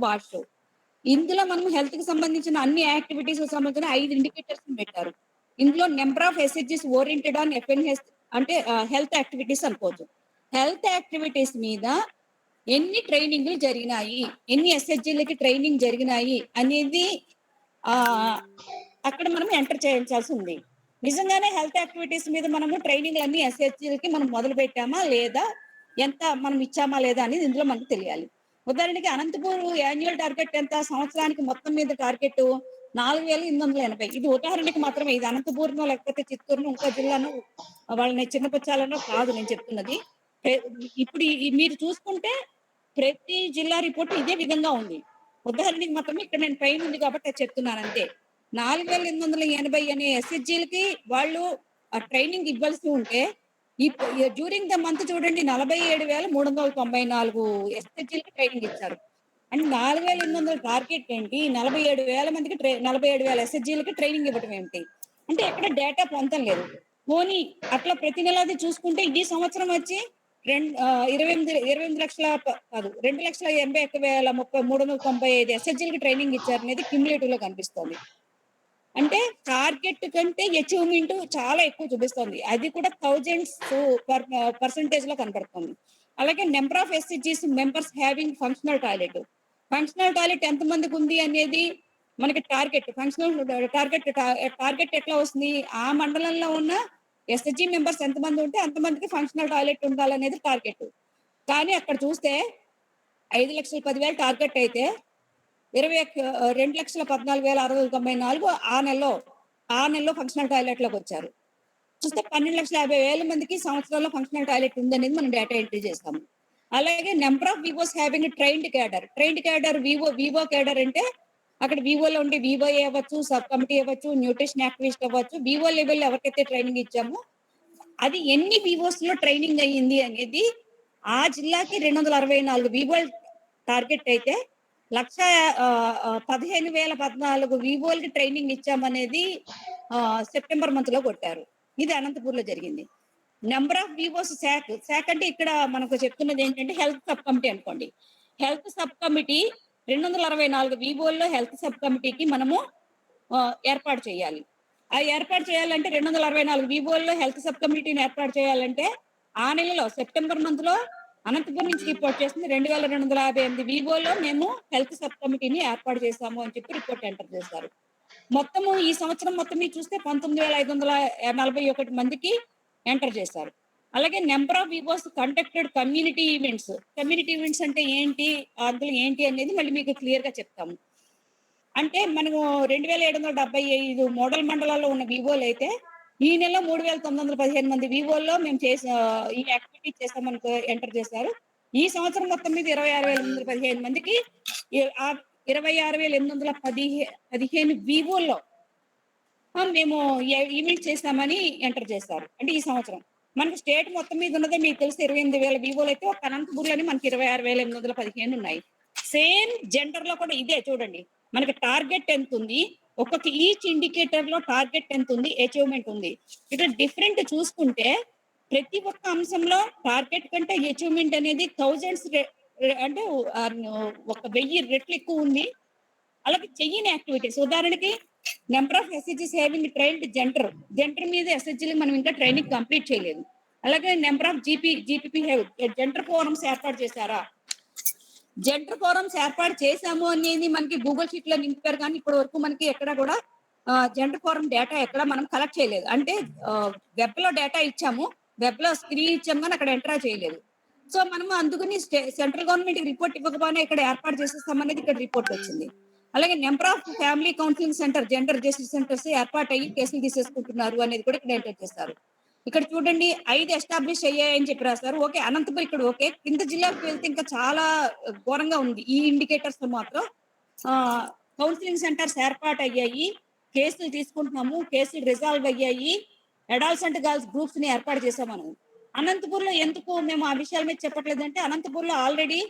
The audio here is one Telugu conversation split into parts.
వాష్. ఇందులో మనం హెల్త్ కి సంబంధించిన అన్ని యాక్టివిటీస్ సంబంధించిన 5 ఇండికేటర్స్ పెట్టారు. ఇందులో నంబర్ ఆఫ్ ఎస్‌హెచ్‌జిస్ ఓరియెంటెడ్ ఆన్ ఎఫ్ఎన్‌హెచ్ అంటే హెల్త్ యాక్టివిటీస్ అనుకోవచ్చు. హెల్త్ యాక్టివిటీస్ మీద ఎన్ని ట్రైనింగ్‌లు జరిగినాయి? ఎన్ని ఎస్‌హెచ్‌జిలకి ట్రైనింగ్ జరిగినాయి? అనేది ఆహ్, అక్కడ మనం ఎంటర్ చేయించాల్సి ఉంది. నిజంగానే హెల్త్ యాక్టివిటీస్ మీద మనము ట్రైనింగ్‌లన్నీ ఎస్‌హెచ్‌జిలకి మనం మొదలుపెట్టామా? లేదా? ఎంత మనం ఇచ్చామా? లేదా? అనేది ఇందులో మనకు తెలియాలి. ఉదాహరణకి అనంతపూర్ యాన్యువల్ టార్గెట్ ఎంత? సంవత్సరానికి మొత్తం మీద టార్గెట్ 4,880. ఇది ఉదాహరణకి మాత్రమే. ఇది అనంతపూర్‌నో లేకపోతే చిత్తూరునో ఇంకో జిల్లానో వాళ్ళని చిన్నపుచ్చాలనో కాదు నేను చెప్తున్నది. పె ఇప్పుడు మీరు చూసుకుంటే ప్రతి జిల్లా రిపోర్ట్ ఇదే విధంగా ఉంది. ఉదాహరణకి మాత్రమే ఇక్కడ నేను పైన ఉంది కాబట్టి అది చెప్తున్నాను అంతే. 4,880 అనే ఎస్‌హెచ్‌జిలకి వాళ్ళు ట్రైనింగ్ ఇవ్వాల్సి ఉంటే డ్యూరింగ్ ద మంత్ చూడండి 47,394 ఎస్‌హెచ్‌జిలకి ట్రైనింగ్ ఇచ్చారు. అంటే 4,800 టార్గెట్ ఏంటి? 47,000 మందికి 47,000 ఎస్‌హెచ్‌జిలకి ట్రైనింగ్ ఇవ్వటం ఏంటి? అంటే ఎక్కడ డేటా పొంతన లేదు. పోనీ అట్లా ప్రతి నెలది చూసుకుంటే ఈ సంవత్సరం వచ్చి 28 లక్షల కాదు 2,81,395 ఎస్‌హెచ్‌జిలకి ట్రైనింగ్ ఇచ్చారనేది క్యుములేటివ్‌లో కనిపిస్తోంది. అంటే టార్గెట్ కంటే అచీవ్‌మెంట్ చాలా ఎక్కువ చూపిస్తోంది. అది కూడా థౌసండ్స్ పర్సెంటేజ్‌లో కనపడుతుంది. అలాగే నంబర్ ఆఫ్ ఎస్‌హెచ్‌జిస్ members having functional toilet. Functional toilet ఎంతమందికి ఉంది అనేది మనకి టార్గెట్. టార్గెట్ ఎట్లా వస్తుంది? ఆ మండలంలో ఉన్న ఎస్‌హెచ్‌జి మెంబర్స్ ఎంతమంది ఉంటే అంతమందికి ఫంక్షనల్ టాయిలెట్ ఉండాలనేది టార్గెట్. కానీ అక్కడ చూస్తే 5,10,000 టార్గెట్ అయితే 2,14,694 ఆ నెలలో ఫంక్షనల్ టాయిలెట్‌లోకొచ్చారు. చూస్తే 12,50,000 మందికి సంవత్సరంలో ఫంక్షనల్ టాయిలెట్ ఉందనేది మనం డేటా ఎంట్రీ చేస్తాము. అలాగే number of వివోస్ having trained cadre. Trained cadre Vivo cadre అంటే అక్కడ వివోలో ఉండే వివోఏ అవ్వచ్చు, సబ్ కమిటీ అవ్వచ్చు, న్యూట్రిషన్ యాక్టివిస్ట్ అవ్వచ్చు. వివో లెవెల్‌లో ఎవరికైతే ట్రైనింగ్ ఇచ్చామో అది ఎన్ని వివోస్‌లో ట్రైనింగ్ అయ్యింది అనేది ఆ జిల్లాకి 264 వివోలు టార్గెట్ అయితే లక్ష 15,014 వివోలకి ట్రైనింగ్ ఇచ్చామనేది సెప్టెంబర్ మంత్‌లో కొట్టారు. ఇది అనంతపూర్‌లో జరిగింది. నంబర్ ఆఫ్ వివోస్ శాక్ అంటే ఇక్కడ మనకు చెప్తున్నది ఏంటంటే హెల్త్ సబ్ కమిటీ అనుకోండి. హెల్త్ సబ్ కమిటీ 264 వివోల్లో హెల్త్ సబ్ కమిటీకి మనము ఏర్పాటు చేయాలి. ఆ ఏర్పాటు చేయాలంటే 264 వివోల్లో హెల్త్ సబ్ కమిటీని ఏర్పాటు చేయాలంటే ఆ నెలలో సెప్టెంబర్ మంత్‌లో అనంతపురం నుంచి రిపోర్ట్ చేసింది 2,258 వివోలో మేము హెల్త్ సబ్ కమిటీని ఏర్పాటు చేశాము అని చెప్పి రిపోర్ట్ ఎంటర్ చేశారు. మొత్తము ఈ సంవత్సరం మొత్తం మీద చూస్తే 19,541 మందికి ఎంటర్ చేశారు. అలాగే number of వివోస్ conducted community events. Community events అంటే ఏంటి? అందులో ఏంటి అనేది మళ్ళీ మీకు క్లియర్‌గా చెప్తాము. అంటే మనము 2,775 మోడల్ మండలాల్లో ఉన్న వివోలైతే ఈ నెల 3,915 మంది వివోల్లో మేము ఈ యాక్టివిటీ చేసామని ఎంటర్ చేశారు. ఈ సంవత్సరం మొత్తం మీద 26,815 మందికి ఆ 26,815 వివోల్లో మేము ఈవెంట్ చేసామని ఎంటర్ చేశారు. అంటే ఈ సంవత్సరం. మనకి స్టేట్ మొత్తం మీద ఉన్నదే మీకు తెలిసి 28,000 వివోలైతే ఒక అనంతపూర్‌లోనే మనకి 26,815 ఉన్నాయి. సేమ్ జెండర్‌లో కూడా ఇదే చూడండి. మనకి టార్గెట్ ఎంతుంది? ఒక్కొక్క ఈచ్ ఇండికేటర్‌లో టార్గెట్ ఎంతుంది? అచీవ్‌మెంట్ ఉంది. ఇక్కడ డిఫరెంట్ చూసుకుంటే ప్రతి ఒక్క అంశంలో టార్గెట్ కంటే అచీవ్‌మెంట్ అనేది థౌసండ్స్ అంటే ఒక 1000 రెట్లు ఎక్కువ ఉంది. అలాగే చెయ్యని యాక్టివిటీస్ ఉదాహరణకి నంబర్ ఆఫ్ ఎస్‌హెచ్‌జిస్ హావింగ్ ట్రైన్డ్ జెండర్ మీద ఎస్‌హెచ్‌జిలకి మనం ఇంకా ట్రైనింగ్ కంప్లీట్ చేయలేదు. అలాగే number of GPP gender forums ఏర్పాటు చేశారా? జెండర్ ఫోరమ్స్ ఏర్పాటు చేశాము అనేది మనకి గూగుల్ షీట్‌లో నింపారు కానీ ఇప్పటి వరకు మనకి ఎక్కడ కూడా జెండర్ ఫోరం డేటా ఎక్కడ మనం కలెక్ట్ చేయలేదు. అంటే వెబ్‌లో డేటా ఇచ్చాము. వెబ్‌లో స్క్రీన్ ఇచ్చాము కానీ అక్కడ ఎంటర్ చేయలేదు. సో, మనము అందుకని సెంట్రల్ గవర్నమెంట్‌కి రిపోర్ట్ ఇవ్వకపోయినా ఇక్కడ ఏర్పాటు చేసేస్తామనేది ఇక్కడ రిపోర్ట్ వచ్చింది. అలాగే number of family counselling centre, gender justice centres ఏర్పాటయ్యి కేసులు తీసేసుకుంటున్నారు అనేది కూడా ఇక్కడ ఎంటర్ చేశారు. ఇక్కడ చూడండి 5 ఎస్టాబ్లిష్ అయ్యాయని చెప్పి రాసారు. ఓకే. అనంతపురం ఇక్కడ ఓకే. కింద జిల్లాలకు వెళ్తే ఇంకా చాలా ఘోరంగా ఉంది. ఈ ఇండికేటర్స్‌లో మాత్రం కౌన్సిలింగ్ సెంటర్స్ ఏర్పాటయ్యాయి. కేసులు తీసుకుంటున్నాము. కేసులు రిజాల్వ్ అయ్యాయి. అడాలసెంట్ గర్ల్స్ గ్రూప్స్‌ని ఏర్పాటు చేసాం మనం. అనంతపూర్‌లో ఎందుకు మేము ఆ విషయాల మీద చెప్పట్లేదంటే అనంతపూర్‌లో ఆల్రెడీ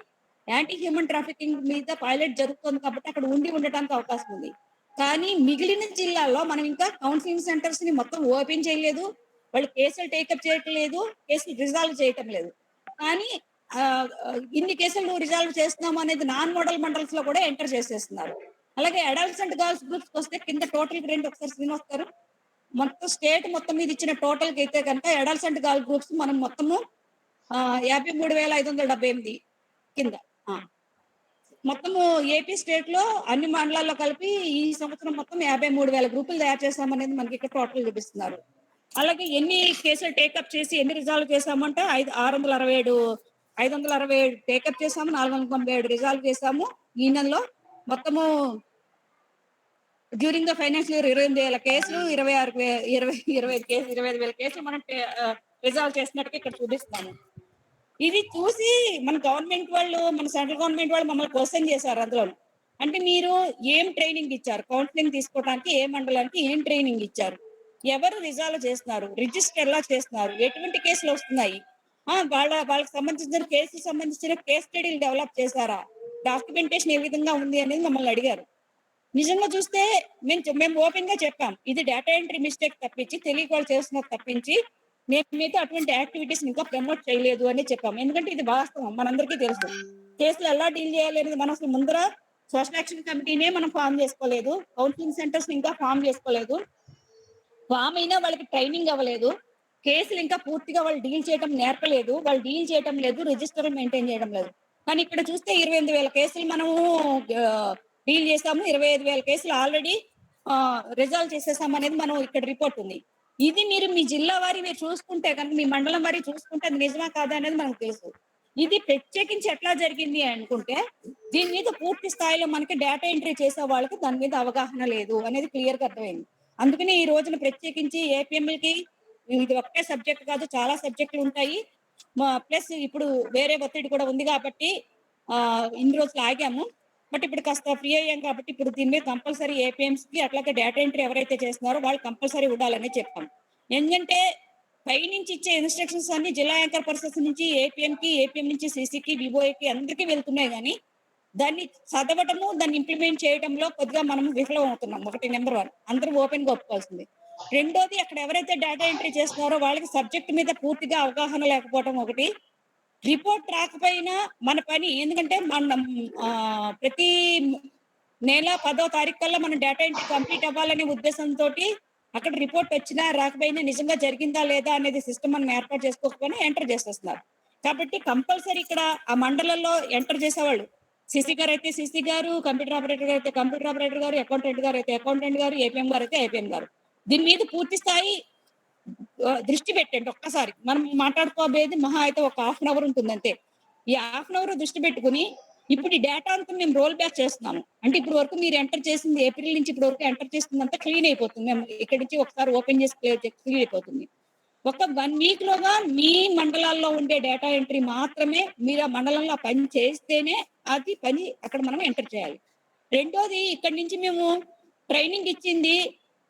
యాంటీ హ్యూమన్ ట్రాఫికింగ్ మీద పైలట్ జరుగుతుంది కాబట్టి అక్కడ ఉండటానికి అవకాశం ఉంది. కానీ మిగిలిన జిల్లాల్లో మనం ఇంకా కౌన్సిలింగ్ సెంటర్స్‌ని మొత్తం ఓపెన్ చేయలేదు. వాళ్ళు కేసులు టేకప్ చేయట్లేదు. కేసులు రిజాల్వ్ చేయటం లేదు. కానీ ఇన్ని కేసులు నువ్వు రిజాల్వ్ చేస్తున్నాము అనేది నాన్ మోడల్ మండల్స్ లో కూడా ఎంటర్ చేసేస్తున్నారు. అలాగే అడల్ట్స్ అండ్ గర్ల్స్ గ్రూప్స్ వస్తే కింద టోటల్ రెండు ఒకసారి స్క్రీన్ వస్తారు. మొత్తం స్టేట్ మొత్తం మీద ఇచ్చిన టోటల్ కి అయితే కనుక అడల్ట్స్ అండ్ గర్ల్స్ గ్రూప్స్ మనం మొత్తము 53,578 కింద. మొత్తము ఏపీ స్టేట్ లో అన్ని మండలాల్లో కలిపి ఈ సంవత్సరం మొత్తం 53,000 గ్రూపులు తయారు చేశామనేది మనకి ఇక్కడ టోటల్ చూపిస్తున్నారు. అలాగే ఎన్ని కేసులు టేకప్ చేసి ఎన్ని రిజాల్వ్ చేశామంటే 567 టేకప్ చేశాము, 497 రిజాల్వ్ చేశాము. ఈ నెలలో మొత్తము డ్యూరింగ్ ద ఫైనాన్షియల్ ఇయర్ 28,000 కేసులు, 25,000 కేసులు మనం రిజాల్వ్ చేసినట్టుగా ఇక్కడ చూపిస్తాము. ఇది చూసి మన గవర్నమెంట్ వాళ్ళు, మన సెంట్రల్ గవర్నమెంట్ వాళ్ళు మమ్మల్ని క్వశ్చన్ చేశారు అందులో. అంటే మీరు ఏం ట్రైనింగ్ ఇచ్చారు, కౌన్సిలింగ్ తీసుకోవడానికి ఏ మండలానికి ఏం ట్రైనింగ్ ఇచ్చారు, ఎవరు రిజాల్వ్ చేస్తున్నారు, రిజిస్టర్ ఎలా చేస్తున్నారు, ఎటువంటి కేసులు వస్తున్నాయి, వాళ్ళకి సంబంధించిన కేస్ స్టడీలు డెవలప్ చేశారా, డాక్యుమెంటేషన్ ఏ విధంగా ఉంది అనేది మమ్మల్ని అడిగారు. నిజంగా చూస్తే మేము ఓపెన్ గా చెప్పాం, ఇది డేటా ఎంట్రీ మిస్టేక్ తప్పించి తెలియక వాళ్ళు చేస్తున్నారు తప్పించి మేమైతే అటువంటి యాక్టివిటీస్ ఇంకా ప్రమోట్ చేయలేదు అని చెప్పాం. ఎందుకంటే ఇది వాస్తవం, మనందరికీ తెలుసు. కేసులు ఎలా డీల్ చేయాలి అనేది మనం అసలు ముందర సోషల్ యాక్షన్ కమిటీనే మనం ఫామ్ చేసుకోలేదు, కౌన్సిలింగ్ సెంటర్స్ ఇంకా ఫామ్ చేసుకోలేదు, ఫామ్ అయినా వాళ్ళకి ట్రైనింగ్ అవ్వలేదు, కేసులు ఇంకా పూర్తిగా వాళ్ళు డీల్ చేయడం నేర్పలేదు, వాళ్ళు డీల్ చేయడం లేదు, రిజిస్టర్ మెయింటైన్ చేయడం లేదు. కానీ ఇక్కడ చూస్తే 28,000 కేసులు మనము డీల్ చేసాము, 25,000 కేసులు ఆల్రెడీ రిజాల్వ్ చేసేసాము అనేది మనం ఇక్కడ రిపోర్ట్ ఉంది. ఇది మీరు మీ జిల్లా వారి మీరు చూసుకుంటే కనుక, మీ మండలం వారి చూసుకుంటే అది నిజమా కాదా అనేది మనకు తెలుసు. ఇది ప్రత్యేకించి ఎట్లా జరిగింది అనుకుంటే దీని మీద పూర్తి స్థాయిలో మనకి డేటా ఎంట్రీ చేసే వాళ్ళకి దాని మీద అవగాహన లేదు అనేది క్లియర్ గా అర్థమైంది. అందుకని ఈ రోజున ప్రత్యేకించి ఏపీఎంఎల్కి ఇది ఒకే సబ్జెక్ట్ కాదు, చాలా సబ్జెక్టులు ఉంటాయి. ప్లస్ ఇప్పుడు వేరే ఒత్తిడి కూడా ఉంది కాబట్టి ఇన్ని రోజులు ఆగాము. బట్ ఇప్పుడు కాస్త ఫ్రీ అయ్యాం కాబట్టి ఇప్పుడు దీని మీద కంపల్సరీ ఏపీఎంస్ కి అట్లాగే డేటా ఎంట్రీ ఎవరైతే చేస్తున్నారో వాళ్ళు కంపల్సరీ ఉండాలని చెప్పాం. ఎందుకంటే పై నుంచి ఇచ్చే ఇన్స్ట్రక్షన్స్ అన్ని జిల్లా యాంకర్ పర్సన్స్ నుంచి ఏపీఎం నుంచి సీసీకి, వివోఏకి అందరికీ వెళ్తున్నాయి. కానీ దాన్ని చదవటము, దాన్ని ఇంప్లిమెంట్ చేయడంలో కొద్దిగా మనం విఫలం అవుతున్నాం. ఒకటి నెంబర్ 1 అందరూ ఓపెన్ గా ఒప్పుకోవాల్సింది. రెండోది, అక్కడ ఎవరైతే డేటా ఎంట్రీ చేస్తున్నారో వాళ్ళకి సబ్జెక్ట్ మీద పూర్తిగా అవగాహన లేకపోవడం ఒకటి. రిపోర్ట్ రాకపోయినా మన పని, ఎందుకంటే మనం ప్రతి నెల 10వ తారీఖు కల్లా మనం డేటా ఎంట్రీ కంప్లీట్ అవ్వాలనే ఉద్దేశంతో అక్కడ రిపోర్ట్ వచ్చినా రాకపోయినా నిజంగా జరిగిందా లేదా అనేది సిస్టమ్ మనం ఏర్పాటు చేసుకోకపోయినా ఎంటర్ చేసేస్తున్నారు. కాబట్టి కంపల్సరీ ఇక్కడ ఆ మండలంలో ఎంటర్ చేసేవాళ్ళు సీసీ గారు అయితే సీసీ గారు, కంప్యూటర్ ఆపరేటర్ గారు అయితే కంప్యూటర్ ఆపరేటర్ గారు, అకౌంటెంట్ గారు అయితే అకౌంటెంట్ గారు, ఏపీఎం గారు అయితే ఏపీఎం గారు. దీని మీద పూర్తి స్థాయి దృష్టి పెట్టండి. ఒక్కసారి మనం మాట్లాడుకోబోయేది మహా అయితే ఒక హాఫ్ అన్ అవర్ ఉంటుంది అంతే. ఈ హాఫ్ అన్ అవర్ దృష్టి పెట్టుకుని ఇప్పుడు ఈ డేటా అంతా మేము రోల్ బ్యాక్ చేస్తున్నాము. అంటే ఇప్పుడు వరకు మీరు ఎంటర్ చేసింది ఏప్రిల్ నుంచి ఇప్పుడు వరకు ఎంటర్ చేసిందంతా క్లీన్ అయిపోతుంది. మేము ఇక్కడి నుంచి ఒకసారి ఓపెన్ చేసి క్లీన్ అయిపోతుంది. ఒక 1 వీక్ లోగా మీ మండలాల్లో ఉండే డేటా ఎంట్రీ మాత్రమే మీరు ఆ మండలంలో పని చేస్తేనే అది పని అక్కడ మనం ఎంటర్ చేయాలి. రెండోది, ఇక్కడి నుంచి మేము ట్రైనింగ్ ఇచ్చింది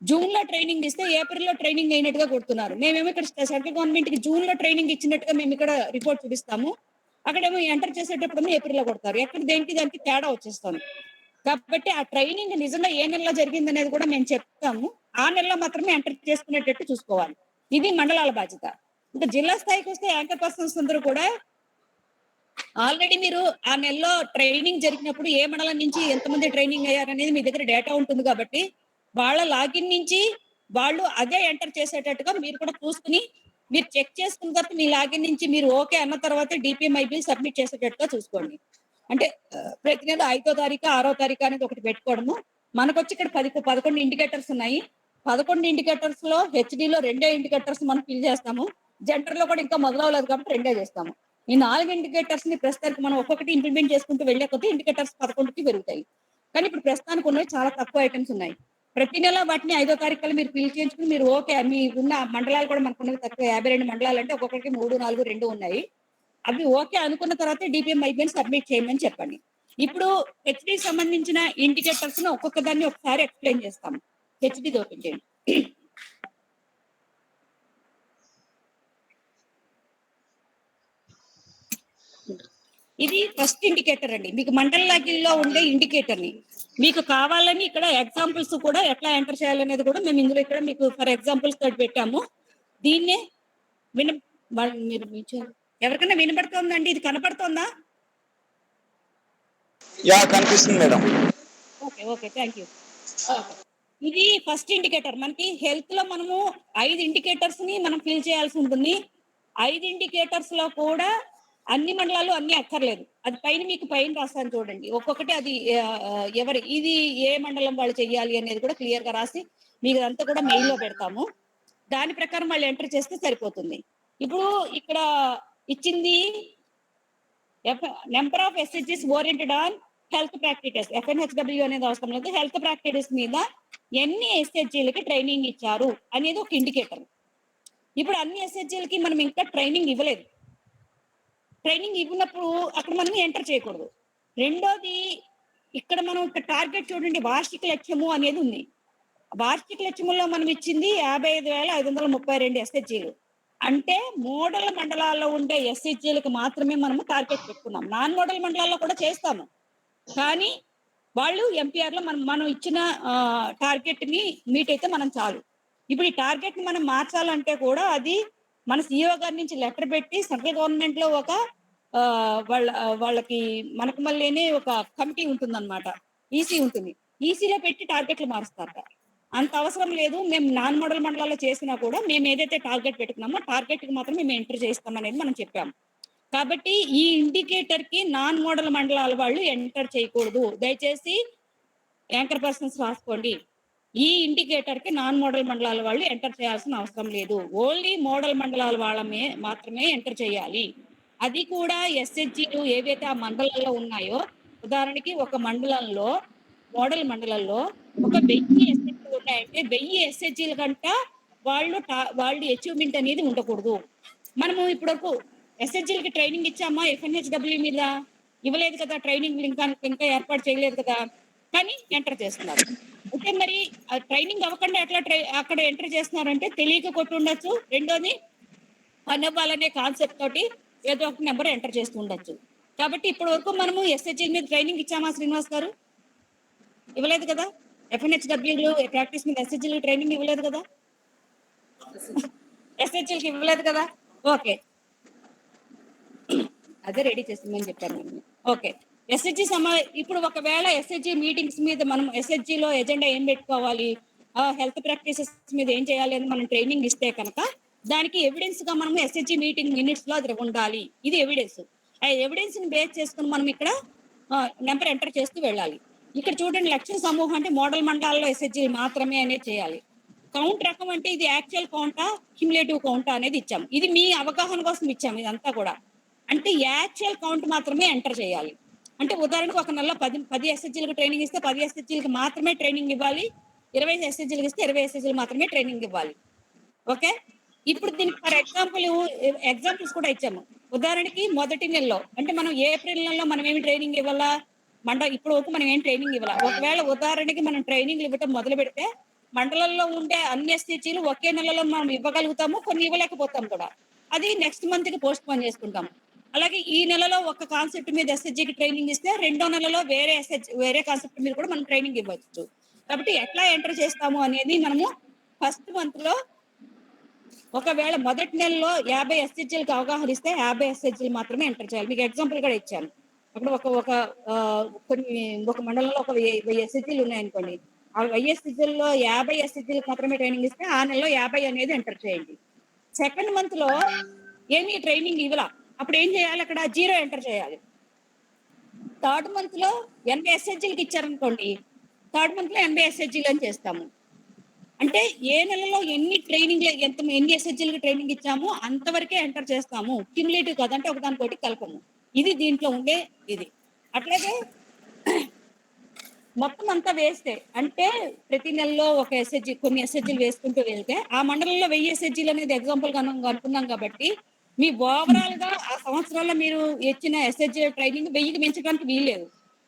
జూన్ లో ట్రైనింగ్ ఇస్తే ఏప్రిల్ లో ట్రైనింగ్ అయినట్టుగా కొడుతున్నారు. మేమేమో ఇక్కడ సెంట్రల్ గవర్నమెంట్ కి జూన్ లో ట్రైనింగ్ ఇచ్చినట్టుగా మేము ఇక్కడ రిపోర్ట్ చూపిస్తాము, అక్కడేమో ఎంటర్ చేసేటప్పుడు ఏప్రిల్ లో కొడతారు. ఎక్కడ దానికి తేడా వచ్చేస్తాను. కాబట్టి ఆ ట్రైనింగ్ నిజంగా ఏ నెలలో జరిగింది అనేది కూడా మేము చెప్తాము. ఆ నెలలో మాత్రమే ఎంటర్ చేసుకునేటట్టు చూసుకోవాలి. ఇది మండలాల బాధ్యత. ఇంకా జిల్లా స్థాయికి వస్తే యాంకర్ పర్సన్స్ అందరూ కూడా ఆల్రెడీ మీరు ఆ నెలలో ట్రైనింగ్ జరిగినప్పుడు ఏ మండలం నుంచి ఎంతమంది ట్రైనింగ్ అయ్యారనేది మీ దగ్గర డేటా ఉంటుంది కాబట్టి వాళ్ళ లాగిన్ నుంచి వాళ్ళు అదే ఎంటర్ చేసేటట్టుగా మీరు కూడా చూసుకుని మీరు చెక్ చేసుకున్న తర్వాత మీ లాగిన్ నుంచి మీరు ఓకే అన్న తర్వాత డిపిఎంఐబి సబ్మిట్ చేసేటట్టుగా చూసుకోండి. అంటే ప్రతి నెల 5వ తారీఖు 6వ తారీఖు అనేది ఒకటి పెట్టుకోవడము. మనకు వచ్చి ఇక్కడ 11 ఇండికేటర్స్ ఉన్నాయి. 11 ఇండికేటర్స్ లో హెచ్డిలో 2 ఇండికేటర్స్ మనం ఫిల్ చేస్తాము. జెండర్ లో కూడా ఇంకా మొదలవలేదు కాబట్టి 2 చేస్తాము. ఈ 4 ఇండికేటర్స్ ని ప్రస్తుతానికి మనం ఒక్కొక్కటి ఇంప్లిమెంట్ చేసుకుంటూ వెళ్లే కొద్దీ ఇండికేటర్స్ 11కి పెరుగుతాయి. కానీ ఇప్పుడు ప్రస్తుతానికి ఉన్నవి చాలా తక్కువ ఐటమ్స్ ఉన్నాయి. ప్రతి నెల వాటిని 5వ తారీఖు కల్లా మీరు ఫిల్ చేయించుకుని మీరు ఓకే మీ ఉన్న మండలాలు కూడా మనకు ఉన్నవి తక్కువ 52 మండలాలు అంటే ఒక్కొక్కరికి 3, 4, 2 ఉన్నాయి. అవి ఓకే అనుకున్న తర్వాత డిపిఎం ఐబిఎన్ సబ్మిట్ చేయమని చెప్పండి. ఇప్పుడు హెచ్డి సంబంధించిన ఇండికేటర్స్ ను ఒక్కొక్క దాన్ని ఒకసారి ఎక్స్ప్లెయిన్ చేస్తాం. హెచ్డి ఓపెన్ చేయండి. ఇది ఫస్ట్ ఇండికేటర్ అండి. మీకు మండల లాగిన్లో ఉండే ఇండికేటర్ ని మీకు కావాలని ఇక్కడ ఎగ్జాంపుల్స్ కూడా ఎట్లా ఎంటర్ చేయాలనేది కూడా మేము ఇందులో ఇక్కడ మీకు ఫర్ ఎగ్జాంపుల్స్ తోటి పెట్టాము. దీన్నే మీరు ఎవరికైనా వినబడుతోందండి? ఇది కనపడుతోందా? కనిపిస్తుంది madam. Okay. Thank you. Okay. ఇది ఫస్ట్ ఇండికేటర్. మనకి హెల్త్‌లో మనము 5 ఇండికేటర్స్‌ని మనం ఫిల్ చేయాల్సి ఉంటుంది. 5 ఇండికేటర్స్‌లో కూడా అన్ని మండలాలు అన్నీ అక్కర్లేదు. అది మీకు పైన రాస్తాను చూడండి. ఒక్కొక్కటి అది ఇది ఏ మండలం వాళ్ళు చెయ్యాలి అనేది కూడా క్లియర్‌గా రాసి మీకు అదంతా కూడా మెయిల్‌లో పెడతాము. దాని ప్రకారం వాళ్ళు ఎంటర్ చేస్తే సరిపోతుంది. ఇప్పుడు ఇక్కడ ఇచ్చింది నెంబర్ ఆఫ్ ఎస్‌హెచ్‌జీస్ oriented on health practices. FNHW అనేది అవసరం లేదు. హెల్త్ ప్రాక్టీసెస్ మీద ఎన్ని ఎస్‌హెచ్‌జీలకి ట్రైనింగ్ ఇచ్చారు అనేది ఒక ఇండికేటర్. ఇప్పుడు అన్ని ఎస్‌హెచ్‌జీలకి మనం ఇంకా ట్రైనింగ్ ఇవ్వలేదు. ట్రైనింగ్ ఇవ్వనప్పుడు అక్కడ మనం ఎంటర్ చేయకూడదు. రెండోది ఇక్కడ మనం టార్గెట్ చూడండి, వార్షిక లక్ష్యము అనేది ఉంది. వార్షిక లక్ష్యంలో మనం ఇచ్చింది 55,532 ఎస్‌హెచ్‌జీలు. అంటే మోడల్ మండలాల్లో ఉండే ఎస్‌హెచ్‌జీలకు మాత్రమే మనము టార్గెట్ పెట్టుకున్నాం. నాన్ మోడల్ మండలాల్లో కూడా చేస్తాము. కానీ వాళ్ళు ఎంపీఆర్‌లో మనం ఇచ్చిన టార్గెట్‌ని మీట్ అయితే మనం చాలు. ఇప్పుడు ఈ టార్గెట్‌ని మనం మార్చాలంటే కూడా అది మన సీఈఓ గారి నుంచి లెటర్ పెట్టి సెంట్రల్ గవర్నమెంట్‌లో ఒక వాళ్ళకి మనకు మళ్ళీనే ఒక కమిటీ ఉంటుందన్నమాట. ఈసీ ఉంటుంది. ఈసీలో పెట్టి టార్గెట్లు మారుస్తారట. అంత అవసరం లేదు. మేము నాన్ మోడల్ మండలాల్లో చేసినా కూడా మేము ఏదైతే టార్గెట్ పెట్టుకున్నామో టార్గెట్‌కి మాత్రం మేము ఎంటర్ చేస్తాం అనేది మనం చెప్పాము. కాబట్టి ఈ ఇండికేటర్‌కి నాన్ మోడల్ మండలాల వాళ్ళు ఎంటర్ చేయకూడదు. దయచేసి యాంకర్ పర్సన్స్ రాసుకోండి. ఈ ఇండికేటర్‌కి నాన్ మోడల్ మండలాల వాళ్ళు ఎంటర్ చేయాల్సిన అవసరం లేదు. ఓన్లీ మోడల్ మండలాల మాత్రమే ఎంటర్ చేయాలి. అది కూడా ఎస్‌హెచ్‌జీలు ఏవైతే ఆ మండలంలో ఉన్నాయో, ఉదాహరణకి ఒక మండలంలో మోడల్ మండలంలో ఒక 1000 ఎస్‌హెచ్‌జీలు ఉన్నాయంటే 1000 ఎస్‌హెచ్‌జీల కంట వాళ్ళు అచీవ్‌మెంట్ అనేది ఉండకూడదు. మనము ఇప్పటివరకు ఎస్‌హెచ్‌జీలకి ట్రైనింగ్ ఇచ్చామా ఎఫ్ఎన్‌హెచ్‌డబ్ల్యూ మీద? ఇవ్వలేదు కదా! ట్రైనింగ్‌లు ఇంకా ఏర్పాటు చేయలేదు కదా! కానీ ఎంటర్ చేస్తున్నారు. అయితే మరి ట్రైనింగ్ అవ్వకుండా ఎట్లా అక్కడ ఎంటర్ చేస్తున్నారంటే తెలియక కొట్టుండొచ్చు. రెండోది పనవ్వాలనే కాన్సెప్ట్ తోటి ఏదో ఒక నంబర్ ఎంటర్ చేస్తూ ఉండొచ్చు. కాబట్టి ఇప్పటి వరకు మనము ఎస్‌హెచ్‌జీల మీద ట్రైనింగ్ ఇచ్చామా శ్రీనివాస్ గారు? ఇవ్వలేదు కదా! ఎఫ్ఎన్‌హెచ్‌డబ్ల్యూలు ప్రాక్టీస్ మీద ఎస్‌హెచ్‌జీలు ట్రైనింగ్ ఇవ్వలేదు కదా! ఎస్‌హెచ్‌జీలకి ఇవ్వలేదు కదా! ఓకే. అదే రెడీ చేసిందని చెప్పాను నేను. ఓకే. ఎస్‌హెచ్‌జీ ఇప్పుడు ఒకవేళ ఎస్‌హెచ్‌జీ మీటింగ్స్ మీద మనం ఎస్‌హెచ్‌జీలో ఎజెండా ఏం పెట్టుకోవాలి? హెల్త్ ప్రాక్టీసెస్ మీద ఏం చేయాలి అని మనం ట్రైనింగ్ ఇస్తే కనుక దానికి ఎవిడెన్స్‌గా మనం ఎస్‌హెచ్‌జీ మీటింగ్ మినిట్స్‌లో అది ఉండాలి. ఇది ఎవిడెన్స్. ఆ ఎవిడెన్స్‌ని బేస్ చేసుకొని మనం ఇక్కడ నంబర్ ఎంటర్ చేస్తూ వెళ్ళాలి. ఇక్కడ చూడండి, లక్ష్య సమూహం అంటే మోడల్ మండలాల్లో ఎస్‌హెచ్‌జీ మాత్రమే అనేది చేయాలి. కౌంట్ రకం అంటే ఇది యాక్చువల్ కౌంటా, క్యుములేటివ్ కౌంటా అనేది ఇచ్చాం. ఇది మీ అవగాహన కోసం ఇచ్చాం ఇదంతా కూడా. అంటే యాక్చువల్ కౌంట్ మాత్రమే ఎంటర్ చేయాలి. అంటే ఉదాహరణకు ఒక నెలలో 10 ఎస్‌హెచ్‌జీలకు ట్రైనింగ్ ఇస్తే 10 ఎస్‌హెచ్‌జీలకు మాత్రమే ట్రైనింగ్ ఇవ్వాలి. 20 ఎస్‌హెచ్‌జీలకు ఇస్తే 20 ఎస్‌హెచ్‌జీలకు మాత్రమే ట్రైనింగ్ ఇవ్వాలి. ఓకే. ఇప్పుడు దీనికి ఫర్ ఎగ్జాంపుల్స్ కూడా ఇచ్చాము. ఉదాహరణకి మొదటి నెలలో అంటే మనం ఏప్రిల్ నెలలో మనం ఏమి ట్రైనింగ్ ఇవ్వాలా? ఇప్పుడు వరకు మనం ఏం ట్రైనింగ్ ఇవ్వాల. ఒకవేళ ఉదాహరణకి మనం ట్రైనింగ్‌లు ఇవ్వటం మొదలుపెడితే మండలంలో ఉండే అన్ని ఎస్‌హెచ్‌జీలు ఒకే నెలలో మనం ఇవ్వగలుగుతాము. కొన్ని ఇవ్వలేకపోతాం కూడా. అది నెక్స్ట్ మంత్‌కి పోస్ట్‌పోన్ చేసుకుంటాం. అలాగే ఈ నెలలో ఒక కాన్సెప్ట్ మీద ఎస్‌హెచ్‌జీకి ట్రైనింగ్ ఇస్తే రెండో నెలలో వేరే కాన్సెప్ట్ మీద కూడా మనం ట్రైనింగ్ ఇవ్వచ్చు. కాబట్టి ఎట్లా ఎంటర్ చేస్తాము అనేది మనము ఫస్ట్ మంత్‌లో ఒకవేళ మొదటి నెలలో 50 ఎస్‌హెచ్‌జీలకి అవగాహన ఇస్తే 50 ఎస్‌హెచ్‌జీలు మాత్రమే ఎంటర్ చేయాలి. మీకు ఎగ్జాంపుల్ కూడా ఇచ్చాను. అక్కడ ఒక ఒక ఒక మండలంలో ఒక 1000 ఎస్‌హెచ్‌జీలు ఉన్నాయనుకోండి. ఆ 1000 ఎస్‌హెచ్‌జీల్లో 50 ఎస్‌హెచ్‌జీలకి మాత్రమే ట్రైనింగ్ ఇస్తే ఆ నెలలో 50 అనేది ఎంటర్ చేయండి. సెకండ్ మంత్‌లో ఏమీ ట్రైనింగ్ ఇవ్వలా. అప్పుడు ఏం చేయాలి, అక్కడ 0 ఎంటర్ చేయాలి. థర్డ్ మంత్‌లో 80 ఎస్‌హెచ్‌జీలకి ఇచ్చారనుకోండి. థర్డ్ మంత్‌లో 80 ఎస్‌హెచ్‌జీలు అని చేస్తాము. అంటే ఏ నెలలో ఎన్ని ఎస్‌హెచ్‌జీలకి ట్రైనింగ్ ఇచ్చామో అంతవరకే ఎంటర్ చేస్తాము. క్యుములేటివ్ కాదు. అంటే ఒకదానికొకటి కలపము. ఇది దీంట్లో ఉండే ఇది. అట్లాగే మొత్తం అంతా వేస్తే అంటే ప్రతి నెలలో ఒక కొన్ని ఎస్‌హెచ్‌జీలు వేసుకుంటూ వెళ్తే ఆ మండలంలో 1000 ఎస్‌హెచ్‌జీలు అనేది ఎగ్జాంపుల్‌గా అనుకున్నాం కాబట్టి మీ ఓవరాల్‌గా ఆ సంవత్సరంలో మీరు ఇచ్చిన ఎస్‌హెచ్‌జీ ట్రైనింగ్ 1000కి మించడానికి వీల్లేదు.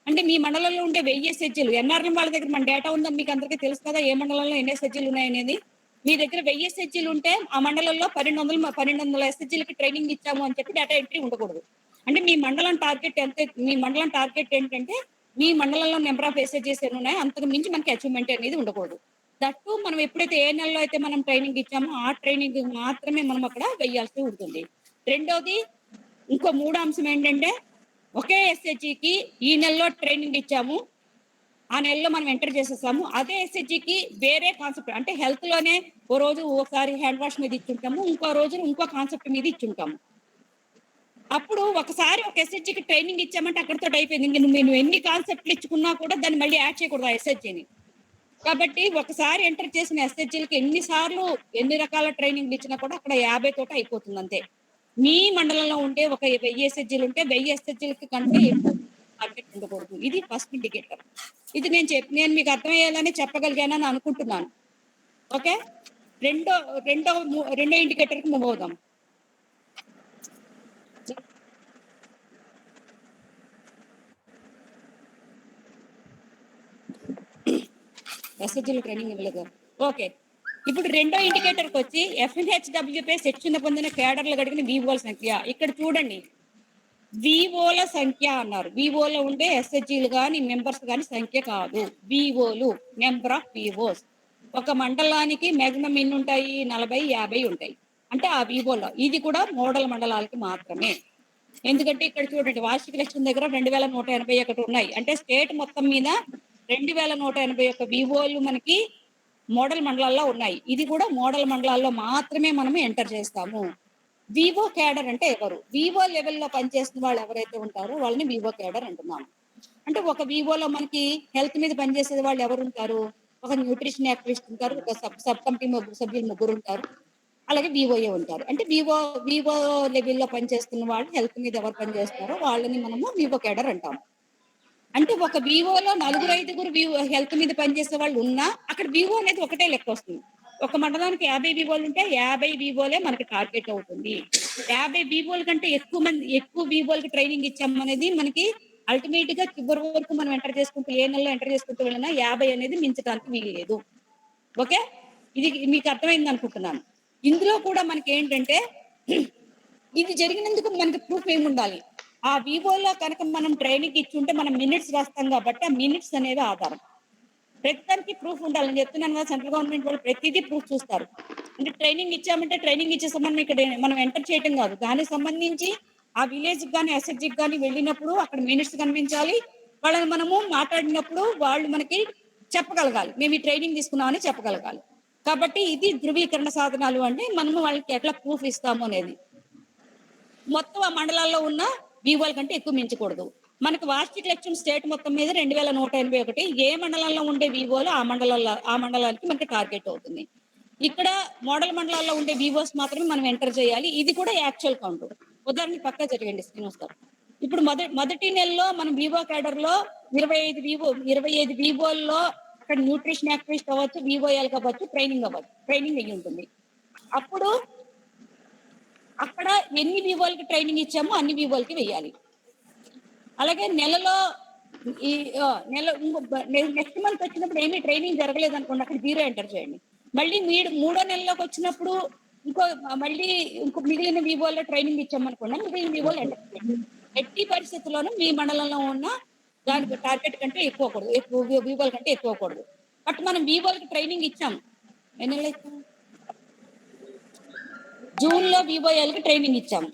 అంటే మీ మండలంలో ఉండే 1000 ఎస్‌హెచ్‌జీలు ఎన్ఆర్‌ఎం వాళ్ళ దగ్గర మన డేటా ఉందని మీకు అందరికీ తెలుసు కదా! ఏ మండలంలో ఎన్ని ఎస్‌హెచ్‌జీలు ఉన్నాయనేది. మీ దగ్గర 1000 ఎస్‌హెచ్‌జీలు ఉంటే ఆ మండలంలో 1200 ఎస్‌హెచ్‌జీలకి ట్రైనింగ్ ఇచ్చాము అని చెప్పి డేటా ఎంట్రీ ఉండకూడదు. అంటే మీ మండలం టార్గెట్ ఏంటంటే మీ మండలంలో నంబర్ ఆఫ్ ఎస్‌హెచ్‌జీస్ ఎన్ని ఉన్నాయో అంతకు మించి మనకి అచీవ్‌మెంట్ అనేది ఉండకూడదు. దట్టు మనం ఎప్పుడైతే ఏ నెలలో అయితే మనం ట్రైనింగ్ ఇచ్చామో ఆ ట్రైనింగ్ మాత్రమే మనం అక్కడ వేయాల్సి ఉంటుంది. రెండోది ఇంకో మూడో అంశం ఏంటంటే ఒకే ఎస్హెచ్జికి ఈ నెలలో ట్రైనింగ్ ఇచ్చాము, ఆ నెలలో మనం ఎంటర్ చేసేసాము. అదే ఎస్హెచ్జికి వేరే కాన్సెప్ట్ అంటే హెల్త్ లోనే ఓ రోజు ఒకసారి హ్యాండ్ వాష్ మీద ఇచ్చుంటాము, ఇంకో రోజు ఇంకో కాన్సెప్ట్ మీద ఇచ్చుంటాము. అప్పుడు ఒకసారి ఒక ఎస్హెచ్జికి ట్రైనింగ్ ఇచ్చామంటే అక్కడితో అయిపోయింది. ఇంక నువ్వు ఎన్ని కాన్సెప్ట్లు ఇచ్చుకున్నా కూడా దాన్ని మళ్ళీ యాడ్ చేయకూడదు ఆ ఎస్హెచ్జిని. కాబట్టి ఒకసారి ఎంటర్ చేసిన ఎస్హెచ్జిలకి ఎన్ని రకాల ట్రైనింగ్ ఇచ్చినా కూడా అక్కడ 50 తోటి అయిపోతుంది అంతే. మీ మండలంలో ఉంటే ఒక 1000 ఎస్హెచ్జిలు ఉంటే 1000 ఎస్హెచ్జిలకి కంటే ఎక్కువ టార్గెట్ ఉండకూడదు. ఇది ఫస్ట్ ఇండికేటర్. ఇది నేను మీకు అర్థమయ్యేలానే చెప్పగలిగానని అనుకుంటున్నాను. ఓకే. రెండో రెండో రెండో ఇండికేటర్కి మూవ్ అవుదాం. ఎస్హెచ్జిలు ట్రైనింగ్ ఇవ్వలేదు. ఓకే. ఇప్పుడు రెండో ఇండికేటర్కి వచ్చి ఎఫ్ఎన్హెచ్డబ్ల్యూపై శిక్షణ పొందిన కేడర్లు గడిగిన వివోల సంఖ్య. ఇక్కడ చూడండి, వివోల సంఖ్య అన్నారు. వివోలో ఉండే ఎస్హెచ్జిలు కానీ మెంబర్స్ కానీ సంఖ్య కాదు. వివోలు, నెంబర్ ఆఫ్ వివోస్. ఒక మండలానికి మ్యాక్సిమం ఎన్ని ఉంటాయి? 40, 50 ఉంటాయి. అంటే ఆ వివోలో ఇది కూడా మోడల్ మండలాలకి మాత్రమే. ఎందుకంటే ఇక్కడ చూడండి, వార్షిక లక్ష్యం దగ్గర 2181 ఉన్నాయి. అంటే స్టేట్ మొత్తం మీద 2181 వివోలు మనకి మోడల్ మండలాల్లో ఉన్నాయి. ఇది కూడా మోడల్ మండలాల్లో మాత్రమే మనం ఎంటర్ చేస్తాము. వివో క్యాడర్ అంటే ఎవరు? వివో లెవెల్లో పనిచేస్తున్న వాళ్ళు ఎవరైతే ఉంటారో వాళ్ళని వివో క్యాడర్ అంటున్నాము. అంటే ఒక వివోలో మనకి హెల్త్ మీద పనిచేసే వాళ్ళు ఎవరు ఉంటారు? ఒక న్యూట్రిషన్ యాక్టివిస్ట్ ఉంటారు, ఒక సబ్ కమిటీ సభ్యులు 3 ఉంటారు, అలాగే వివోఏ ఉంటారు. అంటే వివో లెవెల్లో పనిచేస్తున్న వాళ్ళు హెల్త్ మీద ఎవరు పనిచేస్తున్నారో వాళ్ళని మనము వివో క్యాడర్ అంటాము. అంటే ఒక వివోలో 4-5 వివో హెల్త్ మీద పనిచేసే వాళ్ళు ఉన్నా అక్కడ వివో అనేది ఒకటే లెక్క వస్తుంది. ఒక మండలానికి 50 వివోలు ఉంటే 50 వివోలే మనకి టార్గెట్ అవుతుంది. 50 వివోల కంటే ఎక్కువ వివోలకి ట్రైనింగ్ ఇచ్చాము అనేది మనకి అల్టిమేట్ గా చివరి వరకు మనం ఎంటర్ చేసుకుంటూ ఏ నెలలో ఎంటర్ చేసుకుంటూ వెళ్ళినా 50 అనేది మించడానికి వీలు లేదు. ఓకే. ఇది మీకు అర్థమైంది అనుకుంటున్నాను. ఇందులో కూడా మనకి ఏంటంటే ఇది జరిగినందుకు మనకి ప్రూఫ్ ఏమి ఉండాలి? ఆ వివోలో కనుక మనం ట్రైనింగ్ ఇచ్చి ఉంటే మనం మినిట్స్ రాస్తాం కాబట్టి ఆ మినిట్స్ అనేది ఆధారం. ప్రతిదానికి ప్రూఫ్ ఉండాలి. నేను చెప్తున్నాను కదా, సెంట్రల్ గవర్నమెంట్ వాళ్ళు ప్రతిదీ ప్రూఫ్ చూస్తారు. అంటే ట్రైనింగ్ ఇచ్చామంటే ట్రైనింగ్ ఇచ్చేసాం మనం ఇక్కడ మనం ఎంటర్ చేయటం కాదు. దానికి సంబంధించి ఆ విలేజ్ కానీ ఎస్హెచ్జికి కానీ వెళ్ళినప్పుడు అక్కడ మినిట్స్ కనిపించాలి. వాళ్ళని మనము మాట్లాడినప్పుడు వాళ్ళు మనకి చెప్పగలగాలి, మేము ఈ ట్రైనింగ్ తీసుకున్నామని చెప్పగలగాలి. కాబట్టి ఇది ధృవీకరణ సాధనాలు అంటే మనము వాళ్ళకి ఎట్లా ప్రూఫ్ ఇస్తాము అనేది. మొత్తం ఆ మండలాల్లో ఉన్న వివోల కంటే ఎక్కువ మించకూడదు. మనకు వార్షిక లక్ష్యం స్టేట్ మొత్తం మీద 2181. ఏ మండలంలో ఉండే వివోలు ఆ మండలానికి మనకి టార్గెట్ అవుతుంది. ఇక్కడ మోడల్ మండలాల్లో ఉండే వివోస్ మాత్రమే మనం ఎంటర్ చేయాలి. ఇది కూడా యాక్చువల్ కౌంట్. ఉదాహరణకి పక్కా జరిగండి శ్రీనివాస్ గారు. ఇప్పుడు మొదటి నెలలో మనం వివో క్యాడర్ లో 25 వివోల్లో అక్కడ న్యూట్రిషన్ యాక్టివిస్ట్ అవ్వచ్చు, వివోఎల్ అవ్వచ్చు, ట్రైనింగ్ అయ్యి ఉంటుంది. అప్పుడు అక్కడ ఎన్ని వివోలకి ట్రైనింగ్ ఇచ్చామో అన్ని వివోలకి వేయాలి. అలాగే నెలలో ఈ నెక్స్ట్ మంత్ వచ్చినప్పుడు ఏమీ ట్రైనింగ్ జరగలేదు అనుకోండి, అక్కడ 0 ఎంటర్ చేయండి. మళ్ళీ మీరు 3వ నెలలోకి వచ్చినప్పుడు ఇంకో మిగిలిన వివోలో ట్రైనింగ్ ఇచ్చామనుకోండి, మిగిలిన వివోలు ఎంటర్ చేయండి. ఎట్టి పరిస్థితుల్లోనూ మీ మండలంలో ఉన్న దానికి టార్గెట్ కంటే వివోల కంటే ఎక్కువకూడదు. బట్ మనం వివోలకి ట్రైనింగ్ ఇచ్చాం. ఎన్ని నెలలు ఇచ్చాం? జూన్ లో వివోఎల్కి ట్రైనింగ్ ఇచ్చాము.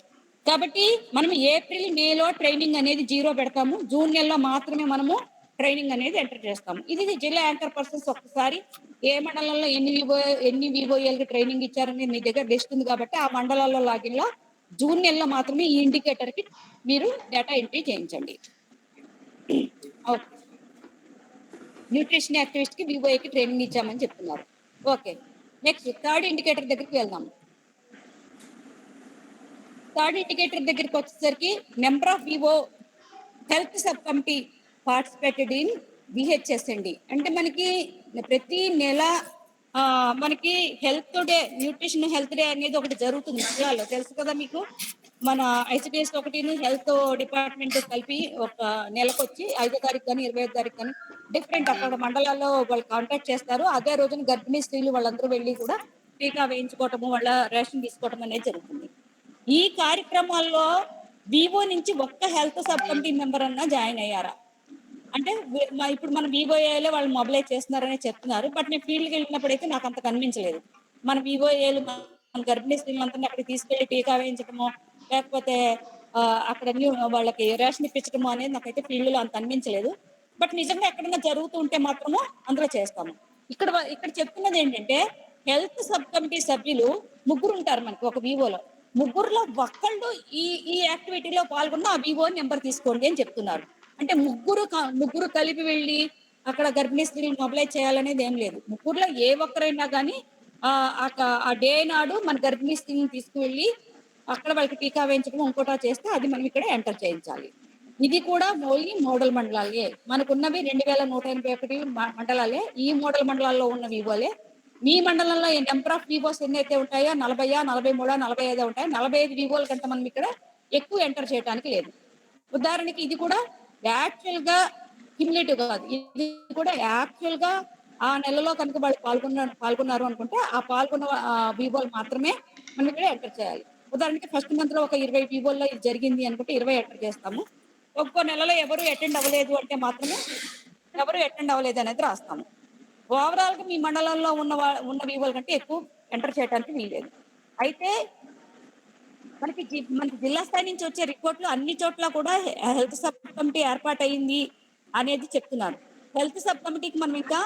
కాబట్టి మనం ఏప్రిల్ మేలో ట్రైనింగ్ అనేది 0 పెడతాము. జూన్ నెలలో మాత్రమే మనము ట్రైనింగ్ అనేది ఎంటర్ చేస్తాము. ఇది జిల్లా యాంకర్ పర్సన్స్ ఒక్కసారి ఏ మండలంలో ఎన్ని వివోఎల్కి ట్రైనింగ్ ఇచ్చారని మీ దగ్గర లిస్ట్ ఉంది కాబట్టి ఆ మండలాల్లో లాగిన్ లో జూన్ నెలలో మాత్రమే ఈ ఇండికేటర్ కి మీరు డేటా ఎంట్రీ చేయించండి. న్యూట్రిషన్ యాక్టివిస్ట్ కి వివోఏకి ట్రైనింగ్ ఇచ్చామని చెప్తున్నారు. ఓకే. నెక్స్ట్ థర్డ్ ఇండికేటర్ దగ్గరికి వెళ్దాం. థర్డ్ ఇండికేటర్ దగ్గరికి వచ్చేసరికి number of VO health sub committee participated in VHSMD. అంటే మనకి ప్రతి నెల మనకి health day, nutrition health day అనేది ఒకటి జరుగుతుంది జిల్లాలో, తెలుసు కదా మీకు. మన ఐసిడిఎస్ ఒకటిని హెల్త్ డిపార్ట్మెంట్ కలిపి ఒక నెలకొచ్చి 5వ తారీఖు కానీ 25వ తారీఖు కానీ డిఫరెంట్ అక్కడ మండలాల్లో వాళ్ళు కాంటాక్ట్ చేస్తారు. అదే రోజున గర్భిణీ స్త్రీలు వాళ్ళందరూ వెళ్ళి కూడా టీకా వేయించుకోవటము, వాళ్ళ రేషన్ తీసుకోవటం అనేది జరుగుతుంది. ఈ కార్యక్రమాల్లో వివో నుంచి ఒక్క హెల్త్ సబ్ కమిటీ మెంబర్ అన్నా జాయిన్ అయ్యారా? అంటే ఇప్పుడు మన వివోఏలో వాళ్ళు మొబిలైజ్ చేస్తున్నారని చెప్తున్నారు. బట్ నేను ఫీల్డ్కి వెళ్ళినప్పుడైతే నాకు అంత కనిపించలేదు. మన వివోఏలు మన గర్భిణీ స్త్రీలంతా అక్కడికి తీసుకెళ్లి టీకా వేయించడమో లేకపోతే అక్కడ వాళ్ళకి రేషన్ ఇప్పించడం అనేది నాకైతే ఫీల్డ్‌లో అంత అనిపించలేదు. బట్ నిజంగా ఎక్కడైనా జరుగుతూ ఉంటే మాత్రము అందులో చేస్తాము. ఇక్కడ చెప్తున్నదేంటంటే హెల్త్ సబ్ కమిటీ సభ్యులు ముగ్గురుంటారు మనకి ఒక వివోలో. ముగ్గురులో ఒక్కళ్ళు ఈ ఈ యాక్టివిటీలో పాల్గొన్న ఆ వివో నంబర్ తీసుకోండి అని చెప్తున్నారు. అంటే ముగ్గురు కలిపి వెళ్లి అక్కడ గర్భిణీ స్త్రీలను మొబిలైజ్ చేయాలనేది ఏం లేదు. ముగ్గురులో ఏ ఒక్కరైనా గాని ఆ డే నాడు మన గర్భిణీ స్త్రీని తీసుకువెళ్ళి అక్కడ వాళ్ళకి టీకా వేయించడం ఇంకోటా చేస్తే అది మనం ఇక్కడ ఎంటర్ చేయించాలి. ఇది కూడా ఓన్లీ మోడల్ మండలాలే. మనకున్నవి 2181 మండలాలే. ఈ మోడల్ మండలాల్లో ఉన్న వివోలే. మీ మండలంలో నంబర్ ఆఫ్ వివోస్ ఎన్నైతే ఉంటాయో 40, 43, 45 ఉంటాయి. 45 వివోల కంటే మనం ఇక్కడ ఎక్కువ ఎంటర్ చేయడానికి లేదు. ఉదాహరణకి ఇది కూడా యాక్చువల్‌గా క్యుములేటివ్ కాదు. ఇది కూడా యాక్చువల్‌గా ఆ నెలలో కనుక వాళ్ళు పాల్గొన్నారు అనుకుంటే ఆ పాల్గొన్న వివోలు మాత్రమే మనం ఇక్కడ ఎంటర్ చేయాలి. ఉదాహరణకి ఫస్ట్ మంత్‌లో ఒక 20 వివోల్లో ఇది జరిగింది అనుకుంటే 20 ఎంటర్ చేస్తాము. ఒక్కో నెలలో ఎవరు అటెండ్ అవ్వలేదు అంటే మాత్రమే ఎవరు అటెండ్ అవ్వలేదు అనేది రాస్తాము. ఓవరాల్‌గా మీ మండలంలో ఉన్న వివోల కంటే ఎక్కువ ఎంటర్ చేయడానికి వీల్లేదు. అయితే మనకి జిల్లా స్థాయి నుంచి వచ్చే రిపోర్ట్‌లు అన్ని చోట్ల కూడా హెల్త్ సబ్ కమిటీ ఏర్పాటయింది అనేది చెప్తున్నారు. హెల్త్ సబ్ కమిటీకి మనం ఇంకా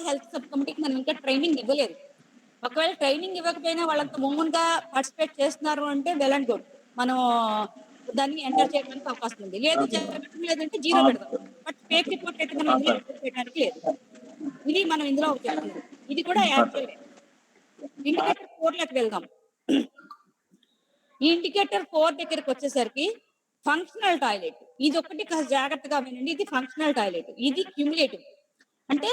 హెల్త్ సబ్ కమిటీకి మనం ఇంకా ట్రైనింగ్ ఇవ్వలేదు. ఒకవేళ ట్రైనింగ్ ఇవ్వకపోయినా వాళ్ళంత ఓన్‌గా పార్టిసిపేట్ చేస్తున్నారు అంటే వెల్ అండ్ గుడ్. మనం దాన్ని ఎంటర్ చేయడానికి అవకాశం ఉంది. లేదు జరగడం లేదంటే జీరో పెడదాం. బట్ ఫేక్ రిపోర్ట్ అయితే మనం ఇందులో ఎంటర్ చేయడానికి లేదు. ఇది మనం ఇందులో చెప్తున్నది. ఇది కూడా యాక్చువల్లే. ఇండికేటర్ 4లోకి వెళ్దాం. ఈ ఇండికేటర్ 4 దగ్గరకొచ్చేసరికి ఫంక్షనల్ టాయిలెట్. ఇదొక్కటి కాస్త జాగ్రత్తగా వినండి. ఇది ఫంక్షనల్ టాయిలెట్. ఇది క్యుములేటివ్. అంటే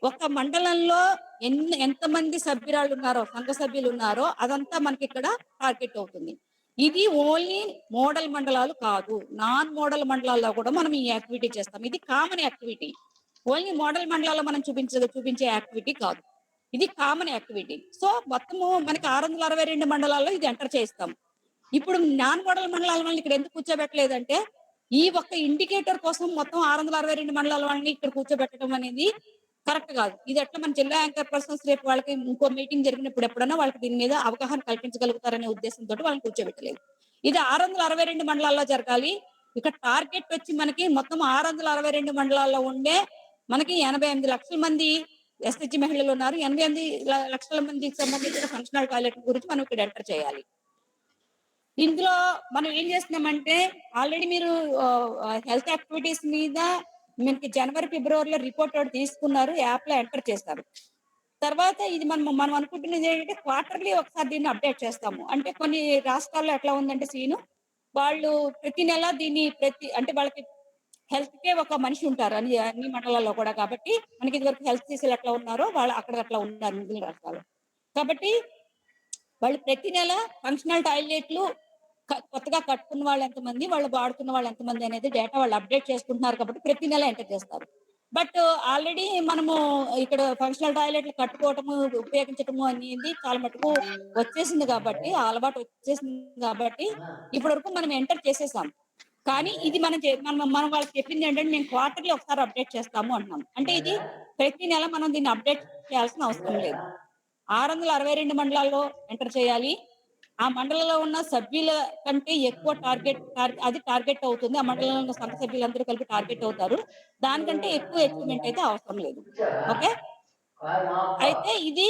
ఒక మండలంలో ఎంతమంది సభ్యురాలున్నారో, సంఘ సభ్యులున్నారో అదంతా మనకిక్కడ టార్గెట్ అవుతుంది. ఇది ఓన్లీ మోడల్ మండలాలు కాదు. నాన్ మోడల్ మండలాల్లో కూడా మనం ఈ యాక్టివిటీ చేస్తాం. ఇది కామన్ యాక్టివిటీ. ఓన్లీ మోడల్ మండలాల్లో మనం చూపించే యాక్టివిటీ కాదు. ఇది కామన్ యాక్టివిటీ. సో, మొత్తము మనకి 662 మండలాల్లో ఇది ఎంటర్ చేయిస్తాం. ఇప్పుడు నాన్ మోడల్ మండలాల వాళ్ళని ఇక్కడ ఎందుకు కూర్చోబెట్టలేదంటే, ఈ ఒక్క ఇండికేటర్ కోసం మొత్తం 662 మండలాల వాళ్ళని ఇక్కడ కూర్చోబెట్టడం అనేది కరెక్ట్ కాదు. ఇది ఎట్లా మన జిల్లా యాంకర్ పర్సన్స్ రేపు వాళ్ళకి ఇంకో మీటింగ్ జరిగినప్పుడు ఎప్పుడన్నా వాళ్ళకి దీని మీద అవగాహన కల్పించగలుగుతారనే ఉద్దేశంతోటి వాళ్ళని కూర్చోబెట్టలేదు. ఇది 662 మండలాల్లో జరగాలి. ఇక్కడ టార్గెట్ వచ్చి మనకి మొత్తం 662 మండలాల్లో ఉండే మనకి 88 లక్షల మంది ఎస్‌హెచ్ మహిళలు ఉన్నారు. 88 లక్షల మందికి సంబంధించిన ఫంక్షనల్ టాయిలెట్ గురించి మనం ఇక్కడ ఎంటర్ చేయాలి. ఇందులో మనం ఏం చేస్తున్నామంటే ఆల్రెడీ మీరు హెల్త్ యాక్టివిటీస్ మీద మనకి జనవరి, ఫిబ్రవరిలో రిపోర్ట్ ఒకటి తీసుకున్నారు. యాప్‌లో ఎంటర్ చేస్తారు. తర్వాత ఇది మనం అనుకుంటున్నది ఏంటంటే క్వార్టర్‌లీ ఒకసారి దీన్ని అప్డేట్ చేస్తాము. అంటే కొన్ని రాష్ట్రాల్లో ఎట్లా ఉందంటే సీను, వాళ్ళు ప్రతి నెల దీన్ని అంటే వాళ్ళకి హెల్త్‌కే ఒక మనిషి ఉంటారు. అన్ని మండలాల్లో కూడా. కాబట్టి మనకి ఇదివరకు హెల్త్ సీసీలు ఎట్లా ఉన్నారో వాళ్ళు అక్కడ అట్లా ఉన్నారు మిగిలిన రాష్ట్రాలు. కాబట్టి వాళ్ళు ప్రతి నెల ఫంక్షనల్ టాయిలెట్లు కొత్తగా కట్టుకున్న వాళ్ళు ఎంతమంది, వాళ్ళు వాడుతున్న వాళ్ళు ఎంతమంది అనేది డేటా వాళ్ళు అప్డేట్ చేసుకుంటున్నారు కాబట్టి ప్రతి నెల ఎంటర్ చేస్తారు. బట్ ఆల్రెడీ మనము ఇక్కడ ఫంక్షనల్ టాయిలెట్లు కట్టుకోవటము, ఉపయోగించటము అనేది చాలా మటుకు వచ్చేసింది కాబట్టి, ఆ అలవాటు వచ్చేసింది కాబట్టి ఇప్పటి వరకు మనం ఎంటర్ చేసేసాం. కానీ ఇది మనం వాళ్ళకి చెప్పిందేంటంటే మేము క్వార్టర్‌లీ ఒకసారి అప్డేట్ చేస్తాము అంటున్నాం. అంటే ఇది ప్రతి నెల మనం దీన్ని అప్డేట్ చేయాల్సిన అవసరం లేదు. 662 మండలాల్లో ఎంటర్ చేయాలి. ఆ మండలంలో ఉన్న సభ్యుల కంటే ఎక్కువ అది టార్గెట్ అవుతుంది. ఆ మండలంలో ఉన్న సంఘ సభ్యులందరూ కలిపి టార్గెట్ అవుతారు. దానికంటే ఎక్కువ అచీవ్‌మెంట్ అయితే అవసరం లేదు. ఓకే. అయితే ఇది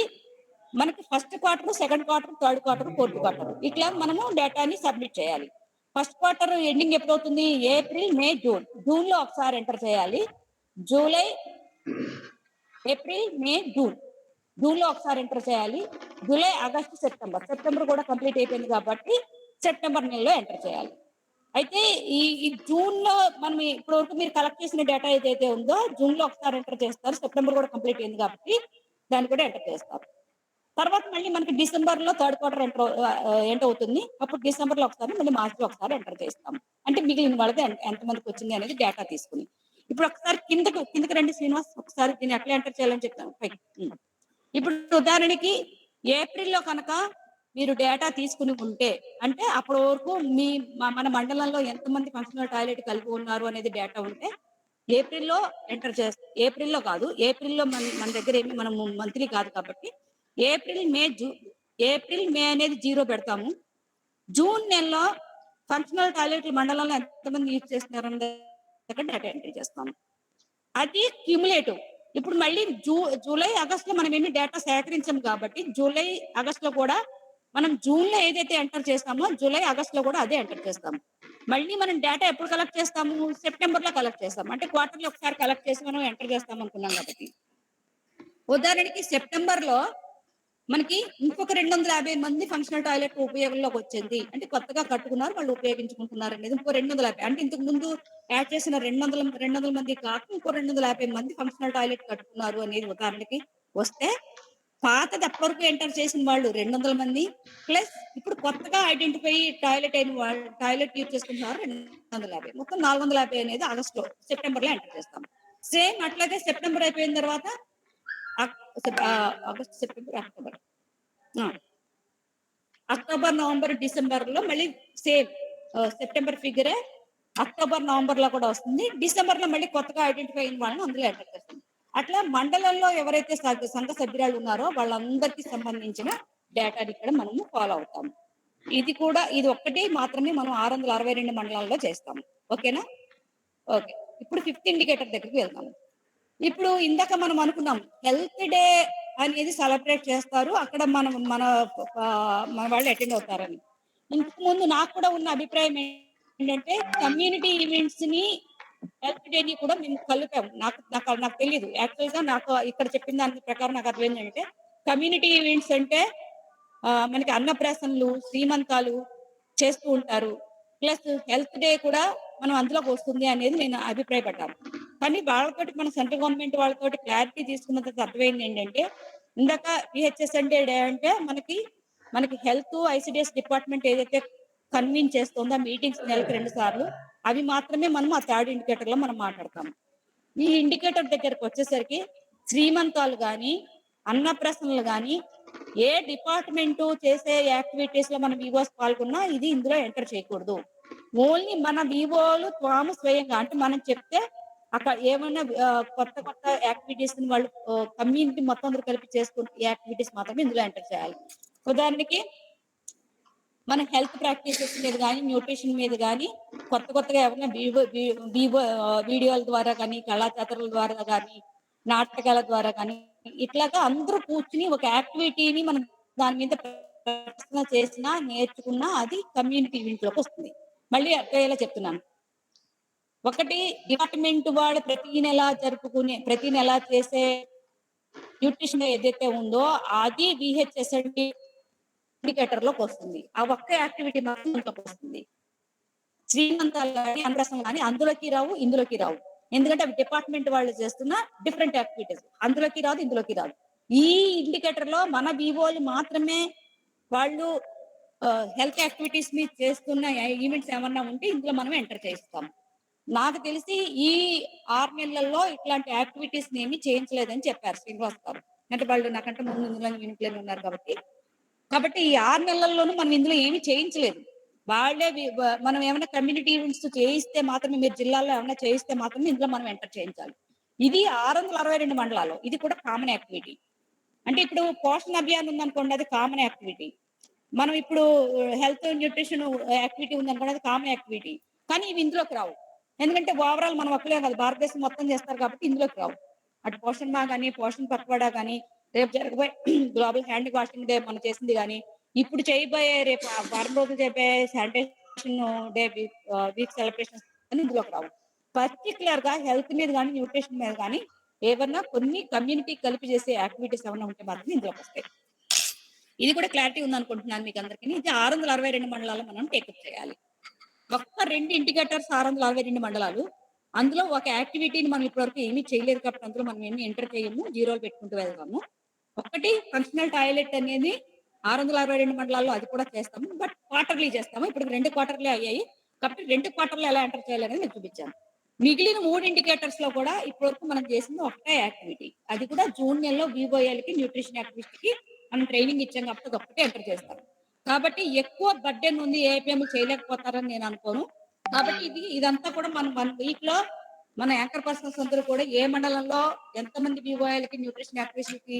మనకి first quarter, second quarter, third quarter, fourth quarter ఇట్లా మనము డేటాని సబ్మిట్ చేయాలి. ఫస్ట్ క్వార్టర్ ఎండింగ్ ఎప్పుడవుతుంది? April, May, June. జూన్‌లో ఒకసారి ఎంటర్ చేయాలి. July, April, May, June. జూన్‌లో ఒకసారి ఎంటర్ చేయాలి. July, August, September. సెప్టెంబర్ కూడా కంప్లీట్ అయిపోయింది కాబట్టి సెప్టెంబర్ నెలలో ఎంటర్ చేయాలి. అయితే ఈ జూన్‌లో మనం ఇప్పటివరకు మీరు కలెక్ట్ చేసిన డేటా ఏదైతే ఉందో జూన్‌లో ఒకసారి ఎంటర్ చేస్తారు. సెప్టెంబర్ కూడా కంప్లీట్ అయింది కాబట్టి దాన్ని కూడా ఎంటర్ చేస్తారు. తర్వాత మళ్ళీ మనకి డిసెంబర్‌లో థర్డ్ క్వార్టర్ ఎండ్ అవుతుంది. అప్పుడు డిసెంబర్‌లో ఒకసారి, మళ్ళీ మార్చ్‌లో ఒకసారి ఎంటర్ చేస్తాం. అంటే మిగిలిన వాళ్ళది ఎంతమందికి వచ్చింది అనేది డేటా తీసుకొని. ఇప్పుడు ఒకసారి కిందకి రండి శ్రీనివాస్. ఒకసారి దీన్ని ఎట్లా ఎంటర్ చేయాలని చెప్తాను. పైకి. ఇప్పుడు ఉదాహరణకి ఏప్రిల్‌లో కనుక మీరు డేటా తీసుకుని ఉంటే, అంటే అప్పటి వరకు మన మండలంలో ఎంతమంది ఫంక్షనల్ టాయిలెట్ కలిగి ఉన్నారు అనేది డేటా ఉంటే, ఏప్రిల్‌లో ఏప్రిల్‌లో కాదు. ఏప్రిల్‌లో మన దగ్గర మనము మంత్లీ కాదు కాబట్టి ఏప్రిల్, మే అనేది 0 పెడతాము. జూన్ నెలలో ఫంక్షనల్ టాయిలెట్లు మండలంలో ఎంతమంది యూజ్ చేస్తున్నారని దగ్గర డేటా ఎంట్రీ చేస్తాం. అది క్యుములేటివ్. ఇప్పుడు మళ్ళీ జూలై, ఆగస్ట్‌లో మనం ఎన్ని డేటా సేకరించాం కాబట్టి, జూలై, ఆగస్ట్‌లో కూడా మనం జూన్‌లో ఏదైతే ఎంటర్ చేస్తామో, జూలై, ఆగస్ట్‌లో కూడా అదే ఎంటర్ చేస్తాం. మళ్ళీ మనం డేటా ఎప్పుడు కలెక్ట్ చేస్తాము? సెప్టెంబర్‌లో కలెక్ట్ చేస్తాం. అంటే క్వార్టర్‌లీ ఒకసారి కలెక్ట్ చేసి మనం ఎంటర్ చేస్తాం అనుకున్నాం కాబట్టి. ఉదాహరణకి సెప్టెంబర్‌లో మనకి ఇంకొక 250 మంది ఫంక్షనల్ టాయిలెట్ ఉపయోగంలోకి వచ్చింది. అంటే కొత్తగా కట్టుకున్నారు, వాళ్ళు ఉపయోగించుకుంటున్నారనేది ఇంకో 250 అంటే ఇంతకు ముందు యాడ్ చేసిన 200 మంది కాక ఇంకో 250 మంది ఫంక్షనల్ టాయిలెట్ కట్టుకున్నారు అనేది ఉదాహరణకి వస్తే, పాతది అప్పటివరకు ఎంటర్ చేసిన వాళ్ళు 200 మంది ప్లస్ ఇప్పుడు కొత్తగా ఐడెంటిఫై టాయిలెట్ అయిన వాళ్ళు టాయిలెట్ యూజ్ చేసుకుంటున్నారు 250. మొత్తం 450 అనేది ఆగస్ట్‌లో, సెప్టెంబర్‌లో ఎంటర్ చేస్తాం. సేమ్ అట్లాగే సెప్టెంబర్ అయిపోయిన తర్వాత ఆగస్ట్, సెప్టెంబర్, అక్టోబర్. ఆ! అక్టోబర్, నవంబర్, డిసెంబర్‌లో మళ్ళీ సేమ్ సెప్టెంబర్ ఫిగరే అక్టోబర్, నవంబర్‌లో కూడా వస్తుంది. డిసెంబర్‌లో మళ్ళీ కొత్తగా ఐడెంటిఫై అయిన వాళ్ళని అందులో ఎంటర్ చేస్తాం. అట్లా మండలంలో ఎవరైతే సంఘ సభ్యురాలు ఉన్నారో వాళ్ళందరికీ సంబంధించిన డేటాని ఇక్కడ మనము ఫాలో అవుతాము. ఇది ఒక్కటి మాత్రమే మనం 662 మండలాల్లో చేస్తాము. ఓకేనా? ఓకే. ఇప్పుడు ఫిఫ్త్ ఇండికేటర్ దగ్గరికి వెళ్దాం. ఇప్పుడు ఇందాక మనం అనుకున్నాం. హెల్త్ డే అనేది సెలబ్రేట్ చేస్తారు. అక్కడ మనం మన వాళ్ళు అటెండ్ అవుతారని. ఇంతకు ముందు నాకు కూడా ఉన్న అభిప్రాయం ఏంటంటే కమ్యూనిటీ ఈవెంట్స్‌ని, హెల్త్ డేని కూడా మేము కలిపాము. నాకు నాకు నాకు తెలీదు. యాక్చువల్‌గా నాకు ఇక్కడ చెప్పిన దాని ప్రకారం నాకు అర్థమైందేంటంటే కమ్యూనిటీ ఈవెంట్స్ అంటే మనకి అన్నప్రాసనలు, శ్రీమంతాలు చేస్తూ ఉంటారు. ప్లస్ హెల్త్ డే కూడా మనం అందులోకొస్తుంది అనేది నేను అభిప్రాయపడ్డాను. కానీ వాళ్ళతోటి మన సెంట్రల్ గవర్నమెంట్ వాళ్ళతోటి క్లారిటీ తీసుకున్న తర్వాత అర్థమైందేంటంటే, ఇందాక విహెచ్ఎస్ అంటే అంటే మనకి హెల్త్, ఐసీడీఎస్ డిపార్ట్‌మెంట్ ఏదైతే కన్వీన్ చేస్తుందో ఆ మీటింగ్స్ నెలకి 2 సార్లు, అవి మాత్రమే మనం ఆ థర్డ్ ఇండికేటర్‌లో మనం మాట్లాడతాం. ఈ ఇండికేటర్ దగ్గరకొచ్చేసరికి శ్రీమంతాలు గాని, అన్నప్రాసనలు గాని, ఏ డిపార్ట్‌మెంటు చేసే యాక్టివిటీస్‌లో మన వివోస్ పాల్గొన్నా ఇది ఇందులో ఎంటర్ చేయకూడదు. ఓన్లీ మన వివోలు స్వయంగా అంటే మనం చెప్తే అక్కడ ఏమన్నా కొత్త కొత్త యాక్టివిటీస్‌ని వాళ్ళు కమ్యూనిటీ మొత్తం అందరూ కలిపి చేసుకునే యాక్టివిటీస్ మాత్రమే ఇందులో ఎంటర్ చేయాలి. ఉదాహరణకి మన హెల్త్ ప్రాక్టీసెస్ మీద గాని, న్యూట్రిషన్ మీద గాని కొత్తగా ఎవరైనా వీడియోల ద్వారా గాని, కళాచేతనల ద్వారా గాని, నాటకాల ద్వారా గాని, ఇట్లాగా అందరూ కూర్చొని ఒక యాక్టివిటీని మనం దాని మీద ప్రదర్శన చేసినా, నేర్చుకున్నా అది కమ్యూనిటీ ఈవెంట్‌లోకొస్తుంది. మళ్ళీ అర్థమయ్యేలా చెప్తున్నాను. ఒకటి డిపార్ట్‌మెంట్ వాళ్ళు ప్రతి నెల చేసే న్యూట్రిషన్ ఏదైతే ఉందో అది వీహెచ్ఎస్ఎండి ఇండికేటర్‌లోకొస్తుంది. ఆ ఒక్క యాక్టివిటీ మాత్రం ఇందులోకొస్తుంది. శ్రీమంతాలు గాని, అన్నప్రాసనలు గాని అందులోకి రావు, ఇందులోకి రావు. ఎందుకంటే అవి డిపార్ట్‌మెంట్ వాళ్ళు చేస్తున్న డిఫరెంట్ యాక్టివిటీస్. అందులోకి రాదు, ఇందులోకి రాదు. ఈ ఇండికేటర్‌లో మన వివోలు మాత్రమే వాళ్ళు హెల్త్ యాక్టివిటీస్ మీద చేస్తున్న ఈవెంట్స్ ఏమన్నా ఉంటే ఇందులో మనం ఎంటర్ చేయిస్తాం. నాకు తెలిసి ఈ 6 నెలల్లో ఇట్లాంటి యాక్టివిటీస్‌ని ఏమి చేయించలేదని చెప్పారు శ్రీనివాస్ గారు. అంటే వాళ్ళు నాకంటే ముందు ఇందులో యూనిట్‌లోనే ఉన్నారు కాబట్టి ఈ 6 నెలల్లోనూ మనం ఇందులో ఏమి చేయించలేదు. వాళ్ళే మనం ఏమైనా కమ్యూనిటీ ఈవెంట్స్ చేయిస్తే మాత్రమే మీరు జిల్లాలో ఏమైనా చేయిస్తే మాత్రమే ఇందులో మనం ఎంటర్ చేయించాలి. ఇది 662 మండలాల్లో. ఇది కూడా కామన్ యాక్టివిటీ. అంటే ఇప్పుడు పోషణ అభియాన్ ఉందనుకోండి అది కామన్ యాక్టివిటీ. మనం ఇప్పుడు హెల్త్, న్యూట్రిషన్ యాక్టివిటీ ఉందనుకోండి అది కామన్ యాక్టివిటీ. కానీ ఇవి ఇందులోకి రావు. ఎందుకంటే ఓవరాల్ మనం ఒక్కలే కాదు భారతదేశం మొత్తం చేస్తారు కాబట్టి ఇందులోకి రావు. అటు పోషణ్ మా గాని, పోషణ్ పక్వాడా గాని, రేపు జరగబోయే గ్లోబల్ హ్యాండ్ వాషింగ్ డే మనం చేసింది గాని, ఇప్పుడు చేయబోయే రేపు వారం రోజులు చేయబోయే శానిటేషన్ డే వీక్ సెలబ్రేషన్స్ అని ఇందులోకి రావు. పర్టిక్యులర్‌గా హెల్త్ మీద గాని, న్యూట్రిషన్ మీద గాని ఏవన్నా కొన్ని కమ్యూనిటీ కలిపి చేసే యాక్టివిటీస్ ఏమన్నా ఉంటే మాత్రం ఇందులోకొస్తాయి. ఇది కూడా క్లారిటీ ఉందనుకుంటున్నాను మీకందరికిని. ఇది 662 మండలాల్లో మనం టేకప్ చేయాలి. ఒక్క 2 ఇండికేటర్స్ 662 మండలాలు. అందులో ఒక యాక్టివిటీని మనం ఇప్పటివరకు ఏమీ చేయలేదు కాబట్టి అందులో మనం ఏమి ఎంటర్ చేయము. జీరోలు పెట్టుకుంటూ వెళ్తాము. ఒకటి ఫంక్షనల్ టాయిలెట్ అనేది 662 మండలాల్లో అది కూడా చేస్తాము. బట్ క్వార్టర్లీ చేస్తాము. ఇప్పుడు 2 క్వార్టర్లీ అయ్యాయి. కాబట్టి 2 క్వార్టర్‌లో ఎలా ఎంటర్ చేయాలనేది మీకు చూపించాను. మిగిలిన 3 ఇండికేటర్స్‌లో కూడా ఇప్పటివరకు మనం చేసింది ఒకటే యాక్టివిటీ. అది కూడా జూన్ నెలలో వీవోఎల్‌కి న్యూట్రిషన్ యాక్టివిస్ట్‌కి మనం ట్రైనింగ్ ఇచ్చాం కాబట్టి అదొక్కటే ఎంటర్ చేస్తారు. కాబట్టి ఎక్కువ బర్డెన్ ఉంది ఏపీఎంలు చేయలేకపోతారని నేను అనుకోను. కాబట్టి ఇదంతా కూడా మనం 1 వీక్‌లో మన యాంకర్ పర్సన్స్ అందరూ కూడా ఏ మండలంలో ఎంతమంది వీవోఎల్‌కి న్యూట్రిషన్ యాక్టివిస్ట్‌కి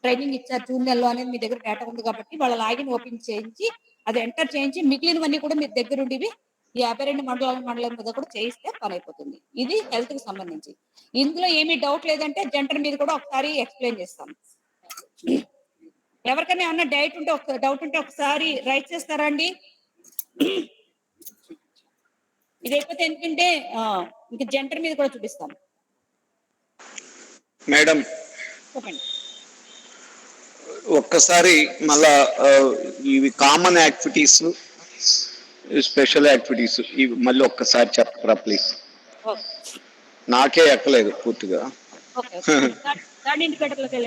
ట్రైనింగ్ ఇచ్చారు జూన్ నెలలో అనేది మీ దగ్గర డేటా ఉంది కాబట్టి వాళ్ళ లాగిన్ ఓపెన్ చేయించి అది ఎంటర్ చేయించి మిగిలినవన్నీ కూడా మీ దగ్గరుండివి ఈ 52 మండలం మీద కూడా చేయిస్తే పని అయిపోతుంది. ఇది హెల్త్ కి సంబంధించి. ఇందులో ఏమీ డౌట్ లేదంటే జెండర్ మీద కూడా ఒకసారి ఎక్స్ప్లెయిన్ చేస్తాను. ఎవరికైనా ఏమన్నా డౌట్ ఉంటే ఒకసారి రైట్ చేస్తారా అండి? ఇది అయిపోతే ఎందుకంటే ఇంకా జెండర్ మీద కూడా చూపిస్తాను. మేడం చెప్పండి. ఒక్కసారి మళ్ళా ఇవి కామన్ యాక్టివిటీస్, స్పెషల్ యాక్టివిటీస్ ఇవి మళ్ళీ ఒక్కసారి చెప్పరా ప్లీజ్. నాకే ఎక్కలేదు పూర్తిగా.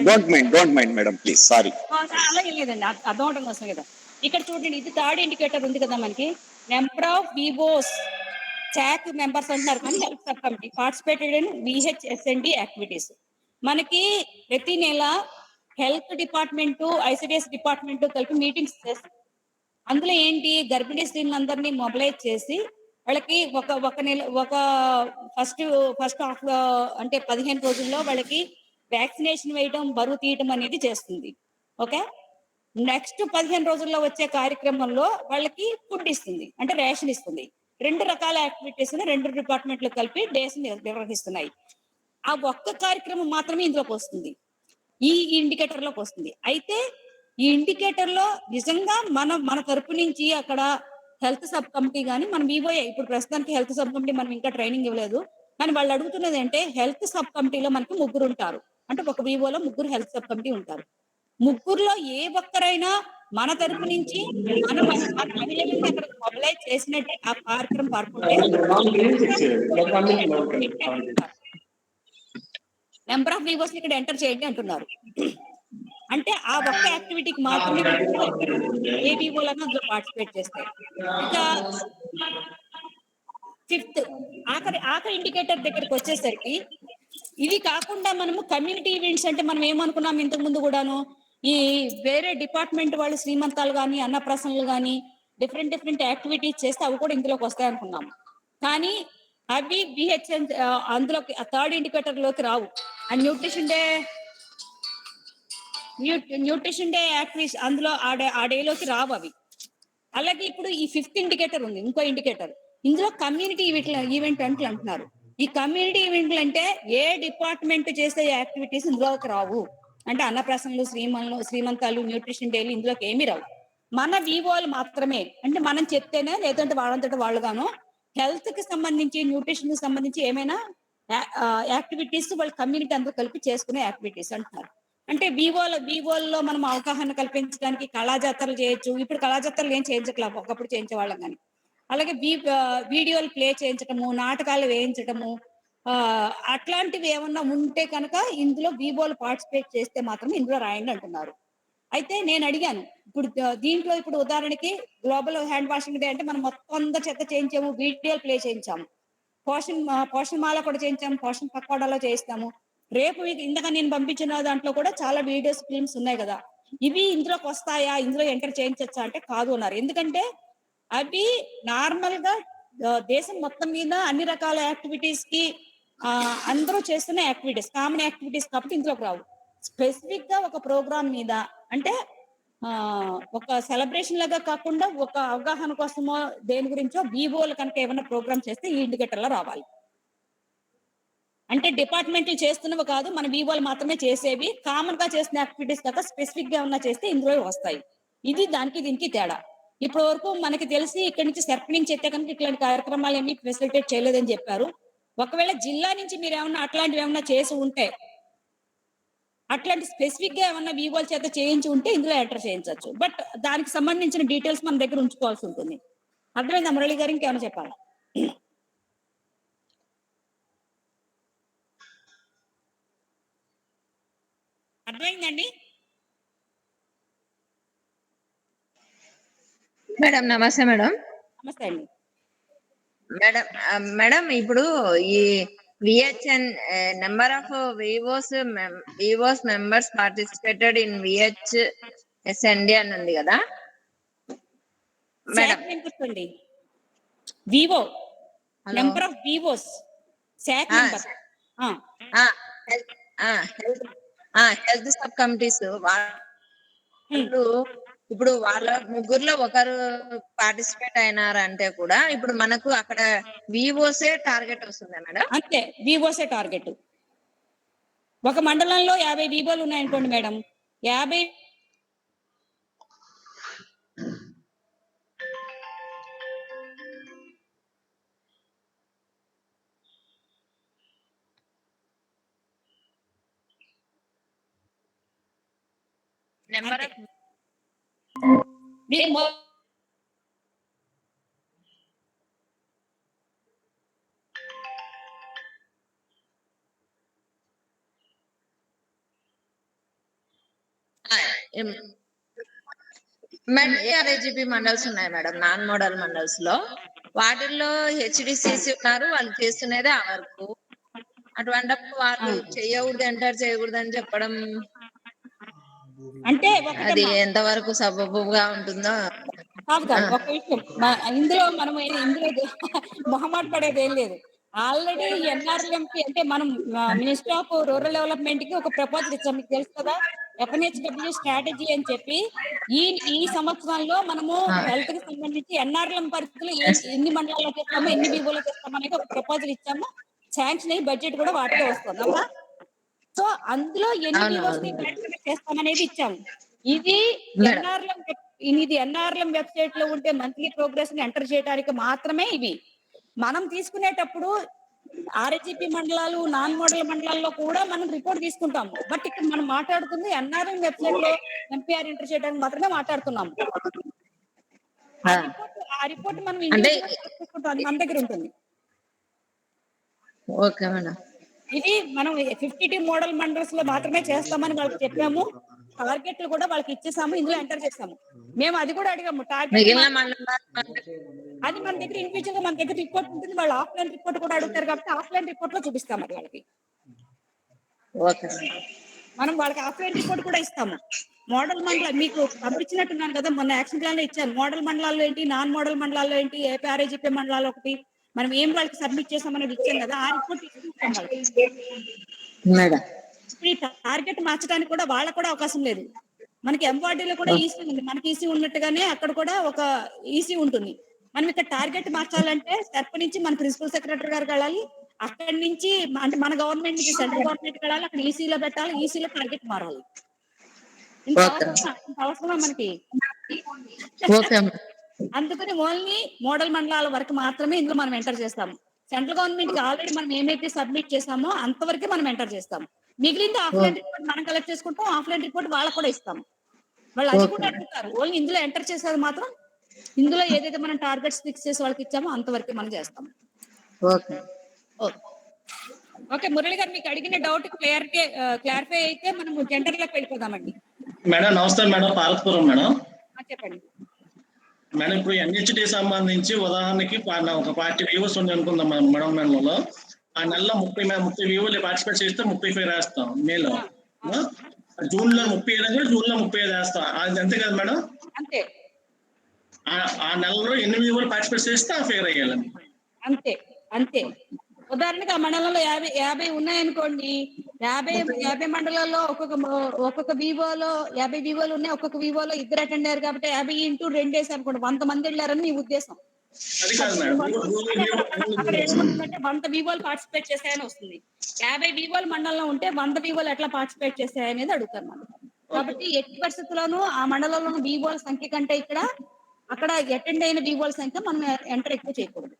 Don't mind madam please, sorry. అలాగే లేదండి, అర్థం అవడం కోసం కదా. ఇక్కడ చూడండి, ఇది థర్డ్ ఇండికేటర్ ఉంది కదా మనకి. Number of VOs SAC members అంటున్నారు కానీ health sub committee participated in VHSND activities. మనకి ప్రతి నెల హెల్త్ డిపార్ట్మెంట్, ఐసిడిఎస్ డిపార్ట్మెంట్ కలిపి మీటింగ్స్ చేస్తారు. అందులో ఏంటి, గర్భిణీ స్త్రీలందరినీ మొబిలైజ్ చేసి వాళ్ళకి ఒక ఫస్ట్ హాఫ్ లో అంటే 15 రోజుల్లో వాళ్ళకి వ్యాక్సినేషన్ వేయడం, బరువు తీయడం అనేది చేస్తుంది. ఓకే, నెక్స్ట్ 15 రోజుల్లో వచ్చే కార్యక్రమంలో వాళ్ళకి ఫుడ్ ఇస్తుంది, అంటే రేషన్ ఇస్తుంది. 2 రకాల యాక్టివిటీస్ 2 డిపార్ట్మెంట్లు కలిపి డేస్ నిర్వహిస్తున్నాయి. ఆ ఒక్క కార్యక్రమం మాత్రమే ఇందులోకి వస్తుంది, ఈ ఇండికేటర్ లోకి వస్తుంది. అయితే ఈ ఇండికేటర్ లో నిజంగా మన తరపు నుంచి అక్కడ హెల్త్ సబ్ కమిటీ కానీ మనం వివోఏ, ఇప్పుడు ప్రస్తుతానికి హెల్త్ సబ్ కమిటీ మనం ఇంకా ట్రైనింగ్ ఇవ్వలేదు, కానీ వాళ్ళు అడుగుతున్నది అంటే హెల్త్ సబ్ కమిటీలో మనకి 3 ఉంటారు. అంటే ఒక వివోలో 3 హెల్త్ సబ్ కమిటీ ఉంటారు. 3లో ఏ ఒక్కరైనా మన తరపు నుంచి మన మహిళలను అక్కడ మొబిలైజ్ చేసినట్టు ఆ కార్యక్రమం పడుకుంటే నెంబర్ ఆఫ్ వివోస్ ఇక్కడ ఎంటర్ చేయండి అంటున్నారు. అంటే ఆ ఒక్క యాక్టివిటీకి మాత్రమే ఏ వివోలను అందులో పార్టిసిపేట్ చేస్తాయి. ఇంకా ఫిఫ్త్ ఆఖరి ఇండికేటర్ దగ్గరికి వచ్చేసరికి, ఇది కాకుండా మనము కమ్యూనిటీ ఈవెంట్స్ అంటే మనం ఏమనుకున్నాం ఇంతకు ముందు కూడాను, ఈ వేరే డిపార్ట్మెంట్ వాళ్ళు శ్రీమంతాలు కానీ అన్నప్రాసనలు కానీ డిఫరెంట్ యాక్టివిటీస్ చేస్తే అవి కూడా ఇందులోకి వస్తాయి అనుకున్నాం. కానీ అవి బిహెచ్ఎన్ అందులోకి థర్డ్ ఇండికేటర్ లోకి రావు. ఆ న్యూట్రిషన్ డే యాక్టివిటీస్ అందులో ఆ డేలోకి రావు అవి. అలాగే ఇప్పుడు ఈ 5th ఇండికేటర్ ఉంది, ఇంకో ఇండికేటర్. ఇందులో కమ్యూనిటీ ఈవెంట్ అంటున్నారు. ఈ కమ్యూనిటీ ఈవెంట్లు అంటే ఏ డిపార్ట్మెంట్ చేసే యాక్టివిటీస్ ఇందులోకి రావు. అంటే అన్నప్రాసనలు, శ్రీమంతాలు, న్యూట్రిషన్ డేలు ఇందులోకి ఏమీ రావు. మన వివోలు మాత్రమే, అంటే మనం చెప్తేనే, లేదంటే వాళ్ళంతటా వాళ్ళుగాను హెల్త్ కి సంబంధించి, న్యూట్రిషన్ కి సంబంధించి ఏమైనా యాక్టివిటీస్ వాళ్ళ కమ్యూనిటీ అందరూ కలిపి చేసుకునే యాక్టివిటీస్ అంటున్నారు. అంటే వివోల్లో మనం అవగాహన కల్పించడానికి కళాజాతరలు చేయొచ్చు. ఇప్పుడు కళాజాతరలు ఏం చేయించట్లేదు, ఒకప్పుడు చేయించేవాళ్ళం కానీ. అలాగే వీడియోలు ప్లే చేయించటము, నాటకాలు వేయించటము, అట్లాంటివి ఏమన్నా ఉంటే కనుక ఇందులో వివోలు పార్టిసిపేట్ చేస్తే మాత్రం ఇందులో రాయండి అంటున్నారు. అయితే నేను అడిగాను, ఇప్పుడు దీంట్లో ఇప్పుడు ఉదాహరణకి గ్లోబల్ హ్యాండ్ వాషింగ్ డే అంటే మనం మొత్తం అంతా చెత్త చేయించాము, వీడియోలు ప్లే చేయించాము, పోషణ మాల కూడా చేయించాము, పోషణ పక్వాడాలో చేయిస్తాము. రేపు ఇందాక నేను పంపించిన దాంట్లో కూడా చాలా వీడియోస్, ఫిల్మ్స్ ఉన్నాయి కదా, ఇవి ఇందులోకి వస్తాయా, ఇందులో ఎంటర్ చేయించచ్చా అంటే కాదు అన్నారు. ఎందుకంటే అవి నార్మల్ గా దేశం మొత్తం మీద అన్ని రకాల యాక్టివిటీస్ కి అందరూ చేస్తున్న యాక్టివిటీస్, కామన్ యాక్టివిటీస్ కాబట్టి ఇందులోకి రావు. స్పెసిఫిక్ గా ఒక ప్రోగ్రామ్ మీద, అంటే ఒక సెలబ్రేషన్ లాగా కాకుండా ఒక అవగాహన కోసమో దేని గురించో వివోలు కనుక ఏమైనా ప్రోగ్రామ్ చేస్తే ఈ ఇండికేటర్ లో రావాలి. అంటే డిపార్ట్మెంట్లు చేస్తున్నవి కాదు, మన వివోలు మాత్రమే చేసేవి. కామన్ గా చేసిన యాక్టివిటీస్ కాక స్పెసిఫిక్ గా ఉన్న చేస్తే ఇందులో వస్తాయి. ఇది దానికి దీనికి తేడా. ఇప్పటి వరకు మనకి తెలిసి ఇక్కడి నుంచి సర్ప నుంచి అయితే కనుక ఇట్లాంటి కార్యక్రమాలు ఏమి ఫెసిలిటేట్ చేయలేదని చెప్పారు. ఒకవేళ జిల్లా నుంచి మీరు ఏమన్నా అట్లాంటివి ఏమన్నా చేసి ఉంటే, అట్లాంటి స్పెసిఫిక్ గా ఏమన్నా వివోల చేత చేయించి ఉంటే ఇందులో ఎంటర్ చేయించవచ్చు. బట్ దానికి సంబంధించిన డీటెయిల్స్ మన దగ్గర ఉంచుకోవాల్సి ఉంటుంది. అర్థమైందా మురళి గారు? ఇంకేమైనా చెప్పాలి? అర్థమైందండి? మేడం నమస్తే మేడం. నమస్తే అండి మేడం. మేడం ఇప్పుడు ఈ VHN number of VOs members participated in VHSND అని ఉంది కదా madam. VO number of VOs SAC members, health sub committees వాళ్ళు ఇప్పుడు వాళ్ళ ముగ్గురులో ఒకరు పార్టిసిపేట్ అయినారంటే కూడా ఇప్పుడు మనకు అక్కడ వివోసే టార్గెట్ వస్తుందా మేడం? అంతే, వివోసే టార్గెట్. ఒక మండలంలో 50 వివోలు ఉన్నాయనుకోండి మేడం, 50 నెంబర్ అంతే. ఆఫ్ మీరు మేడం ఏఆర్ఏజిపి మండల్స్ ఉన్నాయి మేడం, నాన్ మోడల్ మండల్స్ లో. వాటిల్లో హెచ్డిసిసి ఉన్నారు, వాళ్ళు చేస్తున్నదే ఆ వరకు. అటువంటిప్పుడు వాళ్ళు చేయకూడదు, ఎంటర్ చేయకూడదు అని చెప్పడం అంటే అది ఒకటమ్మా, ఎంతవరకు సబబుగా ఉంటుందో. కాదు కాదు, ఒక విషయం ఇందులో మనం మొహమాట పడేది ఏం లేదు. ఆల్రెడీ ఎన్ఆర్ఎల్ఎంకి అంటే మనం మినిస్టర్ ఆఫ్ రూరల్ డెవలప్మెంట్ కి ఒక ప్రపోజల్ ఇచ్చాం, మీకు తెలుసు కదా, FNHW స్ట్రాటజీ అని చెప్పి. ఈ ఈ సంవత్సరంలో మనము హెల్త్ కి సంబంధించి ఎన్ఆర్ఎల్ఎం పరిస్థితులు ఎన్ని మండలాల్లో చేస్తామో, ఎన్ని వివోలో చేస్తామో అనేది ఒక ప్రపోజల్ ఇచ్చాము. శాంక్షన్ అయ్యి బడ్జెట్ కూడా వాటికే వస్తుంది అమ్మా. సో అందులో ఎన్ని అవును వివోస్ అవును మేడం. చేస్తామనేది ఇచ్చాము. ఇది మేడం ఎన్ఆర్ఎల్ఎం వెబ్సైట్ లో ఉంటే మంత్లీ ప్రోగ్రెస్ ని ఎంటర్ చేయడానికి మాత్రమే ఇవి. మనం తీసుకునేటప్పుడు ఆర్హెచ్పి మండలాలు, నాన్ మోడల్ మండలాల్లో కూడా మనం రిపోర్ట్ తీసుకుంటాము. బట్ ఇక్కడ మనం మాట్లాడుతుంది ఎన్ఆర్ఎం వెబ్సైట్ లో ఎంపీఆర్ ఎంటర్ చేయడానికి మాత్రమే మాట్లాడుతున్నాము. ఆ రిపోర్ట్ మనం అంటే ఇండివిజువల్ తీసుకుంటాం, అది మన దగ్గర ఉంటుంది. Okay madam. ఇది మనం 52 మోడల్ మండల్స్ లో మాత్రమే చేస్తామని వాళ్ళకి చెప్పాము. టార్గెట్లు కూడా వాళ్ళకి ఇచ్చేసాము, ఇందులో ఎంటర్ చేసాము. మేము అది కూడా అడిగాము, టార్గెట్ మిగిలిన మండలాలు అది మన దగ్గర ఇండివిజువల్ గా మన దగ్గర రిపోర్ట్ ఉంటుంది. వాళ్ళు ఆఫ్లైన్ రిపోర్ట్ కూడా అడుగుతారు కాబట్టి ఆఫ్లైన్ రిపోర్ట్ లో చూపిస్తాం అది వాళ్ళకి. Okay madam. మనం వాళ్ళకి ఆఫ్లైన్ రిపోర్ట్ కూడా ఇస్తాము. మోడల్ మండలం మీకు పంపించినట్టున్నాను కదా, మొన్న యాక్షన్ ప్లాన్ లో ఇచ్చాను. మోడల్ మండలాల్లో ఏంటి, నాన్ మోడల్ మండలాల్లో ఏంటి, ఏపీఆర్ఏజీపీ మండలాలు ఒకటి, మనం ఏం వాళ్ళకి సబ్మిట్ చేసామనేది ఇచ్చాం కదా, ఆ రిపోర్ట్ తీసుకుంటాం వాళ్ళకి. మేడం ఇప్పుడు ఈ టార్గెట్ మార్చడానికి కూడా వాళ్ళకు కూడా అవకాశం లేదు. మనకి ఎంవార్డీలో కూడా ఈసీ ఉంది, మనకి ఈసీ ఉన్నట్టుగానే అక్కడ కూడా ఒక ఈసీ ఉంటుంది. మనం ఇక్కడ టార్గెట్ మార్చాలంటే తరపు నుంచి మన ప్రిన్సిపల్ సెక్రటరీ గారికి వెళ్ళాలి, అక్కడి నుంచి అంటే మన గవర్నమెంట్ నుంచి సెంట్రల్ గవర్నమెంట్ వెళ్ళాలి, అక్కడ ఈసీలో పెట్టాలి, ఈసీలో టార్గెట్ మారాలి. ఇంత ఓకే అవసరమా మనకి? Okay madam. అందుకని ఓన్లీ మోడల్ మండలాల వరకు మాత్రమే ఇందులో మనం ఎంటర్ చేస్తాము. సెంట్రల్ గవర్నమెంట్ కి ఆల్రెడీ మనం ఏమైతే సబ్మిట్ చేసామో అంతవరకే మనం ఎంటర్ చేస్తాం. మిగిలింది ఆఫ్లైన్ రిపోర్ట్ మనం కలెక్ట్ చేసుకుంటాం, ఆఫ్లైన్ రిపోర్ట్ వాళ్ళకు కూడా ఇస్తాం. వాళ్ళు అది కూడా అడుగుతారు. ఓన్లీ ఇందులో ఎంటర్ చేసేది మాత్రం ఇందులో ఏదైతే మనం టార్గెట్స్ ఫిక్స్ చేసి వాళ్ళకి ఇచ్చామో అంతవరకే మనం చేస్తాం. ఓకే ఓకే మురళి గారు, మీకు అడిగిన డౌట్ క్లారిఫై అయితే మనం జెండర్ లోకి వెళ్ళిపోదామండి. మేడం నమస్తే మేడం, పార్వతీపురం మేడం. చెప్పండి మేడం ఇప్పుడు ఎన్హెచ్డి సంబంధించి ఉదాహరణకి ఒక పార్టీ వ్యూస్ ఉంది అనుకుందాం మేడం. నెలలో ఆ నెలలో 30 వ్యూలు పార్టిసిపేట్ చేస్తే 35 వేస్తాం మేలో. జూన్ లో 35, జూన్ లో 35 వేస్తాం. అది అంతే కదా మేడం? అంతే ఆ నెలలో ఎన్ని వ్యూలు పార్టిసిపేట్ చేస్తే ఆ ఫెయిర్ అయ్యాలండి. అంతే అంతే. ఉదాహరణకి ఆ మండలంలో 50 ఉన్నాయనుకోండి, 50 మండలాల్లో ఒక్కొక్క వివోలో 50 వివోలు ఉన్నాయి, ఒక్కొక్క వివోలో ఇద్దరు అటెండ్ అయ్యారు కాబట్టి 50 ఇంటూ 2 వేసి అనుకోండి, 100 మంది వెళ్ళారని మీ ఉద్దేశం. అది కాదు మేడం. అక్కడ ఏమవుతుందంటే 100 వివోలు పార్టిసిపేట్ చేశాయని వస్తుంది. 50 వివోలు మండలంలో ఉంటే 100 వివోలు ఎట్లా పార్టిసిపేట్ చేశాయనేది అడుగుతారు మనం. కాబట్టి ఎట్టి పరిస్థితుల్లోనూ ఆ మండలంలో వివోల సంఖ్య కంటే అక్కడ అటెండ్ అయిన వివోల సంఖ్య మనం ఎంటర్ ఎక్కువ చేయకూడదు.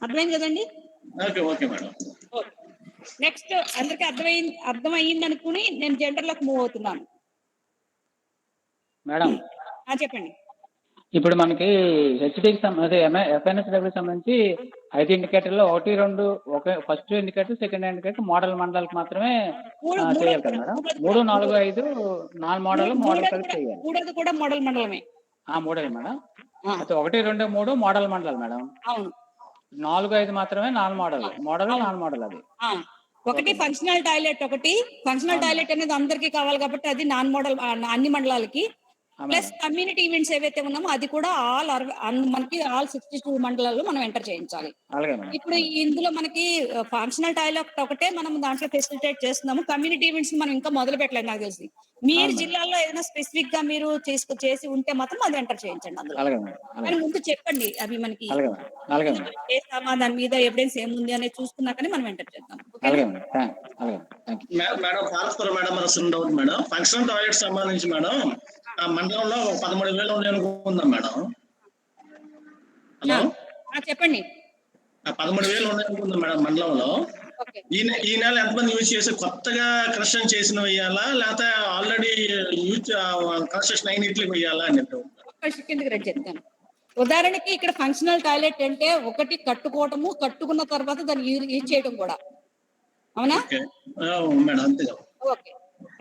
అర్థమైంది కదండి? Okay madam. నెక్స్ట్ అందరికి అర్థమయ్యింది అనుకుని నేను జెండర్ లోకి మూవ్ అవుతున్నాను. మేడం చెప్పండి. ఇప్పుడు మనకి హెచ్డికి FNHW సంబంధించి 5 ఇండికేటర్లో 1, 2 first indicator, second indicator model మండలాలకు మాత్రమే చేయాలి కదా మేడం? 3, 4, 5 నాన్ మోడల్ కలిపి చేయాలి. మూడోది కూడా మోడల్ మండలమే. మూడేది మేడం. అయితే 1, 2, 3 మోడల్ మండలాలు మేడం. అవును. 4, 5 మాత్రమే నాన్ మోడల్. నాన్ మోడల్ అది. ఒకటి ఫంక్షనల్ టాయిలెట్, ఫంక్షనల్ టాయిలెట్ అనేది అందరికీ కావాలి కాబట్టి అది నాన్ మోడల్ అన్ని మండలాలకి. ప్లస్ కమ్యూనిటీ ఈవెంట్స్ ఏవైతే ఉన్నామో అది కూడా మనకి ఆల్ 62 మండలాల్లో మనం ఎంటర్ చేయించాలి. అలాగే మేడం. ఇప్పుడు ఇందులో మనకి ఫంక్షనల్ టాయిలెట్ ఒకటే మనం దాంట్లో ఫెసిలిటేట్ చేస్తున్నాము. కమ్యూనిటీ ఈవెంట్స్ మనం ఇంకా మొదలు పెట్టలేదు నాకు తెలిసి. మీరు అవును మేడం. జిల్లాలో ఏదైనా స్పెసిఫిక్ గా మీరు చేసి ఉంటే మాత్రం అది ఎంటర్ చేయించండి అందులో. అలాగే మేడం. కానీ అలాగే ముందు చెప్పండి అవి మనకి అలాగే మేడం. అలాగే మేడం. చేస్తామా దాని మీద ఎవిడెన్స్ ఏముంది అనేది చూసుకున్నాకనే మనం ఎంటర్ చేద్దాం. ఓకేనా? అలాగే మేడం. అలాగే thank you. Madam Parvathipuram madam మరి చిన్న డౌట్ మేడం. ఫంక్షనల్ టాయిలెట్ సంబంధించి మేడం ఆ మండలంలో 13,000 ఉన్నాయి అనుకుందాం మేడం. హలో, చెప్పండి. 13,000 ఉన్నాయి అనుకుందాం మేడం మండలంలో. ఓకే. ఈ నెల ఎంతమంది యూజ్ చేసి కొత్తగా కన్స్ట్రక్షన్ చేసిన వేయాలా, లేకపోతే ఆల్రెడీ యూజ్ కన్స్ట్రక్షన్ అయినట్లు వేయాలా అని ఒక్క కిందకి రండి చెప్తాను. ఉదాహరణకి ఇక్కడ ఫంక్షనల్ టాయిలెట్ అంటే ఒకటి కట్టుకోవటము, కట్టుకున్న తర్వాత దాన్ని యూజ్ చేయడం కూడా. అవునా? మేడం అంతే. ఓకే.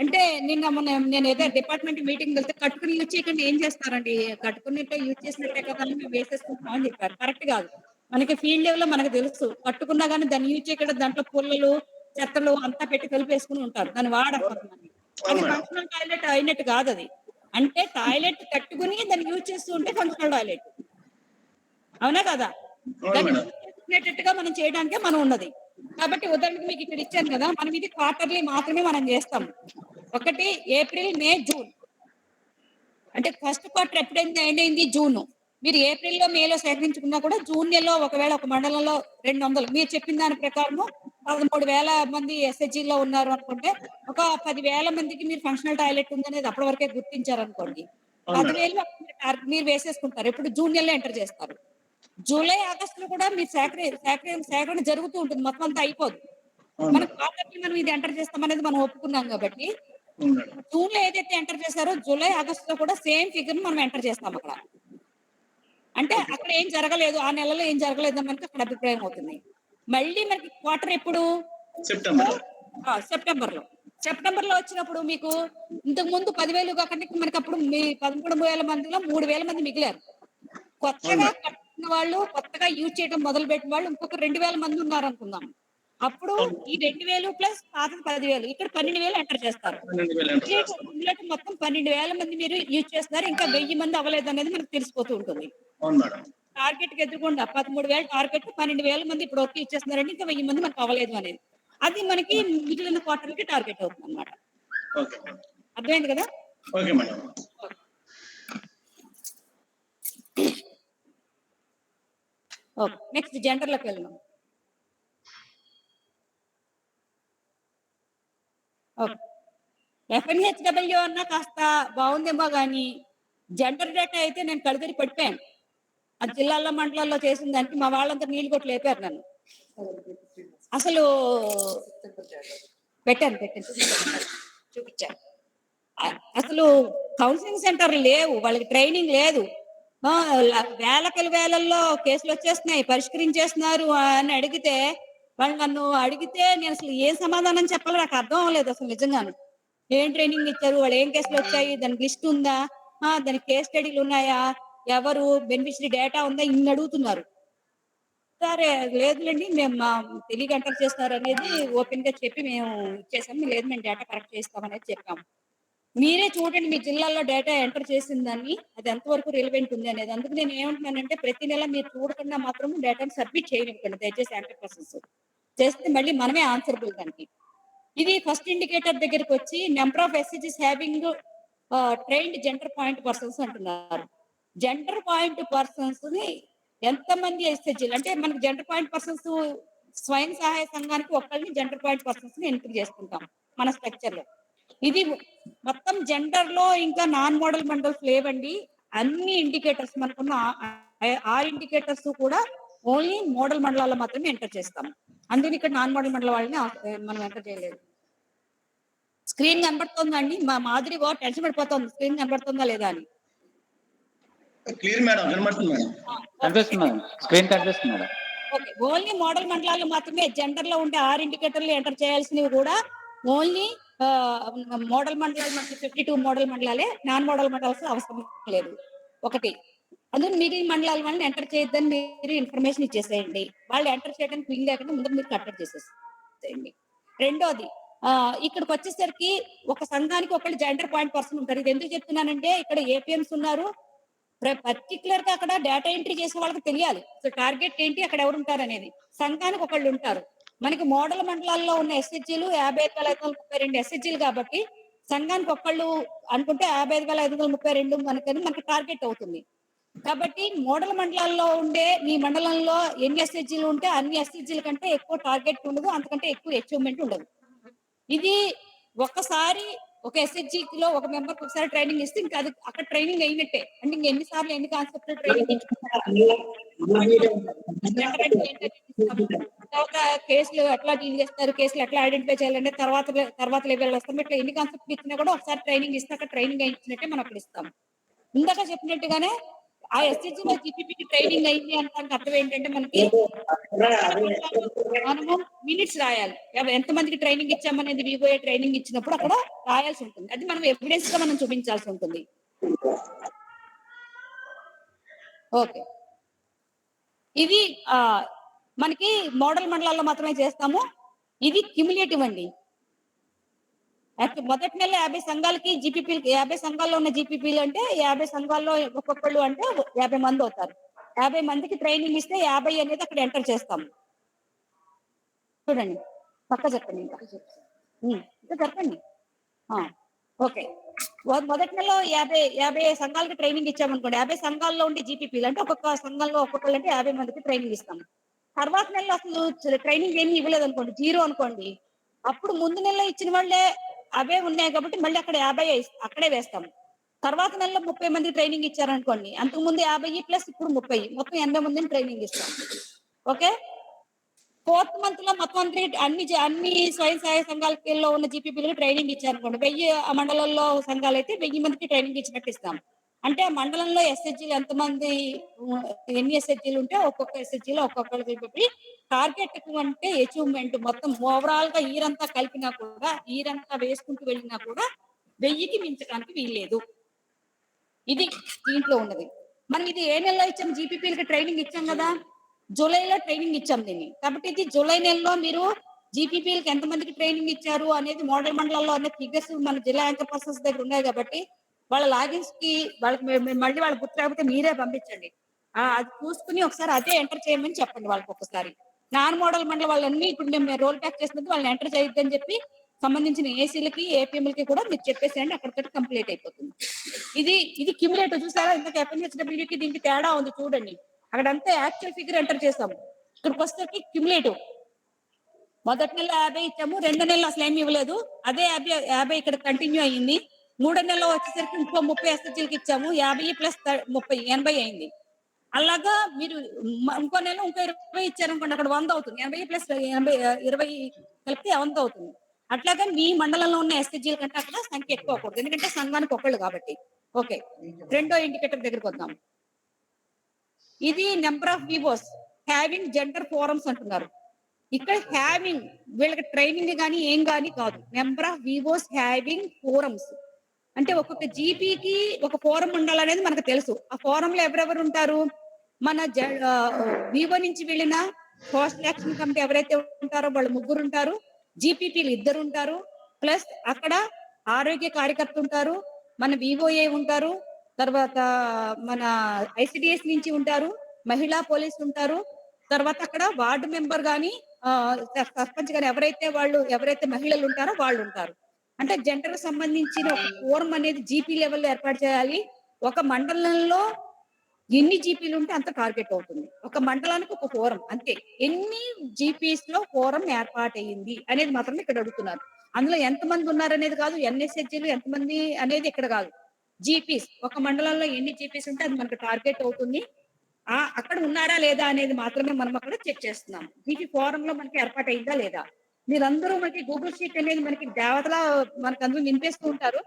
అంటే నేను ఏదో డిపార్ట్మెంట్ మీటింగ్ వెళ్తే కట్టుకుని యూజ్ చేయకుండా ఏం చేస్తారండి? కట్టుకున్నట్టే యూజ్ చేసినట్టే కదా అని మేము వేసేసుకుంటాం అని చెప్పారు. కరెక్ట్ కాదు. మనకి ఫీల్డ్ లెవెల్ లో మనకు తెలుసు. కట్టుకున్నా కానీ దాన్ని యూజ్ చేయకుండా దాంట్లో పుల్లలు, చెత్తలు అంతా పెట్టి కలిపేసుకుని ఉంటారు. దాన్ని వాడరు కొంతమంది. అది ఫంక్షనల్ టాయిలెట్ అయినట్టు కాదు అది. అంటే టాయిలెట్ కట్టుకుని దాన్ని యూజ్ చేస్తూ ఉంటే ఫంక్షనల్ టాయిలెట్. అవునా కదా? దాన్ని చేసుకునేటట్టుగా మనం చేయడానికే మనం ఉన్నది. కాబట్టి ఉదాహరణకు మీకు ఇక్కడ ఇచ్చాను కదా, మనం ఇది క్వార్టర్లీ మాత్రమే మనం చేస్తాం. ఒకటి ఏప్రిల్, మే, జూన్. అంటే ఫస్ట్ క్వార్టర్ ఎప్పుడైంది ఎండ్ అయింది? జూన్. మీరు ఏప్రిల్లో, మేలో సేకరించుకున్నా కూడా జూన్ నెలలో ఒకవేళ ఒక మండలంలో 200 మీరు చెప్పిన దాని ప్రకారం 13,000 మంది ఎస్హెచ్జిలో ఉన్నారు అనుకుంటే ఒక 10,000 మందికి మీరు ఫంక్షనల్ టాయిలెట్ ఉందనేది అప్పటి వరకే గుర్తించారు అనుకోండి. 10,000 మీరు వేసేసుకుంటారు. ఇప్పుడు జూన్ నెలలో ఎంటర్ చేస్తారు. జూలై, ఆగస్టులో కూడా మీరు సేకరణ జరుగుతూ ఉంటుంది. మొత్తం అంతా అయిపోదు. మన క్వార్టర్లీ మనం ఇది ఎంటర్ చేస్తాం అనేది మనం ఒప్పుకున్నాం కాబట్టి జూన్ లో ఏదైతే ఎంటర్ చేశారో జూలై, ఆగస్ట్ లో కూడా సేమ్ ఫిగర్ మనం ఎంటర్ చేస్తాం అక్కడ. అంటే అక్కడ ఏం జరగలేదు, ఆ నెలలో ఏం జరగలేదు అని మనకి అక్కడ అభిప్రాయం అవుతుంది. మళ్ళీ మనకి క్వార్టర్ ఎప్పుడు? సెప్టెంబర్ లో వచ్చినప్పుడు మీకు ఇంతకు ముందు 10,000 కాకుండా మనకి అప్పుడు మీ 13,000 మందిలో 3,000 మంది మిగిలారు. కొత్తగా కట్టుకున్న వాళ్ళు, కొత్తగా యూజ్ చేయడం మొదలు పెట్టిన వాళ్ళు ఇంకొక 2,000 మంది ఉన్నారు అనుకుందాం. అప్పుడు ఈ 2,000 ప్లస్ పాత 10,000 ఇక్కడ 12,000 ఎంటర్ చేస్తారు. మొత్తం 12,000 మంది మీరు యూజ్ చేస్తున్నారు. ఇంకా 1,000 మంది అవ్వలేదు అనేది మనకు తెలిసిపోతూ ఉంటుంది. టార్గెట్ కి ఎదురుకుండా 13,000 టార్గెట్, 12,000 మంది ఇప్పుడు వరకు ఇచ్చేస్తున్నారంటే ఇంకా 1,000 మంది మనకు అవ్వలేదు అనేది. అది మనకి మిగిలిన క్వార్టర్ కి టార్గెట్ అవుతుంది అనమాట. అర్థమైంది కదా? Okay madam. ఓకే, నెక్స్ట్ జెండర్లోకి వెళ్దాం. ఓకే, FNHW అన్నా కాస్త బాగుందేమో కానీ జెండర్ డేటా అయితే నేను కడిగిరి పడిపోయాను. ఆ జిల్లాల్లో మండలాల్లో చేసిన దానికి మా వాళ్ళంతా నీళ్ళు కొట్టి లేపారు నన్ను. అసలు పెట్టాను చూపించాను. అసలు కౌన్సిలింగ్ సెంటర్ లేవు, వాళ్ళకి ట్రైనింగ్ లేదు. వేలల్లో కేసులు వచ్చేస్తున్నాయి, పరిష్కరించేస్తున్నారు అని అడిగితే వాళ్ళు నన్ను అడిగితే నేను అసలు ఏం సమాధానం చెప్పాలో నాకు అర్థం అవ్వలేదు. అసలు నిజంగాను ఏం ట్రైనింగ్ ఇచ్చారు, వాళ్ళు ఏం కేసులు వచ్చాయి, దానికి లిస్ట్ ఉందా, దానికి కేస్ స్టడీలు ఉన్నాయా, ఎవరు బెనిఫిషరీ డేటా ఉందా, ఇన్ని అడుగుతున్నారు. సరే లేదులేండి మేము తెలియక ఎంటర్ చేస్తారు అనేది ఓపెన్ గా చెప్పి మేము ఇచ్చేసాము. లేదు మేము డేటా కరెక్ట్ చేస్తాం అనేది చెప్పాము. మీరే చూడండి మీ జిల్లాలో డేటా ఎంటర్ చేసిందని అది ఎంతవరకు రిలవెంట్ ఉంది అనేది. అందుకు నేను ఏమంటున్నానంటే ప్రతి నెల మీరు చూడకుండా మాత్రం డేటాను సబ్మిట్ చేయనివ్వండి దయచేసి. ఎంటర్ ప్రాసెస్ చేస్తే మళ్ళీ మనమే ఆన్సరబుల్ దానికి. ఇది ఫస్ట్ ఇండికేటర్ దగ్గరికి వచ్చి నెంబర్ ఆఫ్ ఎస్హెచ్జిస్ having trained gender point persons అంటున్నారు. జెండర్ పాయింట్ పర్సన్స్ ని ఎంతమంది ఎస్హెచ్జీలు అంటే మనకి జెండర్ పాయింట్ పర్సన్స్ స్వయం సహాయ సంఘానికి ఒక్కరిని జెండర్ పాయింట్ పర్సన్స్ ని ఎంట్రీ చేసుకుంటాం మన స్ట్రక్చర్ లో. ఇది మొత్తం జెండర్ లో ఇంకా నాన్ మోడల్ మండల్స్ లేవండి. అన్ని ఇండికేటర్స్ మనకున్న 6 ఇండికేటర్స్ కూడా ఓన్లీ మోడల్ మండలాల్లో మాత్రమే ఎంటర్ చేస్తాం. అందుకని ఇక్కడ నాన్ మోడల్ మండల వాళ్ళని మనం ఎంటర్ చేయలేదు. స్క్రీన్ కనబడుతుందండి? మా మాదిరి టెన్షన్ పడిపోతుంది స్క్రీన్ కనబడుతుందా లేదా అని. క్లియర్ మేడం, కనబడుతుంది మేడం. కనిపిస్తుంది మేడం, స్క్రీన్ కనిపిస్తుంది మేడం. ఓకే, ఓన్లీ మోడల్ మండలాలు మాత్రమే జెండర్ లో ఉండే 6 ఇండికేటర్లు ఎంటర్ చేయాల్సినవి కూడా ఓన్లీ మోడల్ మండలాలు మనకి 52 మోడల్ మండలాలే. నాన్ మోడల్ మండలాల్సి అవసరం లేదు. ఒకటి అందులో మిగిలిన మండలాల వాళ్ళని ఎంటర్ చేయొద్దని మీరు ఇన్ఫర్మేషన్ ఇచ్చేసేయండి. వాళ్ళు ఎంటర్ చేయడానికి వీలు లేకుండా ముందు మీరు కట్టడి చేసేసేయండి. రెండోది ఇక్కడికి వచ్చేసరికి ఒక సంఘానికి ఒకళ్ళు జెండర్ పాయింట్ పర్సన్ ఉంటారు. ఇది ఎందుకు చెప్తున్నానంటే ఇక్కడ ఏపీఎంస్ ఉన్నారు. పర్టికులర్ గా అక్కడ డేటా ఎంట్రీ చేసే వాళ్ళకి తెలియాలి. సో టార్గెట్ ఏంటి, అక్కడ ఎవరు ఉంటారు అనేది. సంఘానికి ఒకళ్ళు ఉంటారు. మనకి మోడల్ మండలాల్లో ఉన్న ఎస్హెచ్జీలు 55,532 ఎస్హెచ్జీలు కాబట్టి సంఘానికి ఒకళ్ళు అనుకుంటే 55,532 మనకి టార్గెట్ అవుతుంది. కాబట్టి మోడల్ మండలాల్లో ఉండే మీ మండలంలో ఎన్ని ఎస్హెచ్జీలు ఉంటే అన్ని ఎస్హెచ్జీల కంటే ఎక్కువ టార్గెట్ ఉండదు, అంతకంటే ఎక్కువ అచీవ్మెంట్ ఉండదు. ఇది ఒక్కసారి ఒక ఎస్హెచ్జి లో ఒక మెంబర్ ఒకసారి ట్రైనింగ్ ఇస్తే ఇంకా అది అక్కడ ట్రైనింగ్ అయినట్టే. అంటే ఇంక ఎన్నిసార్లు ఎన్ని కాన్సెప్ట్ ట్రైనింగ్ తర్వాత కేసులు ఎట్లా డీల్ చేస్తారు, కేసులు ఎట్లా ఐడెంటిఫై చేయాలంటే తర్వాత లెవెల్ వస్తాం. ఇట్లా ఎన్ని కాన్సెప్ట్ ఇచ్చినా కూడా ఒకసారి ట్రైనింగ్ ఇస్తే అక్కడ ట్రైనింగ్ ఇచ్చినట్టే మనం అక్కడ ఇస్తాం. ఇందాక చెప్పినట్టుగానే ఆ ఎస్హెచ్జి లో జీపీపీకి ట్రైనింగ్ అయింది అంటే అర్థం ఏంటంటే మనకి మనము మినిట్స్ రాయాలి. ఎంత మందికి ట్రైనింగ్ ఇచ్చామనేది వివోఏ ట్రైనింగ్ ఇచ్చినప్పుడు అక్కడ రాయాల్సి ఉంటుంది. అది మనం ఎవిడెన్స్ గా మనం చూపించాల్సి ఉంటుంది. ఓకే, ఇది మనకి మోడల్ మండలాల్లో మాత్రమే చేస్తాము. ఇది క్యుములేటివ్ అండి. మొదటి నెల 50 సంఘాలకి జీపీపీలకి 50 సంఘాల్లో ఉన్న జీపీపీలు అంటే 50 సంఘాల్లో ఒక్కొక్కళ్ళు అంటే 50 మంది అవుతారు. 50 మందికి ట్రైనింగ్ ఇస్తే 50 అనేది అక్కడ ఎంటర్ చేస్తాము. చూడండి, పక్క చెప్పండి, ఇంకా చెప్పండి. ఓకే, మొదటి నెలలో 50 సంఘాలకి ట్రైనింగ్ ఇచ్చామనుకోండి. 50 సంఘాల్లో ఉండే జీపీపీలు అంటే ఒక్కొక్క సంఘంలో ఒక్కొక్కళ్ళు అంటే 50 మందికి ట్రైనింగ్ ఇస్తాము. తర్వాత నెలలో అసలు ట్రైనింగ్ ఏమి ఇవ్వలేదు అనుకోండి, 0 అనుకోండి. అప్పుడు ముందు నెలలో ఇచ్చిన వాళ్ళే అవే ఉన్నాయి కాబట్టి మళ్ళీ అక్కడ 50 అక్కడే వేస్తాము. తర్వాత నెలలో 30 మంది ట్రైనింగ్ ఇచ్చారనుకోండి, అంతకు ముందు 50 ప్లస్ ఇప్పుడు 30, మొత్తం 80 మందిని ట్రైనింగ్ ఇస్తాం. ఓకే, 4th మంత్ లో మొత్తం అన్ని స్వయం సహాయ సంఘాలలో ఉన్న జీపీపీలకు ట్రైనింగ్ ఇచ్చారనుకోండి. 1000 ఆ మండలంలో సంఘాలు అయితే 1000 మందికి ట్రైనింగ్ ఇచ్చినట్టు ఇస్తాం. అంటే ఆ మండలంలో ఎస్హెచ్జీలు ఎంతమంది ఎన్ని ఎస్హెచ్జీలు ఉంటే ఒక్కొక్క ఎస్హెచ్జీలో ఒక్కొక్కరికి చెప్పి టార్గెట్ అంటే అచీవ్మెంట్ మొత్తం ఓవరాల్ గా ఈరంతా కలిపినా కూడా, ఈరంతా వేసుకుంటూ వెళ్ళినా కూడా 1000కి మించడానికి వీల్లేదు. ఇది దీంట్లో ఉన్నది. మనం ఇది ఏ నెలలో ఇచ్చాం, జీపీపీలకి ట్రైనింగ్ ఇచ్చాం కదా, జూలైలో ట్రైనింగ్ ఇచ్చాం దీన్ని. కాబట్టి ఇది జూలై నెలలో మీరు జీపీపీలకి ఎంతమందికి ట్రైనింగ్ ఇచ్చారు అనేది మోడల్ మండలాల్లో అనే ఫిగర్స్ మన జిల్లా యాంకర్ పర్సన్స్ దగ్గర ఉన్నాయి కాబట్టి వాళ్ళ లాగిన్స్ కి వాళ్ళకి మళ్ళీ వాళ్ళ గుర్తు రాకపోతే మీరే పంపించండి. అది చూసుకుని ఒకసారి అదే ఎంటర్ చేయమని చెప్పండి వాళ్ళకి. ఒక్కసారి నాన్ మోడల్ మండలం వాళ్ళన్నీ ఇప్పుడు మేము రోల్ బ్యాక్ చేసినప్పుడు వాళ్ళని ఎంటర్ చేయొద్దని చెప్పి సంబంధించిన ఏసీలకి ఏపీఎంలకి కూడా మీరు చెప్పేసేయండి, అక్కడితో కంప్లీట్ అయిపోతుంది. ఇది క్యుములేటివ్. చూసారా, ఇంతకు ఎఫ్ఎన్హెచ్డబ్ల్యూకి దీనికి తేడా ఉంది చూడండి. అక్కడంతా యాక్చువల్ ఫిగర్ ఎంటర్ చేస్తాము, ఇక్కడికి వస్తే క్యుములేటివ్. మొదటి నెల 50 ఇచ్చాము, 2 నెలలు అసలు ఏమి ఇవ్వలేదు, అదే 50 ఇక్కడ కంటిన్యూ అయ్యింది. 3వ నెలలో వచ్చేసరికి ఇంకో 30 ఎస్హెచ్జీలకి ఇచ్చాము, 50 ప్లస్ 30 80 అయింది. అలాగా మీరు ఇంకో నెల ఇంకో 20 ఇచ్చారనుకోండి, అక్కడ 100 అవుతుంది. 80 ప్లస్ 80 20 కలిపితే 100 అవుతుంది. అట్లాగే మీ మండలంలో ఉన్న ఎస్హెచ్జీల కంటే అక్కడ సంఖ్య ఎక్కువ అవ్వకూడదు, ఎందుకంటే సంఘానికి ఒకళ్ళు కాబట్టి. ఓకే, రెండో ఇండికేటర్ దగ్గరికి వద్దాం. ఇది number of వివోస్ having gender forums అంటున్నారు. ఇక్కడ హ్యావింగ్ వీళ్ళకి ట్రైనింగ్ కానీ ఏం కానీ కాదు. నెంబర్ ఆఫ్ వివోస్ హ్యావింగ్ ఫోరమ్స్ అంటే ఒక్కొక్క జీపీకి ఒక ఫోరం ఉండాలనేది మనకు తెలుసు. ఆ ఫోరంలో ఎవరెవరు ఉంటారు, మన వివో నుంచి వెళ్ళిన సోషల్ యాక్షన్ కమిటీ ఎవరైతే ఉంటారో వాళ్ళు 3 ఉంటారు, జీపీపీలు 2 ఉంటారు, ప్లస్ అక్కడ ఆరోగ్య కార్యకర్త ఉంటారు, మన వివోఏ ఉంటారు, తర్వాత మన ఐసిడిఎస్ నుంచి ఉంటారు, మహిళా పోలీసు ఉంటారు, తర్వాత అక్కడ వార్డు మెంబర్ గాని సర్పంచ్ గాని ఎవరైతే మహిళలు ఉంటారో వాళ్ళు ఉంటారు. అంటే జెండర్ సంబంధించిన ఒక ఫోరం అనేది జీపీ లెవెల్లో ఏర్పాటు చేయాలి. ఒక మండలంలో ఎన్ని జీపీలు ఉంటే అంత టార్గెట్ అవుతుంది. ఒక మండలానికి ఒక ఫోరం అంతే. ఎన్ని జీపీస్ లో ఫోరం ఏర్పాటయింది అనేది మాత్రమే ఇక్కడ అడుగుతున్నారు. అందులో ఎంతమంది ఉన్నారు అనేది కాదు, ఎన్ఎస్హెచ్లు ఎంతమంది అనేది ఇక్కడ కాదు. జీపీస్ ఒక మండలంలో ఎన్ని జీపీస్ ఉంటే అది మనకు టార్గెట్ అవుతుంది. అక్కడ ఉన్నారా లేదా అనేది మాత్రమే మనం అక్కడ చెక్ చేస్తున్నాం. జీపీ ఫోరం లో మనకి ఏర్పాటైందా లేదా. మీరందరూ మనకి గూగుల్ షీట్ అనేది మనకి దేవతలా మనకు అందరూ నింపేస్తూ ఉంటారు.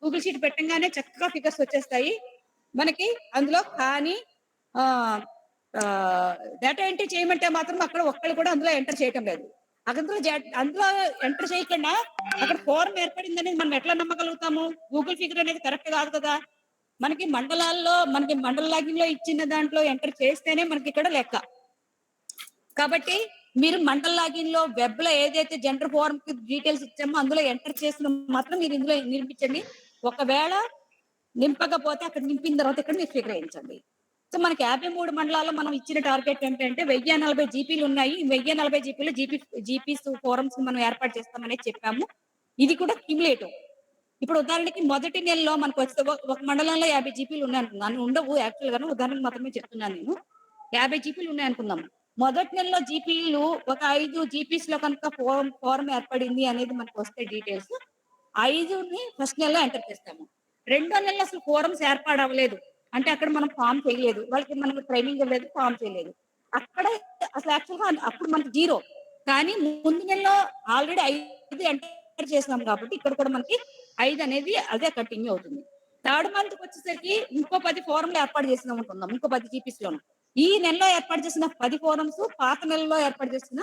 గూగుల్ షీట్ పెట్టంగానే చక్కగా ఫిగర్స్ వచ్చేస్తాయి మనకి అందులో. కానీ డేటా ఎంట్రీ చేయమంటే మాత్రం అక్కడ ఒక్కళ్ళు కూడా అందులో ఎంటర్ చేయటం లేదు. అందులో ఎంటర్ చేయకుండా అక్కడ ఫోరం ఏర్పడింది అనేది మనం ఎట్లా నమ్మగలుగుతాము? గూగుల్ ఫిగర్ అనేది కరెక్ట్ కాదు కదా. మనకి మండలాల్లో మండల లాగిన్ లో ఇచ్చిన దాంట్లో ఎంటర్ చేస్తేనే మనకి ఇక్కడ లెక్క. కాబట్టి మీరు మండల్ లాగిన్ లో వెబ్ లో ఏదైతే జెండర్ ఫోరం కి డీటెయిల్స్ ఇచ్చామో అందులో ఎంటర్ చేసిన మాత్రం మీరు ఇందులో నింపించండి. ఒకవేళ నింపకపోతే అక్కడ నింపిన తర్వాత ఇక్కడ మీరు ఫిగర్ వేయించండి. సో మనకి 53 మండలాల్లో మనం ఇచ్చిన టార్గెట్ ఏంటంటే 1040 జీపీలు ఉన్నాయి. 1040 జీపీలు జీపీస్ ఫోరమ్స్ మనం ఏర్పాటు చేస్తామని చెప్పాము. ఇది కూడా క్యుములేటివ్. ఇప్పుడు ఉదాహరణకి మొదటి నెలలో మనకు వస్తే ఒక మండలంలో 50 జీపీలు ఉన్నాయి అనుకుందాం. ఉండవు యాక్చువల్ గాను, ఉదాహరణకు మాత్రమే చెప్తున్నాను నేను. 50 జీపీలు ఉన్నాయి అనుకుందాం. మొదటి నెలలో జీపీలు ఒక 5 జీపీస్ లో కనుక ఫోరం ఏర్పడింది అనేది మనకు వస్తే డీటెయిల్స్ 5ని ఫస్ట్ నెలలో ఎంటర్ చేస్తాము. రెండో నెలలో అసలు ఫోరమ్స్ ఏర్పాడవలేదు అంటే అక్కడ మనం ఫామ్ చేయలేదు, వాళ్ళకి మనకు ట్రైనింగ్ ఇవ్వలేదు, ఫామ్ చేయలేదు. అక్కడ అసలు యాక్చువల్ గా అప్పుడు మనకి 0. కానీ ముందు నెలలో ఆల్రెడీ 5 ఎంటర్ చేసాం కాబట్టి ఇక్కడ కూడా మనకి 5 అనేది అదే కంటిన్యూ అవుతుంది. థర్డ్ మంత్ వచ్చేసరికి ఇంకో 10 ఫోరంలు ఏర్పాటు చేసినాం అనుకుందాం, ఇంకో 10 జీపీస్ లో. ఈ నెలలో ఏర్పాటు చేసిన 10 ఫోరమ్స్ పాత నెలలో ఏర్పాటు చేసిన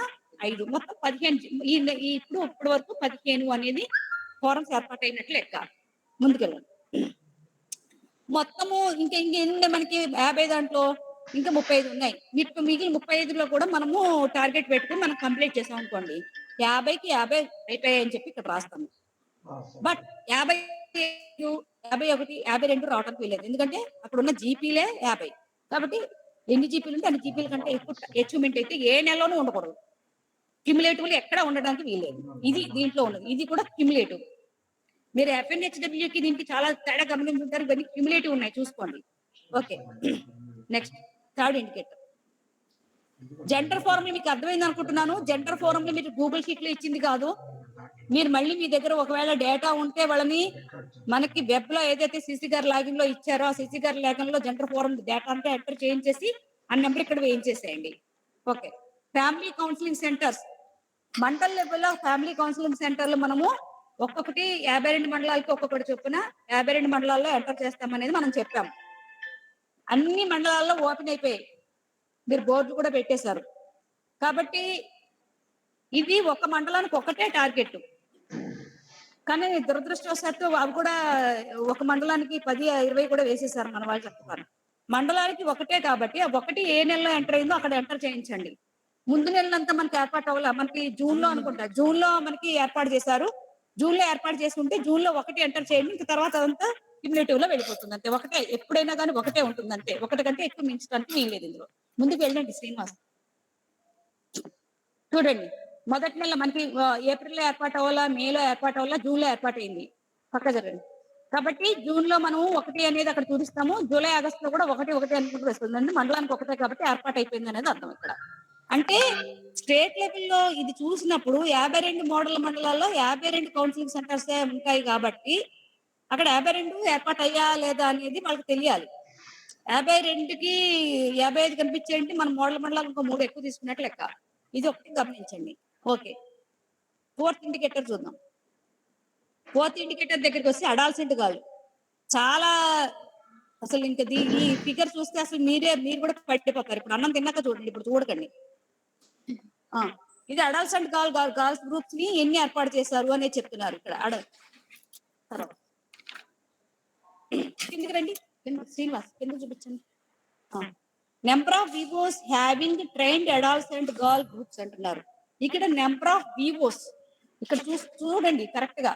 5 మొత్తం 15. ఇప్పుడు ఇప్పటి వరకు 15 అనేది ఫోరమ్స్ ఏర్పాటు అయినట్లు లెక్క. ముందుకెళ్ళండి. మొత్తము ఇంకా మనకి 50 దాంట్లో ఇంకా 35 ఉన్నాయి. మిగిలిన 35లో కూడా మనము టార్గెట్ పెట్టుకుని మనం కంప్లీట్ చేసాం అనుకోండి, 50కి 50 అయిపోయాయి అని చెప్పి ఇక్కడ రాస్తాము. బట్ 51, 52 రావడానికి వీలేదు, ఎందుకంటే అక్కడ ఉన్న జీపీలే 50. కాబట్టి ఎన్ని జీపీలు ఉంటే అన్ని జీపీల కంటే ఎక్కువ అచీవ్మెంట్ అయితే ఏ నెలలోనూ ఉండకూడదు. క్యుములేటివ్లు ఎక్కడ ఉండడానికి వీలేదు. ఇది దీంట్లో ఉన్నది. ఇది కూడా క్యుములేటివ్. మీరు FNHWకి దీనికి చాలా తేడా గమనించుంటారు. ఇవన్నీ క్యుములేటివ్ ఉన్నాయి, చూసుకోండి. Okay, next third indicator gender forum. మీకు అర్థమైంది అనుకుంటున్నాను. జెండర్ ఫోరం మీరు గూగుల్ షీట్ లో ఇచ్చింది కాదు. మీరు మళ్ళీ మీ దగ్గర ఒకవేళ డేటా ఉంటే వాళ్ళని మనకి వెబ్ లో ఏదైతే సిసి గారి లాగిన్ లో ఇచ్చారో ఆ సిసి గారి లాగిన్ లో జెండర్ ఫోరం డేటా అంతా ఎంటర్ చేయించేసి ఆ నెంబర్ ఇక్కడ వేయించేసేయండి. Okay, family counselling centres. Mandal లెవెల్లో ఫ్యామిలీ కౌన్సిలింగ్ సెంటర్లు మనము ఒక్కొక్కటి 52 మండలాలకి ఒక్కొక్కటి చొప్పున 52 మండలాల్లో ఎంటర్ చేస్తామనేది మనం చెప్పాము. అన్ని మండలాల్లో ఓపెన్ అయిపోయాయి, మీరు బోర్డు కూడా పెట్టేశారు. కాబట్టి ఇది ఒక మండలానికి ఒకటే టార్గెట్. కానీ దురదృష్టవశాత్తు అవి కూడా ఒక మండలానికి 10, 20 కూడా వేసేసారు మన వాళ్ళు చెప్తారు. మండలానికి ఒకటే కాబట్టి ఆ ఒకటి ఏ నెలలో ఎంటర్ అయిందో అక్కడ ఎంటర్ చేయించండి. ముందు నెలలంతా మనకి ఏర్పాటు అవ్వాలి. మనకి జూన్ లో అనుకుంటా, జూన్ లో మనకి ఏర్పాటు చేశారు. జూన్ లో ఏర్పాటు చేసుకుంటే జూన్ లో ఒకటి ఎంటర్ చేయండి. ఇంకా తర్వాత అదంతా క్యుములేటివ్ లో వెళ్ళిపోతుంది. అంతే, ఒకటే ఎప్పుడైనా కానీ ఒకటే ఉంటుంది. అంతే, ఒకటి కంటే ఎక్కువ మించడానికి వీల్లేదు ఇందులో. ముందుకు వెళ్ళండి శ్రీనివాస్. చూడండి, మొదటి నెల మనకి ఏప్రిల్లో ఏర్పాటు అవ్వాలా, మేలో ఏర్పాటు అవ్వాలా, జూన్ లో ఏర్పాటు అయింది. పక్క జరగండి. కాబట్టి జూన్ లో మనం 1 అనేది అక్కడ చూపిస్తాము. జూలై, ఆగస్ట్ లో కూడా 1 అనేది వస్తుందండి. మండలానికి ఒకటే కాబట్టి ఏర్పాటు అయిపోయింది అనేది అర్థం ఇక్కడ. అంటే స్టేట్ లెవెల్లో ఇది చూసినప్పుడు 52 మోడల్ మండలాల్లో 52 కౌన్సిలింగ్ సెంటర్స్ ఉంటాయి కాబట్టి అక్కడ 52 ఏర్పాటు అయ్యా లేదా అనేది వాళ్ళకి తెలియాలి. 52కి 55 కనిపించేంటి మన మోడల్ మండలాలు ఇంకో 3 ఎక్కువ తీసుకున్నట్లు లెక్క. ఇది ఒకటి గమనించండి. ఓకే, ఫోర్త్ ఇండికేటర్ చూద్దాం. ఫోర్త్ ఇండికేటర్ దగ్గరికి వస్తే అడాల్సెంట్ కాదు. చాలా అసలు ఇంకా ఈ ఫిగర్ చూస్తే అసలు మీరు కూడా పట్టిపోతారు. ఇప్పుడు అన్నం తిన్నాక చూడండి, ఇప్పుడు చూడకండి. ఇది అడల్ట్స్ అండ్ గర్ల్స్ గ్రూప్స్ ని ఎన్ని ఏర్పాటు చేశారు అనేది చెప్తున్నారు ఇక్కడ. కిందకి రండి, శ్రీనివాస్ కింద చూపించండి. Number of వివోస్ having trained adults and girl groups అంటున్నారు. ఇక్కడ నెంబర్ ఆఫ్ వివోస్ ఇక్కడ చూడండి కరెక్ట్ గా.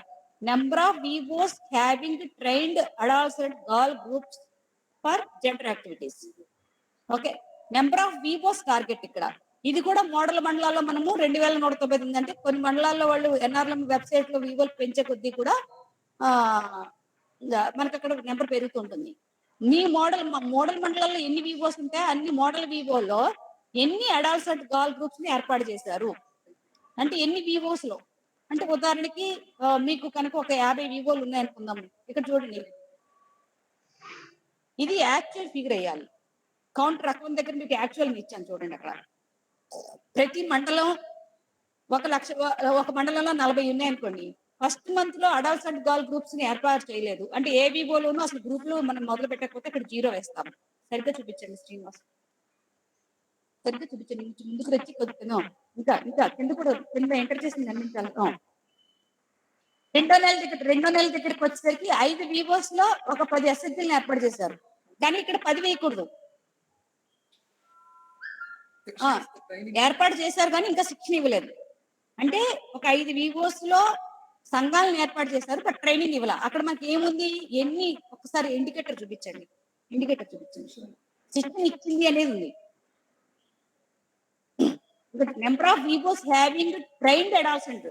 Number of వివోస్ having trained adults and girl groups for gender activities. Okay, number of వివోస్ target ఇక్కడ. ఇది కూడా మోడల్ మండలాల్లో మనము 2198 అంటే కొన్ని మండలాల్లో వాళ్ళు NRLM వెబ్సైట్ లో వివోలు పెంచే కొద్దీ కూడా మనకి అక్కడ నెంబర్ పెరుగుతుంటుంది. మీ మోడల్ మండలాల్లో ఎన్ని వివోస్ ఉంటాయి అన్ని మోడల్ వివోలో ఎన్ని అడల్ట్స్ అండ్ గర్ల్ గ్రూప్స్ ని ఏర్పాటు చేశారు అంటే ఎన్ని వివోస్ లో. అంటే ఉదాహరణకి మీకు కనుక ఒక 50 వివోలు ఉన్నాయి అనుకుందాం. ఇక్కడ చూడండి, ఇది యాక్చువల్ ఫిగర్ వేయాలి. కౌంటర్ అకౌంట్ దగ్గర మీకు యాక్చువల్ ఇచ్చాను చూడండి. అక్కడ ప్రతి మండలం 1 లక్ష, ఒక మండలంలో 40 ఉన్నాయి అనుకోండి. ఫస్ట్ మంత్ లో అడల్ట్స్ అండ్ గర్ల్ గ్రూప్స్ ని ఏర్పాటు చేయలేదు అంటే ఏ వివోలోనూ అసలు గ్రూపులు మనం మొదలు పెట్టకపోతే అక్కడ 0 వేస్తాం. సరిగ్గా చూపించండి శ్రీనివాస్, సరిగ్గా చూపించండి. ముందుకు వచ్చి కొద్దిగా ఇంకా కింద కూడా కింద ఎంటర్ చేసింది అందించాలి. రెండో నెల దగ్గరికి వచ్చేసరికి 5 వివోస్ లో ఒక 10 SHGలను ఏర్పాటు చేశారు. కానీ ఇక్కడ 10 వేయకూడదు. ఏర్పాటు చేశారు కానీ ఇంకా శిక్షణ ఇవ్వలేదు. అంటే ఒక 5 వివోస్ లో సంఘాలను ఏర్పాటు చేశారు, బట్ ట్రైనింగ్ ఇవ్వాల. అక్కడ మనకి ఏముంది, ఎన్ని ఒకసారి ఇండికేటర్ చూపించండి. శిక్షణ ఇచ్చింది అనేది ఉంది. Number of వివోస్ having trained adolescent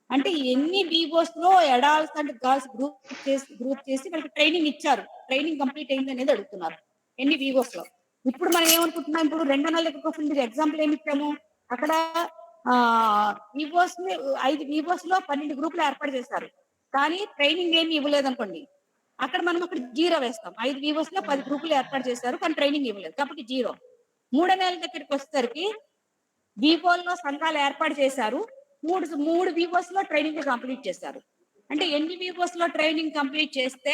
అంటే ఎన్ని వివోస్ లో అడాల్సెంట్ గర్ల్స్ గ్రూప్ చేసి వాళ్ళకి ట్రైనింగ్ ఇచ్చారు, ట్రైనింగ్ కంప్లీట్ అయింది అనేది అడుగుతున్నారు ఎన్ని వివోస్ లో. ఇప్పుడు మనం ఏమనుకుంటున్నాం, ఇప్పుడు 2 నెలల కోసం మీరు ఎగ్జాంపుల్ ఏమి ఇచ్చాము, అక్కడ వివోస్ ని 5 వివోస్ లో 12 గ్రూపులు ఏర్పాటు చేశారు, కానీ ట్రైనింగ్ ఏమి ఇవ్వలేదు అనుకోండి, అక్కడ మనం అక్కడ 0 వేస్తాం. 5 వివోస్ లో 10 గ్రూపులు ఏర్పాటు చేశారు కానీ ట్రైనింగ్ ఇవ్వలేదు కాబట్టి 0. 3 నెలల దగ్గరికి వచ్చేసరికి వివోల్లో సంఘాలు ఏర్పాటు చేశారు, మూడు వివోస్ లో ట్రైనింగ్ కంప్లీట్ చేశారు. అంటే ఎన్ని వివోస్ లో ట్రైనింగ్ కంప్లీట్ చేస్తే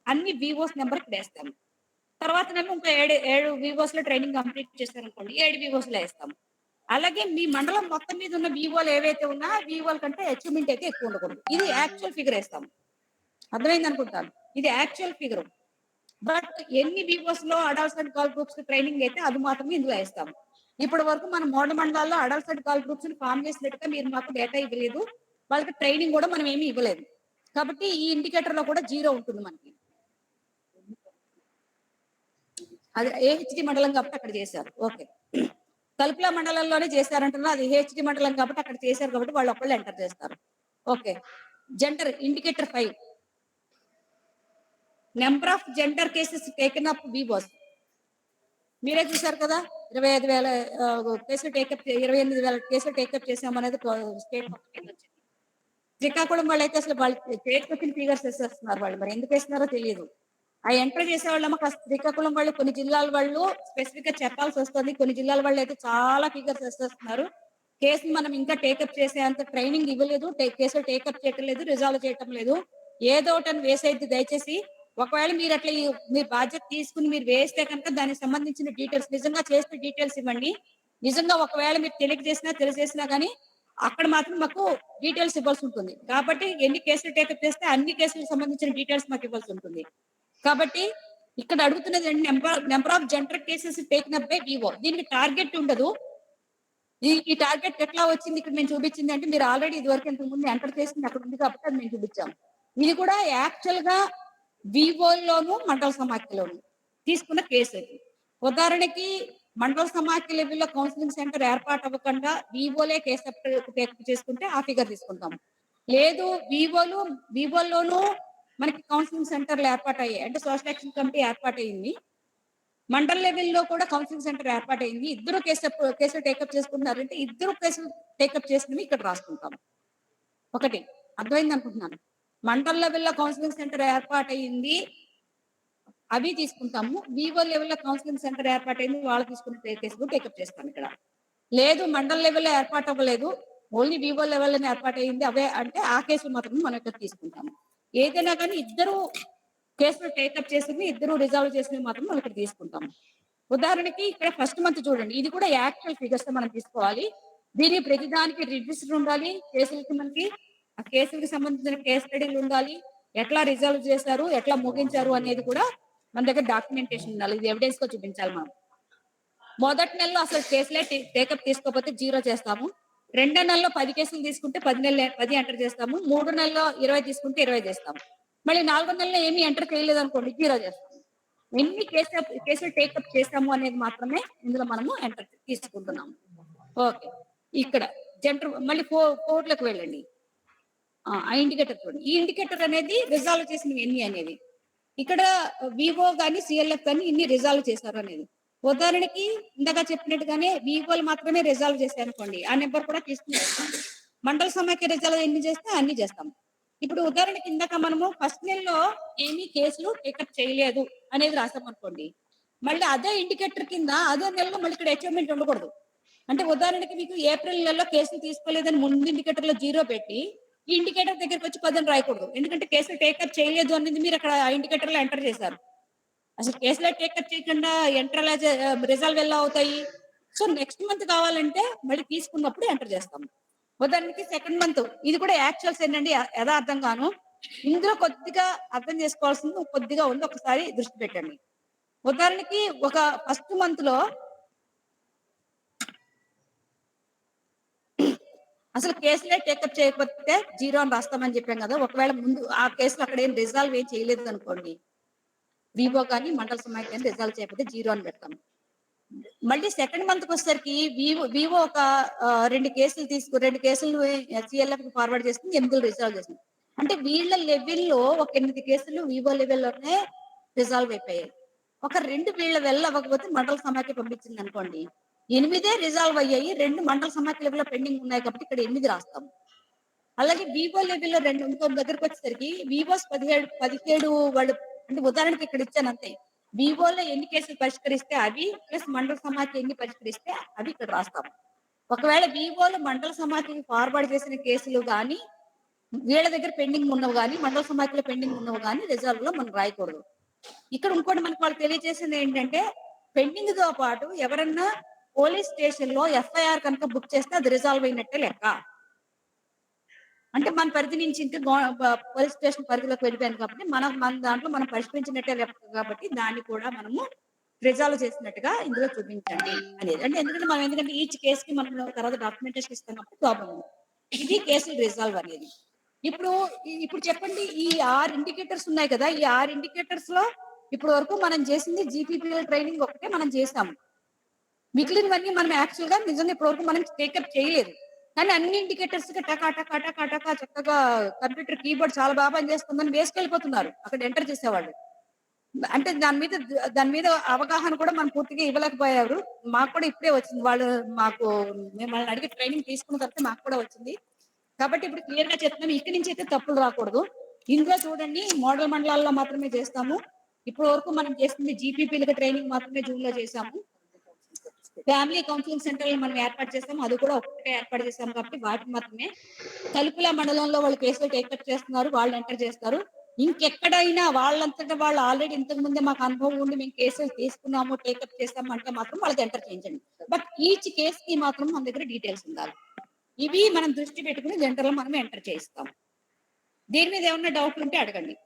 అన్ని వివోస్ నెంబర్ ఇక్కడ వేస్తాము. తర్వాత ఇంకా 7 వివోస్ లో ట్రైనింగ్ కంప్లీట్ చేశారు అనుకోండి, 7 వివోస్ లో వేస్తాము. అలాగే మీ మండలం మొత్తం మీద ఉన్న వివోలు ఏవైతే ఉన్నా వివోల కంటే అచీవ్మెంట్ అయితే ఎక్కువ ఉండకూడదు. ఇది యాక్చువల్ ఫిగర్ వేస్తాము. అర్థమైంది అనుకుంటాను, ఇది యాక్చువల్ ఫిగర్. బట్ ఎన్ని వివోస్ లో adults and girl groups training అయితే అది మాత్రమే ఇందులో వేస్తాము. ఇప్పటి వరకు మన మండలాల్లో adults and girl groups form చేసినట్టుగా మీరు మాకు డేటా ఇవ్వలేదు, వాళ్ళకి ట్రైనింగ్ కూడా మనం ఏమీ ఇవ్వలేదు. కాబట్టి ఈ ఇండికేటర్ లో కూడా 0 ఉంటుంది మనకి. అది ఏహెచ్డి మండలం కాబట్టి అక్కడ చేశారు. ఓకే, కల్పల మండలంలోనే చేశారంటున్నా, అది ఏహెచ్డి మండలం కాబట్టి అక్కడ చేశారు కాబట్టి వాళ్ళు ఒక్కళ్ళు ఎంటర్ చేస్తారు. Okay, gender indicator 5 number of gender cases taken up VOs మీరే చూసారు కదా, 25,000 కేసులు టేకప్, 28,000 కేసులు టేకప్ చేసామనేది స్టేట్ వచ్చింది. శ్రీకాకుళం వాళ్ళు అయితే అసలు వాళ్ళు స్టేట్ వచ్చిన ఫిగర్స్ వేసేస్తున్నారు, వాళ్ళు మరి ఎందుకు వేస్తున్నారో తెలియదు. ఆ ఎంటర్ చేసే వాళ్ళేమో శ్రీకాకుళం వాళ్ళు, కొన్ని జిల్లాల వాళ్ళు స్పెసిఫిక్ గా చెప్పాల్సి వస్తుంది, కొన్ని జిల్లాల వాళ్ళు అయితే చాలా ఫిగర్స్ వేసేస్తున్నారు. కేసుని మనం ఇంకా టేకప్ చేసే అంత ట్రైనింగ్ ఇవ్వలేదు, కేసులు టేకప్ చేయటం లేదు, రిజాల్వ్ చేయటం లేదు. ఏదో ఒకటి వేసేది దయచేసి. ఒకవేళ మీరు అట్లా మీరు బాధ్యత తీసుకుని మీరు వేస్తే కనుక దానికి సంబంధించిన డీటెయిల్స్ నిజంగా చేస్తే డీటెయిల్స్ ఇవ్వండి. నిజంగా ఒకవేళ మీరు తెలియజేసినా కానీ అక్కడ మాత్రం మాకు డీటెయిల్స్ ఇవ్వాల్సి ఉంటుంది. కాబట్టి ఎన్ని కేసులు టేకప్ చేస్తే అన్ని కేసులకు సంబంధించిన డీటెయిల్స్ మాకు ఇవ్వాల్సి ఉంటుంది. కాబట్టి ఇక్కడ అడుగుతున్నది number of gender cases taken up by Vivo. దీనికి టార్గెట్ ఉండదు. ఈ టార్గెట్ ఎట్లా వచ్చింది ఇక్కడ మేము చూపించింది అంటే, మీరు ఆల్రెడీ ఇది వరకు ఇంతకు ముందు ఎంటర్ చేసింది అక్కడ ఉంది కాబట్టి అది మేము చూపించాం. ఇది కూడా యాక్చువల్ గా వివోలోను మండల సమాఖ్యలోను తీసుకున్న కేసు. ఉదాహరణకి మండల సమాఖ్య లెవెల్లో కౌన్సిలింగ్ సెంటర్ ఏర్పాటు అవ్వకుండా వివోలే కేసు చేసుకుంటే ఆ ఫిగర్ తీసుకుంటాం. లేదు వివోలోను మనకి కౌన్సిలింగ్ సెంటర్లు ఏర్పాటయ్యాయి అంటే సోషల్ యాక్షన్ కమిటీ ఏర్పాటైంది, మండల లెవెల్లో కూడా కౌన్సిలింగ్ సెంటర్ ఏర్పాటైంది, ఇద్దరు కేసులు టేకప్ చేసుకుంటున్నారంటే ఇద్దరు కేసులు టేకప్ చేసినవి ఇక్కడ రాసుకుంటాం. ఒకటి అర్థమైంది అనుకుంటున్నాను. మండల లెవెల్లో కౌన్సిలింగ్ సెంటర్ ఏర్పాటైంది అవి తీసుకుంటాము, వివో లెవెల్లో కౌన్సిలింగ్ సెంటర్ ఏర్పాటైంది వాళ్ళు తీసుకున్న కేసులు టేకప్ చేస్తాం ఇక్కడ. లేదు మండల లెవెల్లో ఏర్పాటు అవ్వలేదు, ఓన్లీ వివో లెవెల్లోనే ఏర్పాటైంది అవే అంటే ఆ కేసులు మాత్రం మనం ఇక్కడ తీసుకుంటాము. ఏదైనా కానీ ఇద్దరు కేసులు టేకప్ చేసింది, ఇద్దరు రిజాల్వ్ చేసినవి మాత్రం మనం ఇక్కడ తీసుకుంటాము. ఉదాహరణకి ఇక్కడ ఫస్ట్ మంత్ చూడండి, ఇది కూడా యాక్చువల్ ఫిగర్స్ మనం తీసుకోవాలి. దీనికి ప్రతిదానికి రిజిస్టర్ ఉండాలి, కేసులకి మనకి ఆ కేసులకు సంబంధించిన కేసు స్టడీలు ఉండాలి, ఎట్లా రిజాల్వ్ చేశారు ఎట్లా ముగించారు అనేది కూడా మన దగ్గర డాక్యుమెంటేషన్ ఉండాలి. ఇది ఎవిడెన్స్ గా చూపించాలి మనం. మొదటి నెలలో అసలు కేసులే టేకప్ తీసుకోకపోతే 0 చేస్తాము. 2వ నెలలో 10 కేసులు తీసుకుంటే 10 ఎంటర్ చేస్తాము. 3వ నెలలో 20 తీసుకుంటే 20 చేస్తాము. మళ్ళీ 4వ నెలలో ఏమీ ఎంటర్ చేయలేదు అనుకోండి 0 చేస్తాము. ఎన్ని కేసులు టేకప్ చేస్తాము అనేది మాత్రమే ఇందులో మనము ఎంటర్ తీసుకుంటున్నాము. ఓకే, ఇక్కడ జెండర్ మళ్ళీ 4లోకి వెళ్ళండి. ఆ ఇండికేటర్ చూడండి, ఈ ఇండికేటర్ అనేది రిజాల్వ్ చేసినవి ఎన్ని అనేది. ఇక్కడ వివో కానీ సిఎల్ఎఫ్ కానీ ఇన్ని రిజాల్వ్ చేశారు అనేది. ఉదాహరణకి ఇందాక చెప్పినట్టుగానే వివోలు మాత్రమే రిజాల్వ్ చేశారు అనుకోండి, ఆ నెంబర్ కూడా తీసుకుని మండల సమాఖ్య రిజాల్వ్ ఎన్ని చేస్తే అన్ని చేస్తాం. ఇప్పుడు ఉదాహరణకి ఇందాక మనము ఫస్ట్ నెలలో ఏమీ కేసులు టేకప్ చేయలేదు అనేది రాసాం అనుకోండి, మళ్ళీ అదే ఇండికేటర్ కింద అదే నెలలో మళ్ళీ ఇక్కడ అచీవ్మెంట్ ఉండకూడదు. అంటే ఉదాహరణకి మీకు ఏప్రిల్ నెలలో కేసులు తీసుకోలేదని ముందు ఇండికేటర్ లో 0 పెట్టి ఈ ఇండికేటర్ దగ్గరికి వచ్చి 10 రాయకూడదు. ఎందుకంటే కేసులు టేకప్ చేయలేదు అనేది మీరు అక్కడ ఇండికేటర్ లో ఎంటర్ చేశారు. అసలు కేసులో టేకప్ చేయకుండా ఎంటర్ రిజల్వ్ ఎలా అవుతాయి? సో నెక్స్ట్ మంత్ కావాలంటే మళ్ళీ తీసుకున్నప్పుడు ఎంటర్ చేస్తాం. ఉదాహరణకి సెకండ్ మంత్ ఇది కూడా యాక్చువల్స్ ఏంటండి యథార్థంగాను. ఇందులో కొద్దిగా అర్థం చేసుకోవాల్సింది కొద్దిగా ఉంది, ఒకసారి దృష్టి పెట్టండి. ఉదాహరణకి ఒక ఫస్ట్ మంత్ లో అసలు కేసులే టేకప్ చేయకపోతే జీరో అని రాస్తామని చెప్పాం కదా. ఒకవేళ ముందు ఆ కేసులు అక్కడ ఏం రిజాల్వ్ ఏం చేయలేదు అనుకోండి, వివో కానీ మండల సమాఖ్య కానీ రిజాల్వ్ చేయకపోతే జీరో అని పెడతాం. మళ్ళీ సెకండ్ మంత్ కి వచ్చేసరికి వివో ఒక 2 కేసులు సిఎల్ఎఫ్ కి ఫార్వర్డ్ చేస్తుంది, 8 రిజాల్వ్ చేస్తుంది. అంటే వీళ్ళ లెవెల్లో ఒక 8 కేసులు వివో లెవెల్లోనే రిజాల్వ్ అయిపోయాయి. ఒక 2 వీళ్ళ వెళ్ళ అవ్వకపోతే మండల సమాఖ్య పంపించింది అనుకోండి, 8 రిజాల్వ్ అయ్యాయి, 2 మండల సమాఖ్య లెవెల్లో పెండింగ్ ఉన్నాయి కాబట్టి ఇక్కడ 8 రాస్తాం. అలాగే వివో లెవెల్లో 2 ఇంకో దగ్గరకు వచ్చేసరికి వివోస్ 17 వాళ్ళు, అంటే ఉదాహరణకి ఇక్కడ ఇచ్చాను అంతే. వివోలో ఎన్ని కేసులు పరిష్కరిస్తే అవి ప్లస్ మండల సమాఖ్య ఎన్ని పరిష్కరిస్తే అవి ఇక్కడ రాస్తాం. ఒకవేళ వివోలో మండల సమాఖ్యకి ఫార్వర్డ్ చేసిన కేసులు కానీ వీళ్ళ దగ్గర పెండింగ్ ఉన్నవి కానీ మండల సమాఖ్యలో పెండింగ్ ఉన్నవి కానీ రిజల్వ్ లో మనం రాయకూడదు. ఇక్కడ ఇంకోటి మనకు వాళ్ళు తెలియజేసింది ఏంటంటే, పెండింగ్ తో పాటు ఎవరన్నా పోలీస్ స్టేషన్ లో ఎఫ్ఐఆర్ కనుక బుక్ చేస్తే అది రిజాల్వ్ అయినట్టే లెక్క. అంటే మన పరిధి నుంచి ఇంకా పోలీస్ స్టేషన్ పరిధిలోకి వెళ్ళిపోయింది కాబట్టి మన దాంట్లో మనం పరిష్కరించినట్టే లెక్క కాబట్టి దాన్ని కూడా మనము రిజాల్వ్ చేసినట్టుగా ఇందులో చూపించండి అనేది. అంటే ఎందుకంటే ఈచ్ కేసుకి మనం తర్వాత డాక్యుమెంటేషన్ ఇస్తున్నప్పుడు ప్రాబ్లం ఉంది. ఇది కేసులు రిజాల్వ్ అనేది. ఇప్పుడు చెప్పండి, ఈ 6 ఇండికేటర్స్ ఉన్నాయి కదా, ఈ 6 ఇండికేటర్స్ లో ఇప్పటి వరకు మనం చేసింది జీపీపీఎల్ ట్రైనింగ్ ఒకటే మనం చేసాము. మిగిలినవన్నీ మనం యాక్చువల్ గా నిజంగా ఇప్పటి వరకు మనం టేకప్ చేయలేదు. కానీ అన్ని ఇండికేటర్స్ కి టకా టకా టకా టకా చక్కగా కంప్యూటర్ కీబోర్డ్ చాలా బాగా పనిచేస్తుందని వేసుకెళ్ళిపోతున్నారు అక్కడ ఎంటర్ చేసేవాళ్ళు. అంటే దాని మీద అవగాహన కూడా మనం పూర్తిగా ఇవ్వలేకపోయారు. మాకు కూడా ఇప్పుడే వచ్చింది. మిమ్మల్ని అడిగి ట్రైనింగ్ తీసుకున్న తర్వాత మాకు కూడా వచ్చింది. కాబట్టి ఇప్పుడు క్లియర్ గా చెప్తున్నాను, ఇక్కడి నుంచి అయితే తప్పులు రాకూడదు. ఇందులో చూడండి, మోడల్ మండలాల్లో మాత్రమే చేస్తాము. ఇప్పటి వరకు మనం చేస్తుంది జీపీపీలకు ట్రైనింగ్ మాత్రమే జూన్ లో చేసాము. ఫ్యామిలీ కౌన్సిలింగ్ సెంటర్లు మనం ఏర్పాటు చేస్తాము, అది కూడా ఒక్కటే ఏర్పాటు చేస్తాము కాబట్టి వాటికి మాత్రమే. తలుపుల మండలంలో వాళ్ళు కేసులు టేకప్ చేస్తున్నారు, వాళ్ళు ఎంటర్ చేస్తారు. ఇంకెక్కడైనా వాళ్ళంతటా వాళ్ళు ఆల్రెడీ ఇంతకు ముందే మాకు అనుభవం ఉండి మేము కేసులు తీసుకున్నాము టేకప్ చేస్తాము అంటే మాత్రం వాళ్ళకి ఎంటర్ చేయించండి. బట్ ఈచ్ కేసు కి మాత్రం మన దగ్గర డీటెయిల్స్ ఉండాలి. ఇవి మనం దృష్టి పెట్టుకుని జనరల్ మనం ఎంటర్ చేయిస్తాం. దీని మీద ఏమన్నా డౌట్లు ఉంటే అడగండి.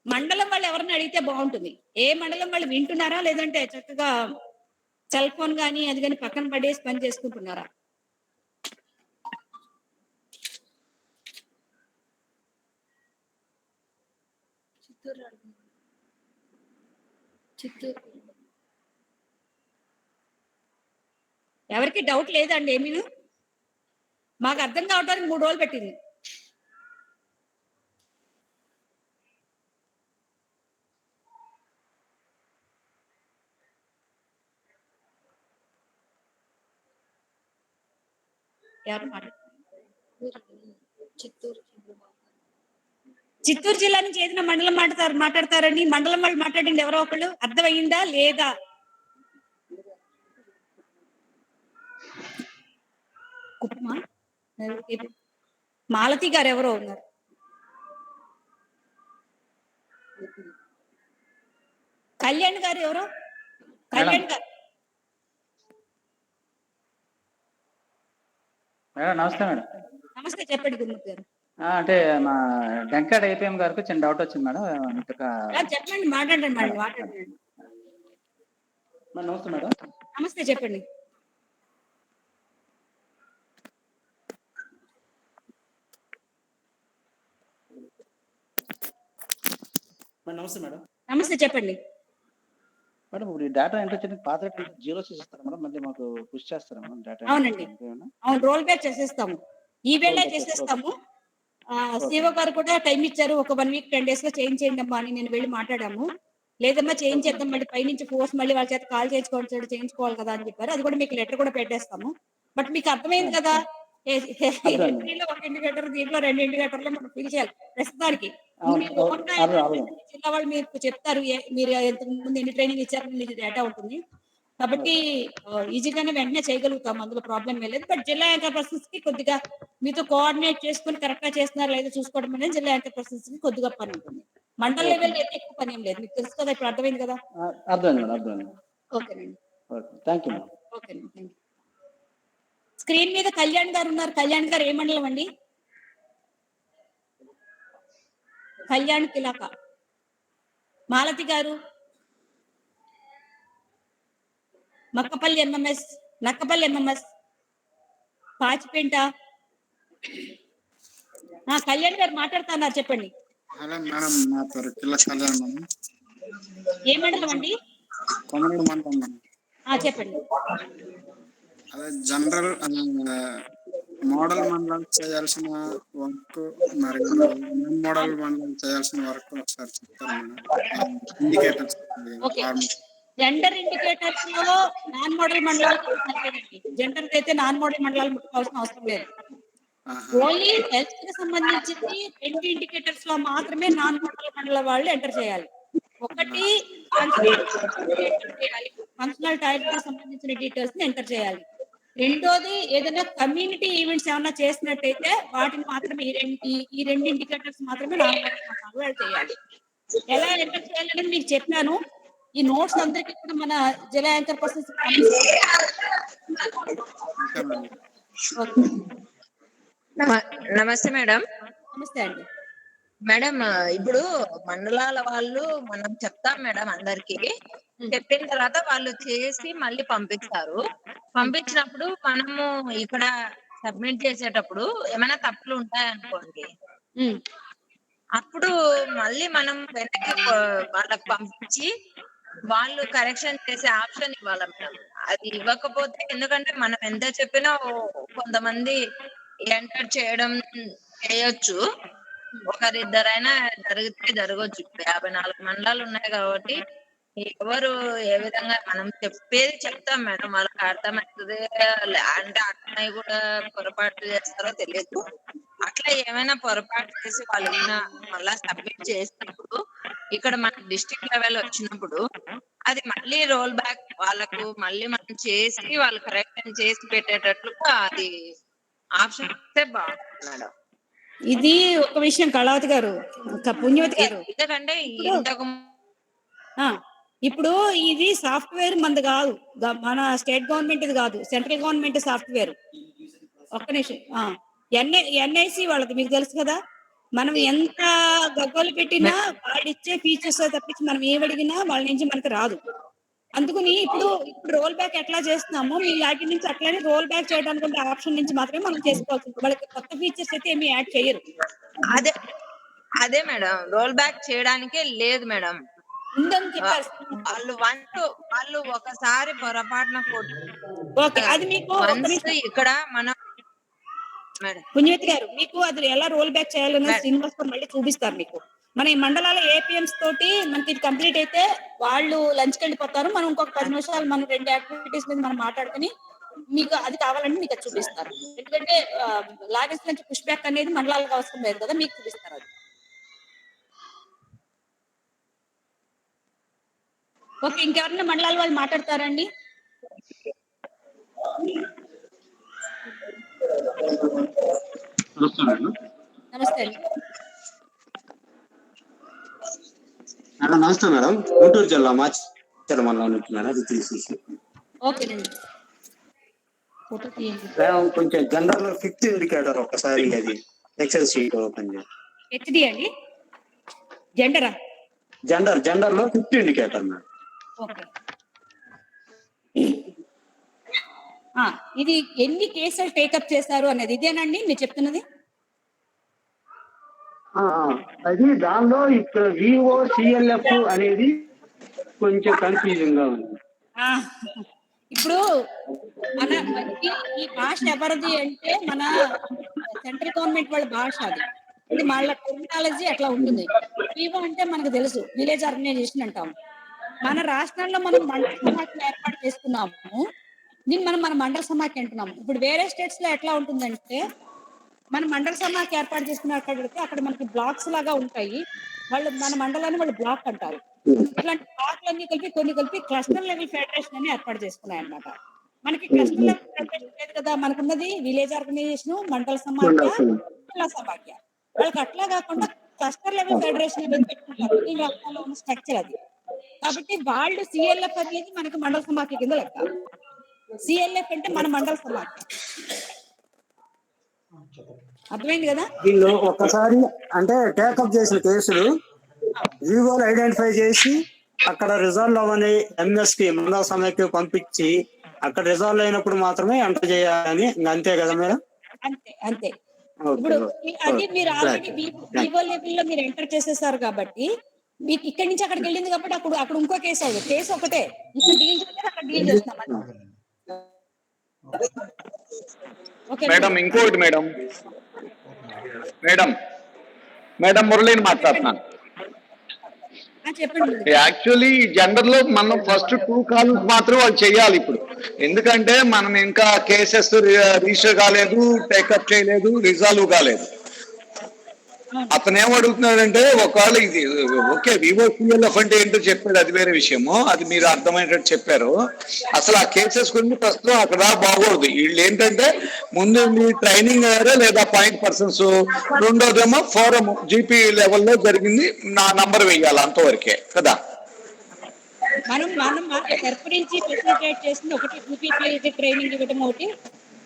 మండలం వాళ్ళు ఎవరిని అడిగితే బాగుంటుంది. ఏ మండలం వాళ్ళు వింటున్నారా, లేదంటే చక్కగా సెల్ ఫోన్ కానీ అది కానీ పక్కన పడేసి పని చేసుకుంటున్నారా? చిత్తూరు ఎవరికి డౌట్ లేదండి ఏమీ? మాకు అర్థం కావడానికి 3 రోజులు పెట్టింది. చిత్తూరు జిల్లా నుంచి ఏదైనా మండలం మాట్లాడతారని మండలం వాళ్ళు మాట్లాడింది ఎవరో ఒకళ్ళు అర్థమయ్యిందా లేదా? కుటుంబ మాలతి గారు ఎవరో ఉన్నారు. కళ్యాణ్ గారు ఎవరో? కళ్యాణ్ గారు మేడం నమస్తే మేడం. నమస్తే, చెప్పండి గురుమూర్తి గారు. అంటే మా వెంకట ఏపీఎం గారికి చిన్న డౌట్ వచ్చింది మేడం. చెప్పండి, మాట్లాడండి మేడం, మాట్లాడండి. నమస్తే మేడం. నమస్తే, చెప్పండి. నమస్తే మేడం. నమస్తే, చెప్పండి. మేడం ఇప్పుడు ఈ డేటా ఎంటర్ చేయడానికి పాత జీరోస్ ఇస్తారా మేడం? మళ్ళీ మాకు పుష్ చేస్తారా మేడం డేటా? అవునండి, అవును, రోల్ బ్యాక్ చేసేస్తాము, ఈ వేళ చేసేస్తాము. సీఓ గారు కూడా టైం ఇచ్చారు, ఒక 1 వీక్ 10 days లో చేంజ్ చేయండి అమ్మా అని. నేను వెళ్ళి మాట్లాడాము. లేదమ్మా చేంజ్ చేద్దాం, మళ్ళీ పైనుంచి ఫోర్స్ మళ్ళీ వాళ్ళ చేత కాల్ చేయించుకోవాలి కదా అని చెప్పారు. అది కూడా మీకు లెటర్ కూడా పెట్టేస్తాము. బట్ మీకు అర్థమైంది కదా, ఏప్రిల్లో 1 ఇండికేటర్, దీంట్లో 2 ఇండికేటర్లు మనం ఫిల్ చేయాలి ప్రస్తుతానికి. జిల్లా వాళ్ళు మీకు చెప్తారు మీరు ఇంతకు ముందు ఎన్ని ట్రైనింగ్ ఇచ్చారని మీకు డేటా ఉంటుంది. కాబట్టి ఈజీగానే వెంటనే చేయగలుగుతాం, అందులో ప్రాబ్లం లేదు. బట్ జిల్లా యాంకర్ పర్సన్స్ కి కొద్దిగా మీతో కోఆర్డినేట్ చేసుకుని కరెక్ట్ గా చేస్తున్నారా లేదా చూసుకోవడం అనేది జిల్లా యాంకర్ పర్సన్స్ కి కొద్దిగా పని ఉంటుంది. మండల లెవెల్ అయితే ఎక్కువ పని ఏం లేదు, మీకు తెలుసు కదా. ఇప్పుడు అర్థమైంది కదా? అర్థమైంది. ఓకేనండి, థ్యాంక్ యూ. ఓకేనండి. స్క్రీన్ మీద కళ్యాణ్ గారు ఉన్నారు. కళ్యాణ్ గారు ఏ మండలం అండి? కళ్యాణ్ కిలాక. మాలతి గారు మక్కపల్లి ఎంఎంఎస్, నక్కపల్లి ఎంఎంఎస్, పాచిపెంట. కళ్యాణ్ గారు మాట్లాడుతున్నారు, చెప్పండి. హలో మేడం, నా పేరు కిల్ల కళ్యాణ్ మేడం. ఏ మండలం అండి? కొమరూరు మండలం మేడం. చెప్పండి. అదే జనరల్ మోడల్ మండలం చేయాల్సిన వర్క్ మరియు నాన్ మోడల్ మండలం చేయాల్సిన వర్క్ ఒకసారి చెప్తారా madam? Indicators okay. Gender indicators లో నాన్ మోడల్ మండలాలు జెండర్ అయితే నాన్ మోడల్ మండలాలు ముట్టుకోవాల్సిన అవసరం లేదు. ఓన్లీ హెల్త్ కి సంబంధించింది 2 ఇండికేటర్స్ లో మాత్రమే నాన్ మోడల్ మండల వాళ్ళు ఎంటర్ చేయాలి. ఒకటి ఫంక్షనల్ టాయిలెట్ కి సంబంధించిన డీటెయిల్స్ ని ఎంటర్ చేయాలి. రెండోది ఏదైనా కమ్యూనిటీ ఈవెంట్స్ ఏమైనా చేసినట్టయితే వాటిని మాత్రమే ఈ రెండు ఇండికేటర్స్ మాత్రమే నాన్ మోడల్ మండలాలు వాళ్ళు చేయాలి. ఎలా ఎంటర్ చేయాలని మీకు చెప్పాను. ఈ నోట్స్ అందరికీ కూడా మన జిల్లా యాంకర్ పర్సన్స్. నమస్తే మేడం. నమస్తే అండి. మేడం, ఇప్పుడు మండలాల వాళ్ళు మనం చెప్తాం మేడం అందరికి. చెప్పిన తర్వాత వాళ్ళు చేసి మళ్ళీ పంపిస్తారు. పంపించినప్పుడు మనము ఇక్కడ సబ్మిట్ చేసేటప్పుడు ఏమైనా తప్పులు ఉంటాయనుకోండి, అప్పుడు మళ్ళీ మనం వెనక్కి వాళ్ళకి పంపించి వాళ్ళు కరెక్షన్ చేసే ఆప్షన్ ఇవ్వాలి మేడం. అది ఇవ్వకపోతే, ఎందుకంటే మనం ఎంత చెప్పినా కొంతమంది ఎంటర్ చేయొచ్చు. ఒకరిద్దరైనా జరగచ్చు. 54 మండలాలు ఉన్నాయి కాబట్టి ఎవరు ఏ విధంగా మనం చెప్పేది చెప్తాం మేడం, వాళ్ళకి అర్థమవుతుంది. అంటే అర్థమై కూడా పొరపాటు చేస్తారో తెలియదు. అట్లా ఏమైనా పొరపాటు చేసి వాళ్ళు మళ్ళా సబ్మిట్ చేసినప్పుడు, ఇక్కడ మన డిస్ట్రిక్ట్ లెవెల్ వచ్చినప్పుడు అది మళ్ళీ రోల్ బ్యాక్ వాళ్ళకు మళ్ళీ మనం చేసి వాళ్ళు కరెక్షన్ చేసి పెట్టేటట్లుగా అది ఆప్షన్ ఇస్తే బాగుంటుంది మేడం. ఇది ఒక విషయం కళావతి గారు, పుణ్యవతి గారు. ఎందుకంటే ఇప్పుడు ఇది సాఫ్ట్వేర్ మనది కాదు, మన స్టేట్ గవర్నమెంట్ ఇది కాదు, సెంట్రల్ గవర్నమెంట్ సాఫ్ట్వేర్. ఒక్క నిమిషం. ఎన్ఐసి వాళ్ళది మీకు తెలుసు కదా. మనం ఎంత గగ్గోలు పెట్టినా వాళ్ళు ఇచ్చే ఫీచర్స్ తప్పించి మనం ఏమడిగినా వాళ్ళ నుంచి మనకు రాదు. అందుకని ఇప్పుడు రోల్ బ్యాక్ ఎట్లా చేస్తున్నామో మీ వాటి నుంచి అట్లానే రోల్ బ్యాక్ చేయడానికి ఆప్షన్ నుంచి మాత్రమే మనం చేసుకోవాల్సింది. వాళ్ళకి కొత్త ఫీచర్స్ అయితే ఏమి యాడ్ చేయరు. అదే మేడం, రోల్ బ్యాక్ చేయడానికే లేదు మేడం. వాళ్ళు ఒకసారి పొరపాటున అది మీకు ఇక్కడ మనం పుణ్యవతి గారు మీకు అది ఎలా రోల్ బ్యాక్ చేయాలన్న శ్రీనివాస్ గారు మళ్ళీ చూపిస్తారు మీకు. మన ఈ మండలాల ఏపీఎంస్ తోటి మనకి ఇది కంప్లీట్ అయితే వాళ్ళు లంచ్కి వెళ్ళిపోతారు. మనం ఇంకొక 10 నిమిషాలు మనం 2 యాక్టివిటీస్ మీద మనం మాట్లాడుకుని మీకు అది కావాలంటే మీకు అది చూపిస్తారు. ఎందుకంటే లాగేజ్ నుంచి పుష్ బ్యాక్ అనేది మండలాలకు అవసరం లేదు కదా, మీకు చూపిస్తారు అది. ఓకే, ఇంకెవరైనా మండలాల వాళ్ళు మాట్లాడతారండి? నమస్తే అండి. నమస్తే మేడం. గుంటూరు జిల్లా మాచర్ల మండలం నుంచి మేడం. ఇది తీసేసి ఓకేనండి. కొంచెం జనరల్ 5th ఇండికేటర్ ఒకసారి అది ఎక్సెల్ షీట్ ఓపెన్ చేయండి. హెచ్డి అండి. జెండర్ లో 5th ఇండికేటర్ మేడం. ఓకే. ఇది ఎన్ని కేసులు టేకప్ చేశారు అనేది ఇదేనండి మీరు చెప్తున్నది? అది దానిలో ఇక్కడ విఓ సిఎల్ఎఫ్ అనేది కొంచెం కన్ఫ్యూజన్ గా ఉంది. ఇప్పుడు మన ఈ భాష ఎవరిది అంటే మన సెంట్రల్ గవర్నమెంట్ వాళ్ళ భాష అది. ఇది వాళ్ళ టెక్నాలజీ అట్లా ఉంటుంది. వివో అంటే మనకు తెలుసు, విలేజ్ ఆర్గనైజేషన్ అంటాము. మన రాష్ట్రాల్లో మనం మండల సమాఖ్యలు ఏర్పాటు చేసుకున్నాము. దీన్ని మన మండల సమాఖ్య అంటున్నాము. ఇప్పుడు వేరే స్టేట్స్ లో ఎట్లా ఉంటుందంటే మన మండల సమాఖ్య ఏర్పాటు చేసుకున్నట్లయితే అక్కడ మనకి బ్లాక్స్ లాగా ఉంటాయి. వాళ్ళు మన మండలాన్ని వాళ్ళు బ్లాక్ అంటారు. ఇట్లాంటి బ్లాక్లన్నీ కలిపి క్లస్టర్ లెవెల్ ఫెడరేషన్ అని ఏర్పాటు చేసుకున్నాయి అన్నమాట. మనకి క్లస్టర్ లెవెల్ ఫెడరేషన్ లేదు కదా, మనకున్నది విలేజ్ ఆర్గనైజేషన్, మండల సమాఖ్య, జిల్లా సమాఖ్య. వాళ్ళకి అట్లా కాకుండా క్లస్టర్ లెవెల్ ఫెడరేషన్ అనేది పెట్టుకుంటారు. ఈ రాష్ట్రాల్లో ఉన్న స్ట్రక్చర్ అది. కాబట్టి వాళ్ళు సిఎల్ఎఫ్ అనేది మనకి మండల సమాఖ్య కింద లెక్క. సిఎల్ఎఫ్ అంటే మన మండల సమాఖ్య. అర్థమైంది కదా? వీళ్ళు ఒక్కసారి అంటే టేకప్ చేసిన కేసులు వివోలు ఐడెంటిఫై చేసి అక్కడ రిజాల్వ్ అవని MS కి మండల సమైక్య పంపించి అక్కడ రిజాల్వ్ అయినప్పుడు మాత్రమే ఎంటర్ చేయాలని అంతే కదా మేడం? అంతే అంతే. ఓకే ఇప్పుడు అది ఓకే మీరు ఆల్రెడీ వివో లెవెల్లో మీరు ఎంటర్ చేసేసారు కాబట్టి మీకు ఇక్కడి నుంచి అక్కడికి వెళ్ళింది కాబట్టి అక్కడ ఇంకో కేసు అవ్వదు. కేసు ఒకటే, ఇక్కడ డీల్ చేస్తే అక్కడ డీల్ చేస్తాం. ఓకే మేడం ఇంకోటి మేడం మేడం మేడం మురళిని మాట్లాడుతున్నాను. చెప్పండి. యాక్చువల్లీ జెండర్ లో మనం ఫస్ట్ 2 కాల్స్ మాత్రం వాళ్ళు చేయాలి ఇప్పుడు. ఎందుకంటే మనం ఇంకా కేసెస్ రిజిస్టర్ కాలేదు, టేకప్ చేయలేదు, రిజాల్వ్ కాలేదు. అతను ఏమడుగుతున్నాడంటే ఒకవేళ ఇది ఓకే VOCLF అంటే ఏంటో చెప్పాడు, అది వేరే విషయము, అది మీరు అర్థమయ్యేటట్టు చెప్పారు. అసలు ఆ కేసెస్ గురించి ప్రస్తుతం అక్కడ బాగోదు. వీళ్ళు ఏంటంటే ముందు మీ ట్రైనింగ్ అయ్యారా లేదా పాయింట్ పర్సన్స్, రెండోదేమో ఫోరం GP లెవెల్లో జరిగింది, నా నంబర్ వేయాలి, అంతవరకే కదా. మనం మనం తరపు నుంచి ఫెసిలిటేట్ చేసింది ఒకటి, 2 ట్రైనింగ్ ఇవ్వడం ఒకటి,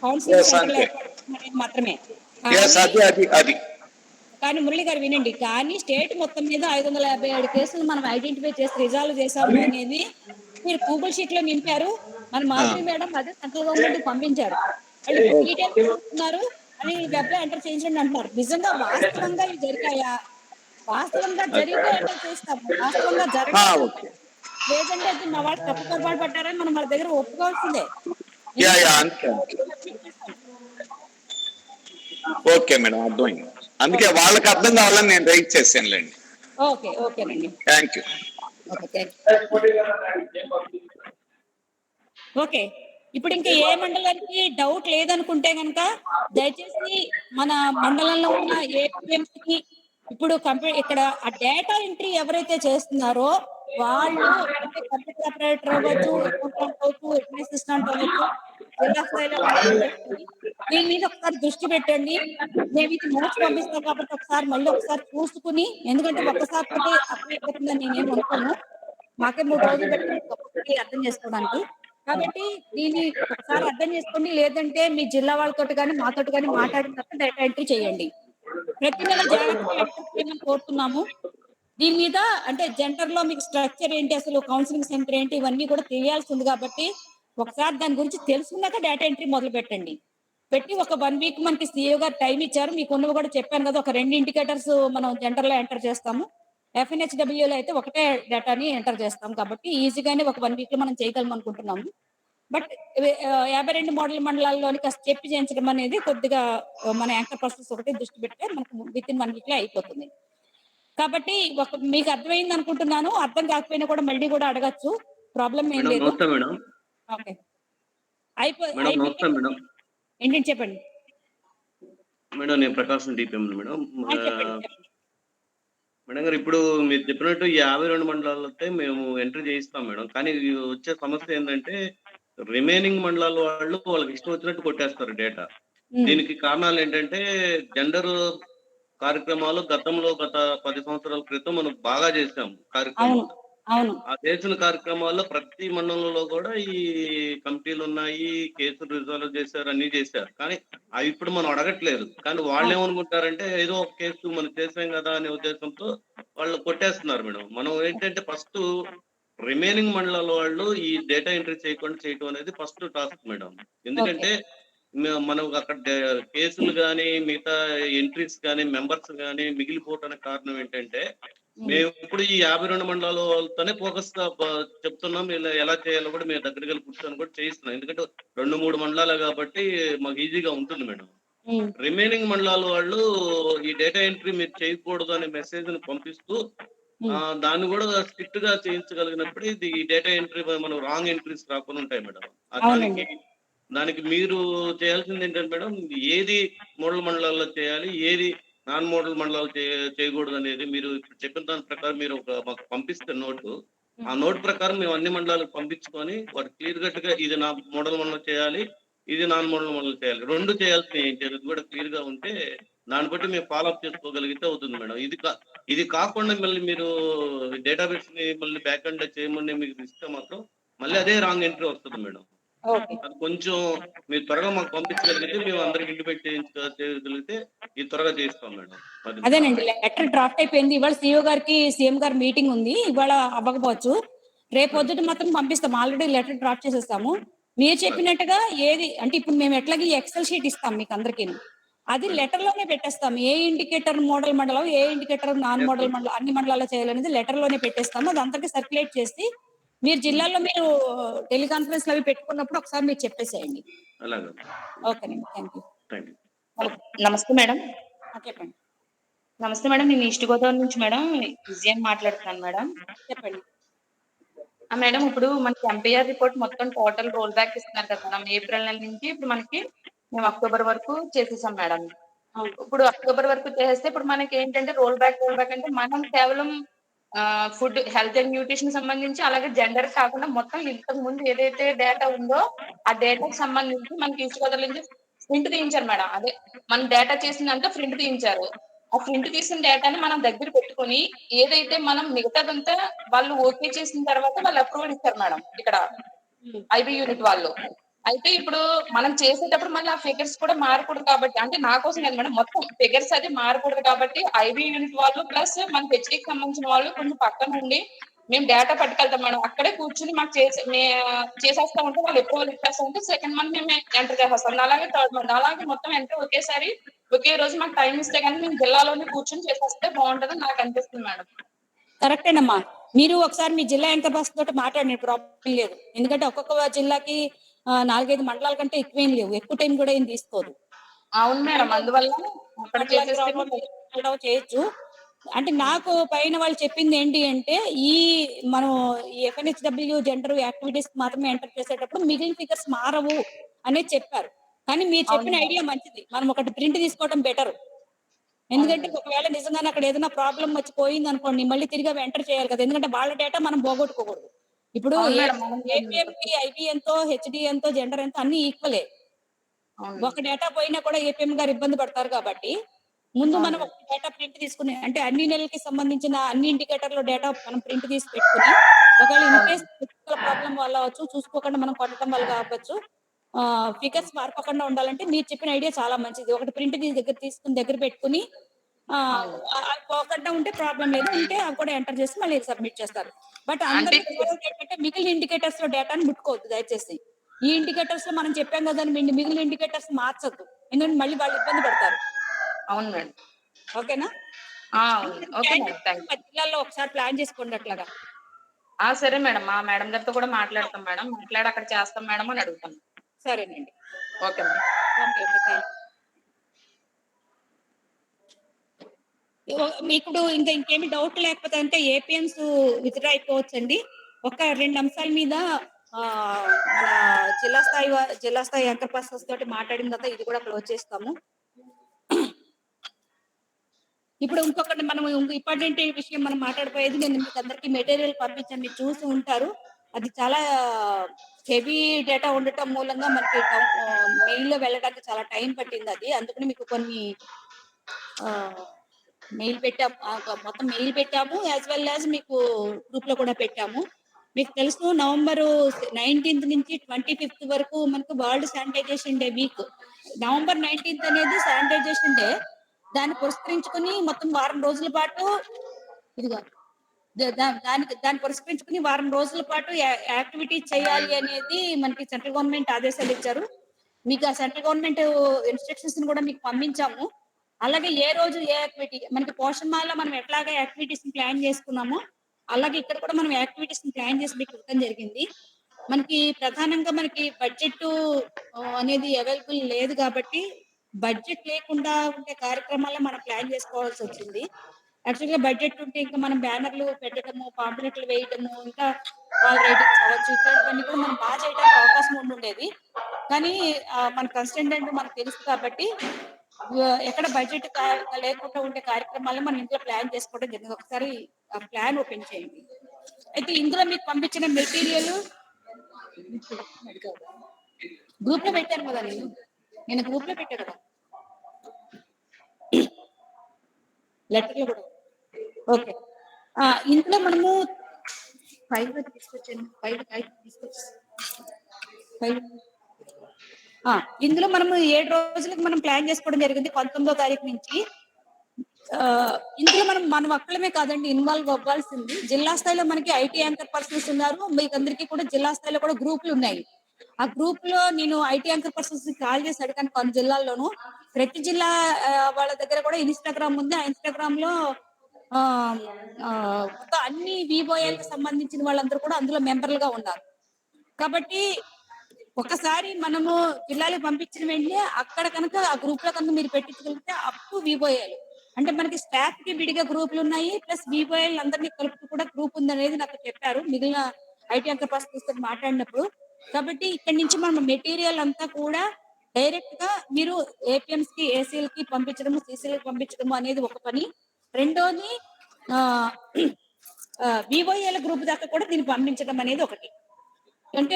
కౌన్సిలింగ్ సెంటర్లు ఏర్పాటు చేయడం అనేది మాత్రమే. అది కానీ మురళి గారు వినండి, కానీ స్టేట్ మొత్తం మీద 557 కేసులు మనం ఐడెంటిఫై చేసి రిజాల్వ్ చేశాము అనేది మీరు గూగుల్ షీట్ లో నింపారు. మన మాధురి మేడం అదే సెంట్రల్ గవర్నమెంట్ పంపించారు. వాళ్ళు డీటెయిల్స్ చూస్తున్నారు అని వెబ్ లో ఎంటర్ చేయించండి అంటున్నారు. నిజంగా వాస్తవంగా ఇవి జరిగాయా? వాస్తవంగా జరిగితే ఎంటర్ చేస్తాము, వాస్తవంగా జరగలేదు లేదంటే అది మా వాళ్ళు తప్పు పొరపాటు పడ్డారని మనం వాళ్ళ దగ్గర ఒప్పుకోవాల్సిందే. ఓకే మేడం, అర్థమైంది. అందుకే వాళ్ళకి అర్థం కావాలని నేను రైట్ చేశానులేండి. ఓకే ఓకేనండి, థ్యాంక్ యూ. ఓకే. ఇప్పుడు ఇంకా ఏ మండలానికి డౌట్ లేదనుకుంటే కనుక దయచేసి మన మండలంలో ఉన్న ఏపీఎంసీకి ఇప్పుడు ఇక్కడ ఆ డేటా ఎంట్రీ ఎవరైతే చేస్తున్నారో వాళ్ళు, అంటే కంప్యూటర్ ఆపరేటర్ అవ్వచ్చు, అకౌంటెంట్ అవ్వచ్చు, అసిస్టెంట్ అవ్వచ్చు, జిల్లా స్థాయిలో దీని మీద ఒకసారి దృష్టి పెట్టండి. మేము ఇది నోట్స్ పంపిస్తాం కాబట్టి ఒకసారి మళ్ళీ ఒకసారి చూసుకుని, ఎందుకంటే ఒక్కసారి తోటి అర్థమైపోతుందని నేనేం అనుకోను. మాకే 3 రోజులు పెట్టింది అర్థం చేసుకోవడానికి. కాబట్టి దీన్ని ఒకసారి అర్థం చేసుకోండి, లేదంటే మీ జిల్లా వాళ్ళతోటి కానీ మాతోటి కానీ మాట్లాడిన తర్వాత డేటా ఎంట్రీ చేయండి. ప్రతి నెల జాగ్రత్తగా ఎంటర్ చేయమని కోరుతున్నాము. దీని మీద అంటే జెండర్ లో మీకు స్ట్రక్చర్ ఏంటి, అసలు కౌన్సిలింగ్ సెంటర్ ఏంటి, ఇవన్నీ కూడా తెలియాల్సి ఉంది కాబట్టి ఒకసారి దాని గురించి తెలుసుకున్నాక డేటా ఎంట్రీ మొదలు పెట్టండి. పెట్టి ఒక 1 వీక్ మనకి CEO గారు టైం ఇచ్చారు. మీకు ఉన్నవి కూడా చెప్పాను కదా, ఒక 2 ఇండికేటర్స్ మనం జెండర్ లో ఎంటర్ చేస్తాము. FNHW లో అయితే ఒకటే డేటాని ఎంటర్ చేస్తాం కాబట్టి ఈజీగానే ఒక 1 వీక్ లో మనం చేయగలం అనుకుంటున్నాము. బట్ 52 మోడల్ మండలాల్లోని కాస్త చెప్పి చేయించడం అనేది కొద్దిగా మన యాంకర్ పర్సన్స్ ఒకటి దృష్టి పెడితే మనకు విత్ ఇన్ 1 వీక్ లో అయిపోతుంది. కాబట్టి మీకు అర్థమైంది అనుకుంటున్నాను. అర్థం కాకపోయినా కూడా మళ్ళీ కూడా అడగచ్చు, ప్రాబ్లం ఏం లేదు. ఓకే ఏంటంటే చెప్పండి మేడం. నేను ప్రకాశం DPM మేడం. చెప్పండి. మేడం గారు, ఇప్పుడు మీరు చెప్పినట్టు 52 మండలాలతో మేము ఎంట్రీ చేయిస్తాం మేడం. కానీ వచ్చే సమస్య ఏంటంటే రిమైనింగ్ మండలాల వాళ్ళు వాళ్ళకి ఇష్టం వచ్చినట్టు కొట్టేస్తారు డేటా. దీనికి కారణాలు ఏంటంటే జెండర్ కార్యక్రమాలు గతంలో గత 10 సంవత్సరాల క్రితం మనం బాగా చేసాం కార్యక్రమాలు. ఆ చేసిన కార్యక్రమాల్లో ప్రతి మండలంలో కూడా ఈ కమిటీలు ఉన్నాయి, కేసులు రిజాల్వ్ చేశారు, అన్ని చేశారు. కానీ అవి ఇప్పుడు మనం అడగట్లేదు. కానీ వాళ్ళు ఏమనుకుంటారంటే ఏదో ఒక కేసు మనం చేసాం కదా అనే ఉద్దేశంతో వాళ్ళు కొట్టేస్తున్నారు మేడం. మనం ఏంటంటే ఫస్ట్ రిమైనింగ్ మండలాల వాళ్ళు ఈ డేటా ఎంట్రీ చేయకుండా చేయటం అనేది ఫస్ట్ టాస్క్ మేడం. ఎందుకంటే మనం అక్కడ కేసులు కానీ మిగతా ఎంట్రీస్ కానీ మెంబర్స్ కానీ మిగిలిపోవటానికి కారణం ఏంటంటే మేము ఇప్పుడు ఈ 52 మండలాల వాళ్ళతోనే ఫోకస్ గా చెప్తున్నాం. ఎలా చేయాలో కూడా మేము దగ్గరికి వెళ్ళి కూర్చొని కూడా చేయిస్తున్నాం. ఎందుకంటే 2-3 మండలాలే కాబట్టి మాకు ఈజీగా ఉంటుంది మేడం. రిమైనింగ్ మండలాల వాళ్ళు ఈ డేటా ఎంట్రీ మీరు చేయకూడదు అనే మెసేజ్ ని పంపిస్తూ దాన్ని కూడా స్ట్రిక్ట్ గా చేయించగలిగినప్పుడు ఇది డేటా ఎంట్రీ మనం రాంగ్ ఎంట్రీస్ రాకుండా ఉంటాయి మేడం. దానికి మీరు చేయాల్సింది ఏంటంటే మేడం, ఏది మోడల్ మండలాల్లో చేయాలి, ఏది నాన్ మోడల్ మండలాలు చేయకూడదు అనేది మీరు ఇప్పుడు చెప్పిన దాని ప్రకారం మీరు మాకు పంపిస్తే నోటు, ఆ నోట్ ప్రకారం మేము అన్ని మండలాలకు పంపించుకొని వారు క్లియర్ కట్ గా ఇది నా మోడల్ మండలం చేయాలి, ఇది నాన్ మోడల్ మండలం చేయాలి, 2 చేయాల్సిన ఏంటి అనేది కూడా క్లియర్ గా ఉంటే దాన్ని బట్టి మేము ఫాలోఅప్ చేసుకోగలిగితే అవుతుంది మేడం. ఇది కాకుండా మళ్ళీ మీరు డేటాబేస్ ని మళ్ళీ బ్యాక్ ఎండ్ చేయమని మీకు ఇస్తే మాత్రం మళ్ళీ అదే రాంగ్ ఎంట్రీ వస్తుంది మేడం. అది కొంచెం మీరు త్వరగా మాకు పంపించగలిగితే మేము అందరికి ఇంటిమేట్ చేయగలిగితే ఇది త్వరగా చేస్తాం మేడం. అదేనండి, లెటర్ డ్రాఫ్ట్ అయిపోయింది. ఇవాళ సీఓ గారికి సీఎం గారి మీటింగ్ ఉంది, ఇవాళ అవ్వకపోవచ్చు. రేపు పొద్దుట మాత్రం పంపిస్తాం. ఆల్రెడీ లెటర్ డ్రాఫ్ట్ చేసేస్తాము. మీరు చెప్పినట్టుగా ఏది అంటే ఇప్పుడు మేము ఎట్లాగే ఎక్సెల్ షీట్ ఇస్తాం మీకు అందరికీ, అది లెటర్ లోనే పెట్టేస్తాం. ఏ ఇండికేటర్ మోడల్ మండలం, ఏ ఇండికేటర్ నాన్ మోడల్ మండలం, అన్ని మండలాల్లో చేయాలనేది లెటర్ లోనే పెట్టేస్తాము. అది అందరికీ సర్క్యులేట్ చేసి మీరు జిల్లాలో మీరు టెలికాన్ఫరెన్స్ అవి పెట్టుకున్నప్పుడు ఒకసారి మీరు చెప్పేసేయండి. అలాగే. ఓకేనండి, థ్యాంక్ యూ. Thank you. నమస్తే మేడం. చెప్పండి. నమస్తే మేడం, నేను ఈస్ట్ గోదావరి నుంచి మేడం విజయన్ మాట్లాడుతున్నాను మేడం. చెప్పండి. మేడం, ఇప్పుడు మనకి ఎంపీఆర్ రిపోర్ట్ మొత్తం టోటల్ రోల్ బ్యాక్ ఇస్తున్నారు కదా మేడం. ఏప్రిల్ నెల నుంచి ఇప్పుడు మనకి మేము అక్టోబర్ వరకు చేసేసాం మేడం. ఇప్పుడు అక్టోబర్ వరకు చేస్తే ఇప్పుడు మనకి ఏంటంటే రోల్ బ్యాక్ అంటే మనం కేవలం ఫుడ్, హెల్త్ అండ్ న్యూట్రిషన్ సంబంధించి, అలాగే జెండర్ కాకుండా మొత్తం ఇంతకు ముందు ఏదైతే డేటా ఉందో ఆ డేటాకి సంబంధించి మనకి ఈస్ట్ గోదావరి నుంచి ప్రింట్ తీయించారు మేడం. అదే మనం డేటా చేసిందంతా ప్రింట్ తీయించారు. ఆ ప్రింట్ తీసిన డేటాని మనం దగ్గర పెట్టుకుని ఏదైతే మనం మిగతాదంతా వాళ్ళు ఓకే చేసిన తర్వాత వాళ్ళు అప్రూవల్ ఇస్తారు మేడం ఇక్కడ ఐబీ యూనిట్ వాళ్ళు. అయితే ఇప్పుడు మనం చేసేటప్పుడు మళ్ళీ ఆ ఫిగర్స్ కూడా మారకూడదు కాబట్టి, అంటే నా కోసం లేదు మేడం, మొత్తం ఫిగర్స్ అది మారకూడదు కాబట్టి ఐబీ యూనిట్ వాళ్ళు ప్లస్ మన హెచ్డీకి సంబంధించిన వాళ్ళు కొంచెం పక్కన ఉండి మేము డేటా పట్టుకెళ్తాం మేడం. అక్కడే కూర్చుని మాకు చేసేస్తా ఉంటే వాళ్ళు ఎప్రూవల్ ఇచ్చేస్తా ఉంటే సెకండ్ మంత్ మేము ఎంటర్ చేసేస్తాం. అలాగే థర్డ్ మంత్, అలాగే మొత్తం ఎంటర్ ఒకేసారి ఒకే రోజు మాకు టైం ఇస్తే కానీ మేము జిల్లాలోనే కూర్చొని చేసేస్తే బాగుంటుందని నాకు అనిపిస్తుంది మేడం. కరెక్టేనమ్మా. మీరు ఒకసారి మీ జిల్లా యాంకర్ బాస్ తోటి మాట్లాడండి, ప్రాబ్లం లేదు. ఎందుకంటే ఒక్కొక్క జిల్లాకి 4-5 మండలాల కంటే ఎక్కువేం లేవు, ఎక్కువ టైం కూడా ఏం తీసుకోదు. అవును మేడం, అందువల్ల అక్కడ చేయొచ్చు. అంటే నాకు పైన వాళ్ళు చెప్పింది ఏంటి అంటే మనం ఈ FNHW జెండర్ యాక్టివిటీస్ మాత్రమే ఎంటర్ చేసేటప్పుడు మిగిలిన ఫిగర్స్ మారవు అనేది చెప్పారు. కానీ మీరు చెప్పిన ఐడియా మంచిది, మనం ఒకటి ప్రింట్ తీసుకోవడం బెటర్. ఎందుకంటే ఒకవేళ నిజంగానే అక్కడ ఏదైనా ప్రాబ్లం వచ్చి పోయింది అనుకోండి, మళ్ళీ తిరిగి అవి ఎంటర్ చేయాలి కదా. ఎందుకంటే వాళ్ళ డేటా మనం పోగొట్టుకోకూడదు. ఇప్పుడు ఏపీఎంకి ఐబీ ఎంతో, హెచ్డి ఎంతో, జెండర్ ఎంతో అన్ని ఈక్వలే. ఒక డేటా పోయినా కూడా ఏపీఎం గారు ఇబ్బంది పడతారు కాబట్టి ముందు మనం ఒక డేటా ప్రింట్ తీసుకుని, అంటే అన్ని నెలలకి సంబంధించిన అన్ని ఇండికేటర్ల డేటా మనం ప్రింట్ తీసి పెట్టుకుని, ఒకవేళ ఇన్ కేస్ ప్రాబ్లం వల్ల చూసుకోకుండా మనం కొట్టడం వల్ల కావచ్చు, ఫిగర్స్ మారిపోకుండా ఉండాలంటే మీరు చెప్పిన ఐడియా చాలా మంచిది. ఒకటి ప్రింట్ దగ్గర పెట్టుకుని పోకుండా ఉంటే ప్రాబ్లం లేదు, ఉంటే అవి కూడా ఎంటర్ చేసి మళ్ళీ సబ్మిట్ చేస్తారు. బట్ అందరికీ ఏంటంటే మిగిలిన ఇండికేటర్స్ లో డేటాను ముట్టుకోవద్దు దయచేసి. ఈ ఇండికేటర్స్ లో మనం చెప్పాం కదా, మిగిలిన ఇండికేటర్స్ మార్చొద్దు, ఎందుకంటే మళ్ళీ వాళ్ళు ఇబ్బంది పడతారు. అవును మేడం. ఓకేనా? జిల్లాలో ఒకసారి ప్లాన్ చేసుకోండి అట్లాగా. సరే మేడం, మా మేడం గారితో కూడా మాట్లాడతాం మేడం, మాట్లాడి అక్కడ చేస్తాం మేడం అని అడుగుతాం. సరేనండి, ఓకే మేడం. ఇప్పుడు ఇంకేమి డౌట్ లేకపోతే అంటే ఏపీఎన్స్ విత్డ్రా అయిపోవచ్చండి. ఒక 2 అంశాల మీద మన జిల్లా స్థాయి యాంకర్ పర్సన్స్ తోటి మాట్లాడిన తర్వాత ఇది కూడా క్లోజ్ చేస్తాము. ఇప్పుడు ఇంకొకటి మనం ఇంపార్టెంట్ విషయం మనం మాట్లాడిపోయేది, నేను మీకు అందరికి మెటీరియల్ పంపించాను, మీరు చూసి ఉంటారు. అది చాలా హెవీ డేటా ఉండటం మూలంగా మనకి మెయిల్ లో వెళ్ళడానికి చాలా టైం పట్టింది. అది అందుకని మీకు కొన్ని మెయిల్ పెట్టాము, మొత్తం మెయిల్ పెట్టాము, యాజ్ వెల్ యాజ్ మీకు గ్రూప్ లో కూడా పెట్టాము. మీకు తెలుసు నవంబర్ 19th నుంచి 25th వరకు మనకు world sanitisation day week. November 19th అనేది శానిటైజేషన్ డే. దాన్ని పురస్కరించుకుని మొత్తం వారం రోజుల పాటు దాన్ని పురస్కరించుకుని వారం రోజుల పాటు యాక్టివిటీస్ చేయాలి అనేది మనకి సెంట్రల్ గవర్నమెంట్ ఆదేశాలు ఇచ్చారు. మీకు ఆ సెంట్రల్ గవర్నమెంట్ ఇన్స్ట్రక్షన్స్ కూడా మీకు పంపించాము. అలాగే ఏ రోజు ఏ యాక్టివిటీ, మనకి పోషణమాలలో మనం ఎట్లాగా యాక్టివిటీస్ ప్లాన్ చేసుకున్నామో అలాగే ఇక్కడ కూడా మనం యాక్టివిటీస్ ప్లాన్ చేసి మీకు ఇవ్వడం జరిగింది. మనకి ప్రధానంగా మనకి బడ్జెట్ అనేది అవైలబుల్ లేదు కాబట్టి బడ్జెట్ లేకుండా ఉండే కార్యక్రమాల్లో మనం ప్లాన్ చేసుకోవాల్సి వచ్చింది. యాక్చువల్గా బడ్జెట్ ఉంటే ఇంకా మనం బ్యానర్లు పెట్టడము, పాంప్లెట్లు వేయడము, ఇంకా వాల్ రైటింగ్స్ అవ్వచ్చు, ఇట్లాంటివన్నీ కూడా మనం బాగా చేయడానికి అవకాశం ఉండేది. కానీ మన కన్స్టెంట్ మనకు తెలుసు కాబట్టి ఎక్కడ బడ్జెట్ లేకుండా ఉండే కార్యక్రమాలను మనం ఇంట్లో ప్లాన్ చేసుకోవడం జరిగింది. ఒకసారి ఆ ప్లాన్ ఓపెన్ చేయండి. అయితే ఇందులో మీకు పంపించిన మెటీరియల్ గ్రూప్ లో పెట్టాను కదా, నేను గ్రూప్ లో పెట్టా కదా లెటర్ లో కూడా. ఓకే, ఇంట్లో మనము 5 తీసుకొచ్చాను, 5 తీసుకొచ్చి ఇందులో మనం 7 రోజులకు మనం ప్లాన్ చేసుకోవడం జరిగింది 19వ తారీఖు నుంచి. ఇందులో మన ఒక్కళ్ళమే కాదండి ఇన్వాల్వ్ అవ్వాల్సింది. జిల్లా స్థాయిలో మనకి ఐటీ యాంకర్ పర్సన్స్ ఉన్నారు. మీకందరికీ కూడా జిల్లా స్థాయిలో కూడా గ్రూపులు ఉన్నాయి. ఆ గ్రూప్ లో నేను ఐటీ యాంకర్ పర్సన్స్ కాల్ చేసి అడిగాను కొన్ని జిల్లాల్లోనూ. ప్రతి జిల్లా వాళ్ళ దగ్గర కూడా ఇన్స్టాగ్రామ్ ఉంది. ఆ ఇన్స్టాగ్రామ్ లో మొత్తం అన్ని వివోఎల్ కి సంబంధించిన వాళ్ళందరూ కూడా అందులో మెంబర్లుగా ఉన్నారు. కాబట్టి ఒకసారి మనము జిల్లాలకు పంపించిన వెంటనే అక్కడ కనుక ఆ గ్రూప్ లో కనుక మీరు పెట్టించగలిగితే అప్ టు వివోఎల్ అంటే మనకి స్టాఫ్ కి విడిగా గ్రూపులు ఉన్నాయి, ప్లస్ వివోఎల్ అందరినీ కలుపుతూ కూడా గ్రూప్ ఉంది అనేది నాకు చెప్పారు మిగిలిన ఐటీ యాంకర్ పర్సన్స్ తో మాట్లాడినప్పుడు. కాబట్టి ఇక్కడి నుంచి మనం మెటీరియల్ అంతా కూడా డైరెక్ట్ గా మీరు ఏపీఎంస్ కి, ఏసీఎల్ కి పంపించడము, సిసిఎల్ కి పంపించడము అనేది ఒక పని. రెండోది వివోఎల్ గ్రూప్ దాకా కూడా దీన్ని పంపించడం అనేది ఒకటి. అంటే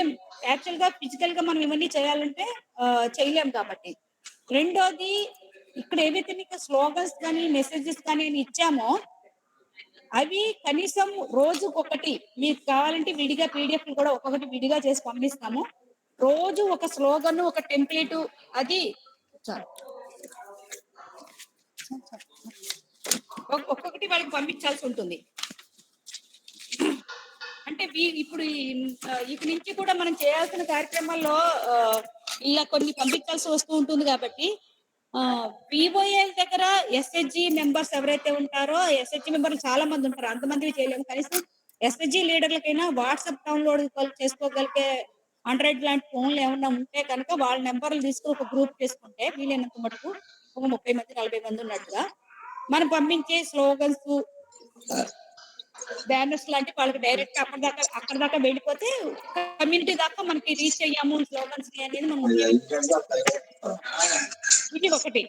యాక్చువల్ గా ఫిజికల్ గా మనం ఇవన్నీ చేయాలంటే చేయలేం కాబట్టి. రెండోది ఇక్కడ ఏవైతే మీకు స్లోగన్స్ కానీ మెసేజెస్ కానీ ఇచ్చామో అవి కనీసం రోజుకొకటి మీకు కావాలంటే విడిగా పీడిఎఫ్ కూడా ఒక్కొక్కటి విడిగా చేసి పంపిస్తాము. రోజు ఒక స్లోగన్, ఒక టెంప్లెట్ అది ఒక్కొక్కటి వాళ్ళకి పంపించాల్సి ఉంటుంది. అంటే ఇప్పుడు ఇక నుంచి కూడా మనం చేయాల్సిన కార్యక్రమాల్లో ఇలా కొన్ని పంపించాల్సి వస్తూ ఉంటుంది. కాబట్టి వివోఎల్ దగ్గర ఎస్హెచ్జి మెంబర్స్ ఎవరైతే ఉంటారో, ఎస్హెచ్జి మెంబర్లు చాలా మంది ఉంటారు, అంతమంది చేయలేము. కనీసం ఎస్హెచ్జి లీడర్లకైనా వాట్సాప్ డౌన్లోడ్ చేసుకోగలిగే ఆండ్రాయిడ్ లాంటి ఫోన్లు ఏమన్నా ఉంటే కనుక వాళ్ళ నెంబర్లు తీసుకుని ఒక గ్రూప్ చేసుకుంటే వీలైనంత మటుకు ఒక 30 మంది 40 మంది ఉన్నట్టుగా మనం పంపించే స్లోగన్స్, బ్యానర్స్ లాంటి వాళ్ళకి డైరెక్ట్ అక్కడ దాకా వెళ్ళిపోతే కమ్యూనిటీ దాకా మనకి రీచ్ అయ్యాము స్లోగన్స్ అనేది మనం ఇది ఒకటి.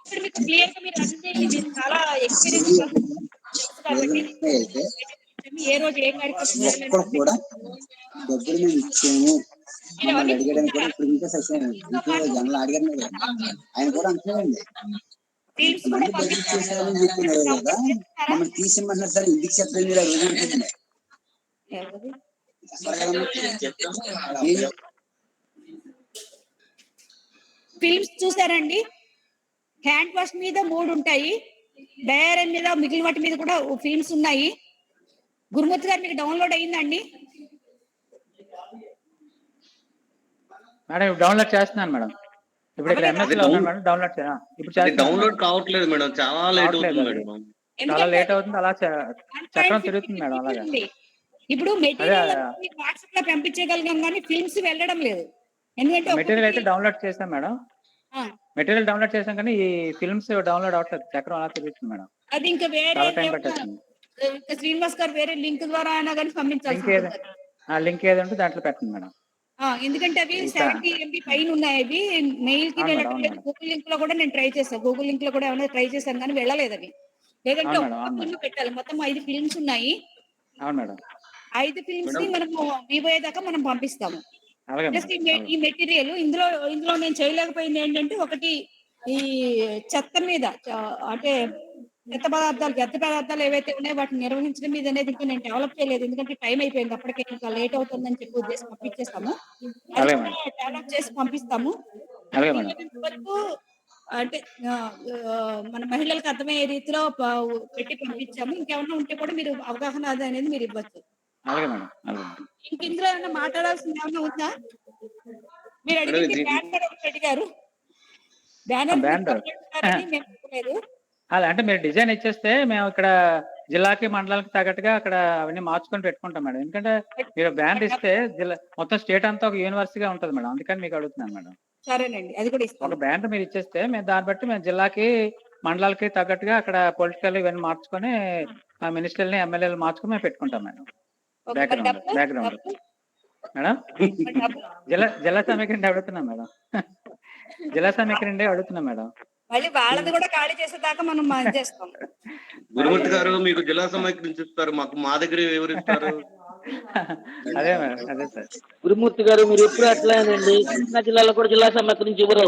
ఇక్కడ మీకు క్లియర్ గా మీరు అన్ని చాలా ఎక్స్పీరియన్స్ కాబట్టి ఏ రోజు ఏ కార్యక్రమం కూడా డబ్బులు మేము ఇచ్చాము మమ్మల్ని అడిగడానికి కూడా ఇప్పుడు ఇంకా జనాలు అడిగారు ఆయన కూడా అంటున్నాడండి. డబ్బులు ఇచ్చేసారని చెప్తున్నారు కదా, మమ్మల్ని తీసేయమంటున్నారు సార్, ఇంటికి చెప్పండి మీరు అడుగుతుందండి. ఫిల్మ్స్ చూసారండి? హ్యాండ్ వాష్ మీద 3 ఉంటాయి, డయారీ మీద మిగిలిన వాటి మీద కూడా ఫిల్మ్స్ ఉన్నాయి. గురుమూర్తి గారు మీకు డౌన్లోడ్ అయిందండి? మేడం డౌన్లోడ్ చేస్తున్నాను మేడం. ఇప్పుడు ఇక్కడ ఎంఎస్ లో ఉన్నాను మేడం. డౌన్లోడ్ ఇప్పుడు డౌన్లోడ్ కావట్లేదు మేడం, చాలా లేట్ అవుతుంది మేడం. చాలా లేట్ అవుతుంది, అలా చక్రం తిరుగుతుంది మేడం. అలాగా ఇప్పుడు మెటీరియల్ వాట్సాప్ లో పంపించగలిగాం కానీ ఫిల్మ్స్ వెళ్ళడం లేదు. ఎందుకంటే మెటీరియల్ అయితే డౌన్లోడ్ చేసాం మేడం, మెటీరియల్ డౌన్లోడ్ చేసాం కానీ ఈ ఫిల్మ్స్ డౌన్లోడ్ అవట్లేదు, చక్రం అలా తిరుగుతుంది మేడం. అది ఇంకా వేరే టైం పట్టేస్తుంది. శ్రీనివాస్ గారు వేరే లింక్ ద్వారా అయినా కానీ పంపించాలి. లింక్ ఏది ఉంటే దాంట్లో పెట్టండి మేడం. ఎందుకంటే అవి 70 MB పైన ఉన్నాయి. అవి మెయిల్ కి వెళ్ళడం లేదు. గూగుల్ లింక్ లో కూడా నేను ట్రై చేశాను, గూగుల్ లింక్ లో కూడా ఏమైనా ట్రై చేశాను కానీ వెళ్ళలేదు అవి. లేదంటే ఒక్క పెట్టాలి. మొత్తం 5 ఫిల్మ్స్ ఉన్నాయి. అవును మేడం. 5 ఫిల్మ్స్ ని మనము వివోఏ దాకా మనం పంపిస్తాము. ఈ మెటీరియల్ ఇందులో నేను చేయలేకపోయింది ఏంటంటే, ఒకటి ఈ చెత్త మీద అంటే చెత్త పదార్థాలు ఏవైతే ఉన్నాయో వాటిని నిర్వహించడం మీద అనేది ఇంకా నేను డెవలప్ చేయలేదు. ఎందుకంటే టైం అయిపోయింది, అప్పటికే ఇంకా లేట్ అవుతుందని చెప్పి ఉద్దేశం పంపించేస్తాము. అది డెవలప్ చేసి పంపిస్తాము. వరకు అంటే మన మహిళలకు అర్థమయ్యే రీతిలో పెట్టి పంపించాము. ఇంకేమన్నా ఉంటే కూడా మీరు అవగాహన అనేది మీరు ఇవ్వచ్చు. ఇంక ఇందులో ఏమన్నా మాట్లాడాల్సింది ఏమన్నా ఉందా? మీరు అడిగింది బ్యానర్ ఒకటి అడిగారు. అలా అంటే మీరు డిజైన్ ఇచ్చేస్తే మేము ఇక్కడ జిల్లాకి మండలానికి తగ్గట్టుగా అక్కడ అవన్నీ మార్చుకొని పెట్టుకుంటాం మేడం. ఎందుకంటే మీరు బ్యానర్ ఇస్తే జిల్లా మొత్తం స్టేట్ అంతా ఒక యూనివర్సిటీగా ఉంటుంది మేడం, అందుకని మీకు అడుగుతున్నాను మేడం. సరేనండి, అది కూడా ఇస్తాం. ఒక బ్యానర్ మీరు ఇచ్చేస్తే మేము దాన్ని బట్టి మేము జిల్లాకి మండలాలకి తగ్గట్టుగా అక్కడ పొలిటికల్ ఇవన్నీ మార్చుకొని మినిస్టర్ని ఎమ్మెల్యేలు మార్చుకొని మేము పెట్టుకుంటాం మేడం. బ్యాక్గ్రౌండ్ మేడం జిల్లా సమీకరణ అడుగుతున్నాం మేడం, జిల్లా సమీకరణ అడుగుతున్నాం మేడం. మళ్ళీ వాళ్ళది కూడా ఖాళీ చేసేదాకా మనం చేస్తాం. గురుమూర్తి గారు మీకు జిల్లా సమీకరించిస్తారు, మాకు మా దగ్గర వివరిస్తారు. అదే మేడం, అదే సార్. గురుమూర్తి గారు మీరు ఎప్పుడు అట్లానండి, కృష్ణా జిల్లాలో కూడా జిల్లా సమీకరించి ఇవ్వరు,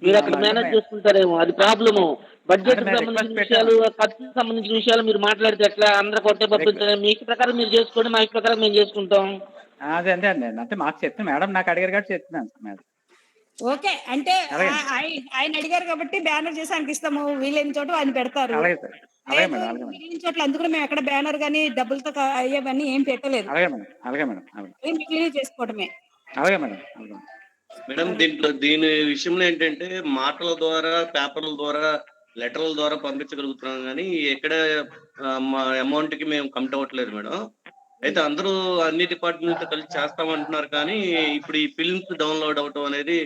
మీరు అక్కడ మేనేజ్ చేసుకుంటారేమో, అది ప్రాబ్లము. బడ్జెట్ సంబంధించిన విషయాలు, ఖర్చుకు సంబంధించిన విషయాలు మీరు మాట్లాడితే ఎట్లా? అందరూ కొట్టే పంపించాలి. మీ ప్రకారం మీరు చేసుకోండి, మా ప్రకారం మేము చేసుకుంటాం. అదే అంతే అండి, అంటే మాకు చెప్తాను మేడం, నాకు అడిగారు కాబట్టి చెప్తున్నాను మేడం. ఓకే, అంటే అలాగే. ఆయన అడిగారు కాబట్టి బ్యానర్ చేసి ఆయనకి ఇస్తాము, వీలైన చోట ఆయన పెడతారు. అలాగే సార్, అలాగే మేడం, అలాగే మేడం, మిగిలిన చోట్ల అందుకు మేము ఎక్కడ బ్యానర్ గానీ డబ్బులతో అయ్యేవన్నీ ఏం పెట్టలేదు. అలాగే మేడం, అలాగే మేడం, అలాగే మిగిలిన చేసుకోవడమే. అలాగే మేడం, అలాగే మేడం దీని విషయంలో ఏంటంటే మాటల ద్వారా, పేపర్ల ద్వారా, లెటర్ల ద్వారా పంపించగలుగుతున్నాం కానీ ఎక్కడ మా అమౌంట్ కి మేము కమిట్ అవ్వట్లేదు మేడం. అయితే అందరూ అన్ని డిపార్ట్మెంట్ కలిసి చేస్తామంటున్నారు కానీ ఇప్పుడు ఈ ఫిల్మ్స్ డౌన్లోడ్ అవటం అనేది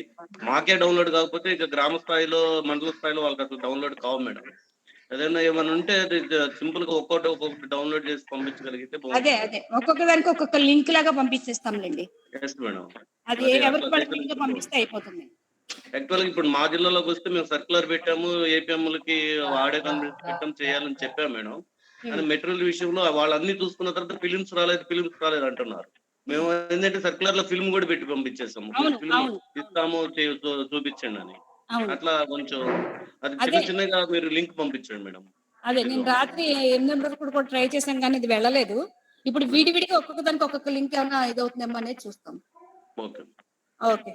మాకే డౌన్లోడ్ కాకపోతే ఇక గ్రామ స్థాయిలో, మండల స్థాయిలో వాళ్ళకి అసలు డౌన్లోడ్ కావు మేడం. ఏదైనా ఏమైనా ఉంటే అది సింపుల్ గా ఒక్కొక్కటి డౌన్లోడ్ చేసి పంపించగలిగితే అదే ఒక్కొక్క దానికి ఒక్కొక్క లింక్ లాగా పంపించేస్తాంలేండి. మేడం. అది ఎవరికి వాళ్ళకి లింక్ పంపిస్తే అయిపోతుంది. యాక్చువల్ గా ఇప్పుడు మా జిల్లాలోకి వస్తే మేము సర్క్యులర్ పెట్టాము, ఏపీఎంలకి ఆడియో కాన్ఫరెన్స్ పెట్టాము, చేయాలని చెప్పాము మేడం. కానీ మెటీరియల్ విషయంలో వాళ్ళన్ని చూసుకున్న తర్వాత ఫిలిమ్స్ రాలేదు అంటున్నారు. మేము ఏంటంటే సర్క్యులర్ లో ఫిల్మ్ కూడా పెట్టి పంపించేసాము, ఫిల్మ్ ఇస్తాము చూపించండి అని. అట్లా కొంచెం అది చిన్నగా మీరు లింక్ పంపించండి మేడం. అదే నేను రాత్రి 8 కూడా ట్రై చేశాను కానీ ఇది వెళ్ళలేదు. ఇప్పుడు విడివిడిగా ఒక్కొక్క దానికి ఒక్కొక్క లింక్ ఏమైనా ఇదవుతుందేమో అనేది చూస్తాం. ఓకే ఓకే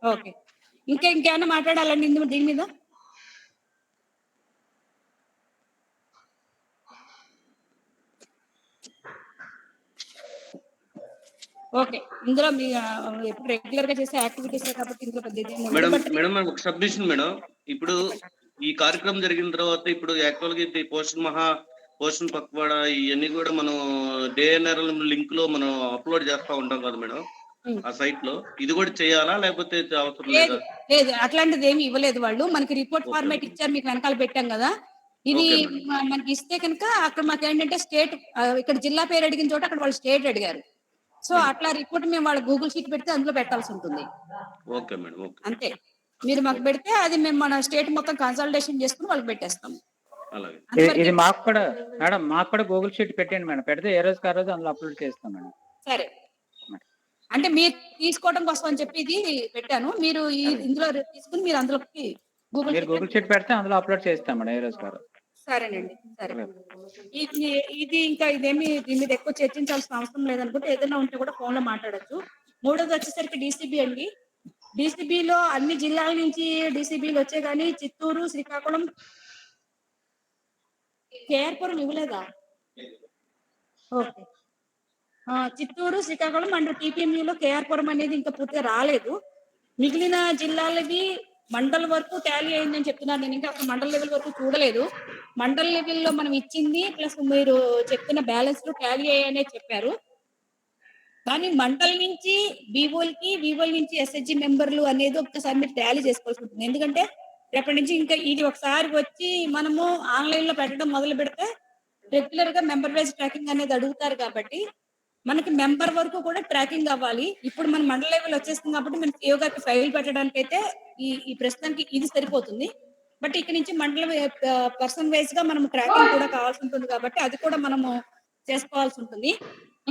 ఓకే, ఇంకేమైనా మాట్లాడాలండి దీని మీద? ఓకే, ఇందులో మీ ఎప్పుడు రెగ్యులర్ గా చేసే యాక్టివిటీస్ కాబట్టి ఇందులో పెద్ద మేడం ఒక సబ్మిషన్ మేడం. ఇప్పుడు ఈ కార్యక్రమం జరిగిన తర్వాత ఇప్పుడు యాక్చువల్ గా ఇది పోషణ పక్వాడా ఇవన్నీ కూడా మనం DNRL లింక్ లో మనం అప్లోడ్ చేస్తా ఉంటాం కదా మేడం ఆ సైట్ లో. ఇది కూడా చేయాలా లేకపోతే అవసరం లేదా? లేదు, అట్లాంటిది ఏమి ఇవ్వలేదు వాళ్ళు. మనకి రిపోర్ట్ ఫార్మాట్ ఇచ్చారు, మీకు వెనకాల పెట్టాం కదా. ఇది మనకి ఇస్తే కనుక అక్కడ మాకు ఏంటంటే స్టేట్, ఇక్కడ జిల్లా పేరు అడిగిన చోట అక్కడ వాళ్ళు స్టేట్ అడిగారు. సో అట్లా రిపోర్ట్ మేము వాళ్ళ గూగుల్ షీట్ పెడితే అందులో పెట్టాల్సి ఉంటుంది. ఓకే మేడం, అంతే. మీరు మాకు పెడితే అది మేము మన స్టేట్ మొత్తం కన్సల్టేషన్ చేసుకుని వాళ్ళకి పెట్టేస్తాం. ఇది మాకు కూడా మేడం, మాకు కూడా గూగుల్ షీట్ పెట్టండి మేడం, పెడితే ఏ రోజుకి ఆ రోజు అందులో అప్లోడ్ చేస్తాం మేడం. సరే, అంటే మీరు తీసుకోవడం కోసం అని చెప్పి ఇది పెట్టాను. మీరు ఇందులో తీసుకుని మీరు అందులోకి గూగుల్ షీట్ పెడితే అందులో అప్లోడ్ చేస్తాం మేడం ఏ రోజుకి ఆ రోజు. సరేనండి, సరే. ఇది ఇంకా ఇదేమి దీని మీద ఎక్కువ చర్చించాల్సిన అవసరం లేదనుకుంటే ఏదైనా ఉంటే కూడా ఫోన్ లో మాట్లాడచ్చు. మూడోది వచ్చేసరికి DCB అండి. DCBలో అన్ని జిల్లాల నుంచి DCBలు వచ్చాయి కానీ చిత్తూరు, శ్రీకాకుళం, కేఆర్పురం ఇవ్వలేదా? ఓకే, చిత్తూరు, శ్రీకాకుళం అండ్ TPMUలో కేఆర్పురం అనేది ఇంకా పూర్తిగా రాలేదు. మిగిలిన జిల్లాలవి మండల్ వరకు టాలీ అయిందని చెప్తున్నారు. నేను ఇంకా అసలు మండల్ లెవెల్ వరకు చూడలేదు. మండల్ లెవెల్లో మనం ఇచ్చింది ప్లస్ మీరు చెప్పిన బ్యాలెన్స్ లో టాలీ అయ్యాయనే చెప్పారు. కానీ మండల్ నుంచి వివోల్ నుంచి SHG మెంబర్లు అనేది ఒక్కసారి మీరు టాలీ చేసుకోవాల్సి ఉంటుంది. ఎందుకంటే రేపటి నుంచి ఇంకా ఇది ఒకసారి వచ్చి మనము ఆన్లైన్ లో పెట్టడం మొదలు పెడితే రెగ్యులర్ గా మెంబర్ వైజ్ ట్రాకింగ్ అనేది అడుగుతారు కాబట్టి మనకి మెంబర్ వరకు కూడా ట్రాకింగ్ అవ్వాలి. ఇప్పుడు మన మండల లెవెల్ వచ్చేస్తుంది కాబట్టి మన CEO గారికి ఫైల్ పెట్టడానికి అయితే ఈ ప్రస్తుతానికి ఇది సరిపోతుంది. బట్ ఇక్కడ నుంచి మండల పర్సన్ వైజ్ గా మనం ట్రాకింగ్ కూడా కావాల్సి ఉంటుంది కాబట్టి అది కూడా మనము చేసుకోవాల్సి ఉంటుంది.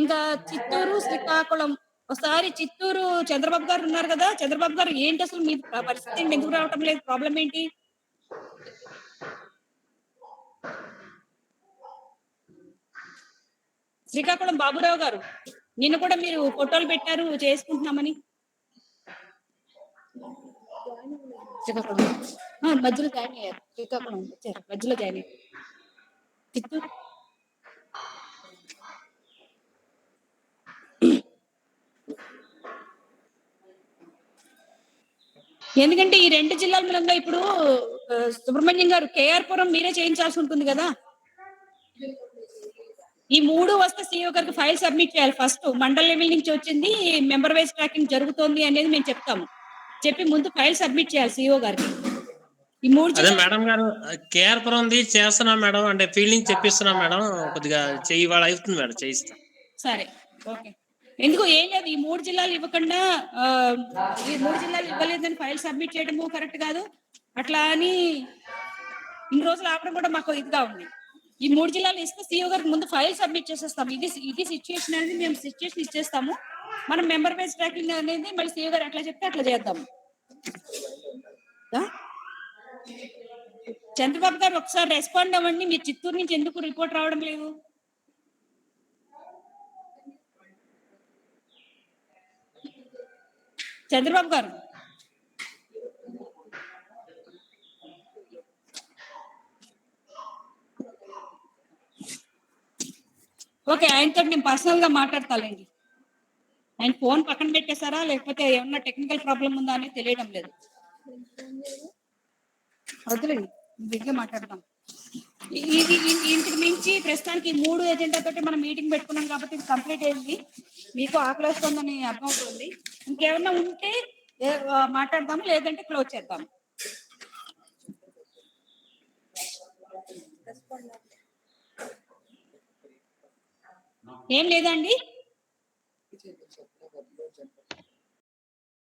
ఇంకా చిత్తూరు, శ్రీకాకుళం, ఒకసారి చిత్తూరు చంద్రబాబు గారు ఉన్నారు కదా, చంద్రబాబు గారు ఏంటి అసలు మీ పరిస్థితి ఎందుకు రావటం లేదు, ప్రాబ్లం ఏంటి? శ్రీకాకుళం బాబురావు గారు నిన్న కూడా మీరు ఫోటోలు పెట్టారు చేసుకుంటున్నామని. శ్రీకాకుళం మధ్యలో జాయిన్ అయ్యారు, శ్రీకాకుళం వచ్చారు, మధ్యలో జాయిన్ అయ్యారు. చిత్తూరు ఎందుకంటే ఈ రెండు జిల్లాల మూలంగా ఇప్పుడు సుబ్రహ్మణ్యం గారు కేఆర్పురం మీరే చేయించాల్సి ఉంటుంది కదా. ఈ 3 వస్తే CEO గారికి ఫైల్ సబ్మిట్ చేయాలి. ఫస్ట్ మండల్ లెవెల్ నుంచి వచ్చింది, మెంబర్ వైజ్ ట్రాకింగ్ జరుగుతోంది అనేది మేము చెప్తాము. చెప్పి ముందు ఫైల్ సబ్మిట్ చేయాలి CEO గారికి. ఈ 3 మేడం గారు కేఆర్పురం చేస్తున్నాం మేడం, అంటే ఫీల్డింగ్ చెప్పిస్తున్నాం మేడం, కొద్దిగా చెయ్యి వాళ్ళ అవుతుంది మేడం, చేయిస్తాం. సరే, ఓకే. ఎందుకు ఏం లేదు, ఈ 3 జిల్లాలు ఇవ్వకుండా ఈ 3 జిల్లాలు ఇవ్వలేదని ఫైల్ సబ్మిట్ చేయడము కరెక్ట్ కాదు. అట్లా అని ఇన్ని రోజులు ఆపడం కూడా మాకు ఇదిగా ఉంది. ఈ 3 జిల్లాలు ఇస్తే CEO గారికి ముందు ఫైల్ సబ్మిట్ చేసేస్తాం. ఇది సిచ్యుయేషన్ అనేది మేము సిచ్యుయేషన్ ఇచ్చేస్తాము. మనం మెంబర్ వైజ్ ట్రాకింగ్ అనేది మళ్ళీ CEO గారు ఎట్లా చెప్తే అట్లా చేద్దాము. చంద్రబాబు గారు ఒకసారి రెస్పాండ్ అవ్వండి. మీరు చిత్తూరు నుంచి ఎందుకు రిపోర్ట్ రావడం లేదు? చంద్రబాబు గారు. ఓకే, ఆయనతో నేను పర్సనల్ గా మాట్లాడతాలేండి. ఆయన ఫోన్ పక్కన పెట్టేశారా లేకపోతే ఏమన్నా టెక్నికల్ ప్రాబ్లం ఉందా అనేది తెలియడం లేదు. వదిలేండి, బిగ్గా మాట్లాడదాం. ఇది ఇంటికి మించి ప్రస్తుతానికి 3 ఎజెండా తోటి మనం మీటింగ్ పెట్టుకున్నాం కాబట్టి ఇది కంప్లీట్ అయింది. మీకు ఆకలిస్తుందని అర్థమవుతుంది. ఇంకేమన్నా ఉంటే మాట్లాడదాము, లేదంటే క్లోజ్ చేద్దాం. ఏం లేదండి.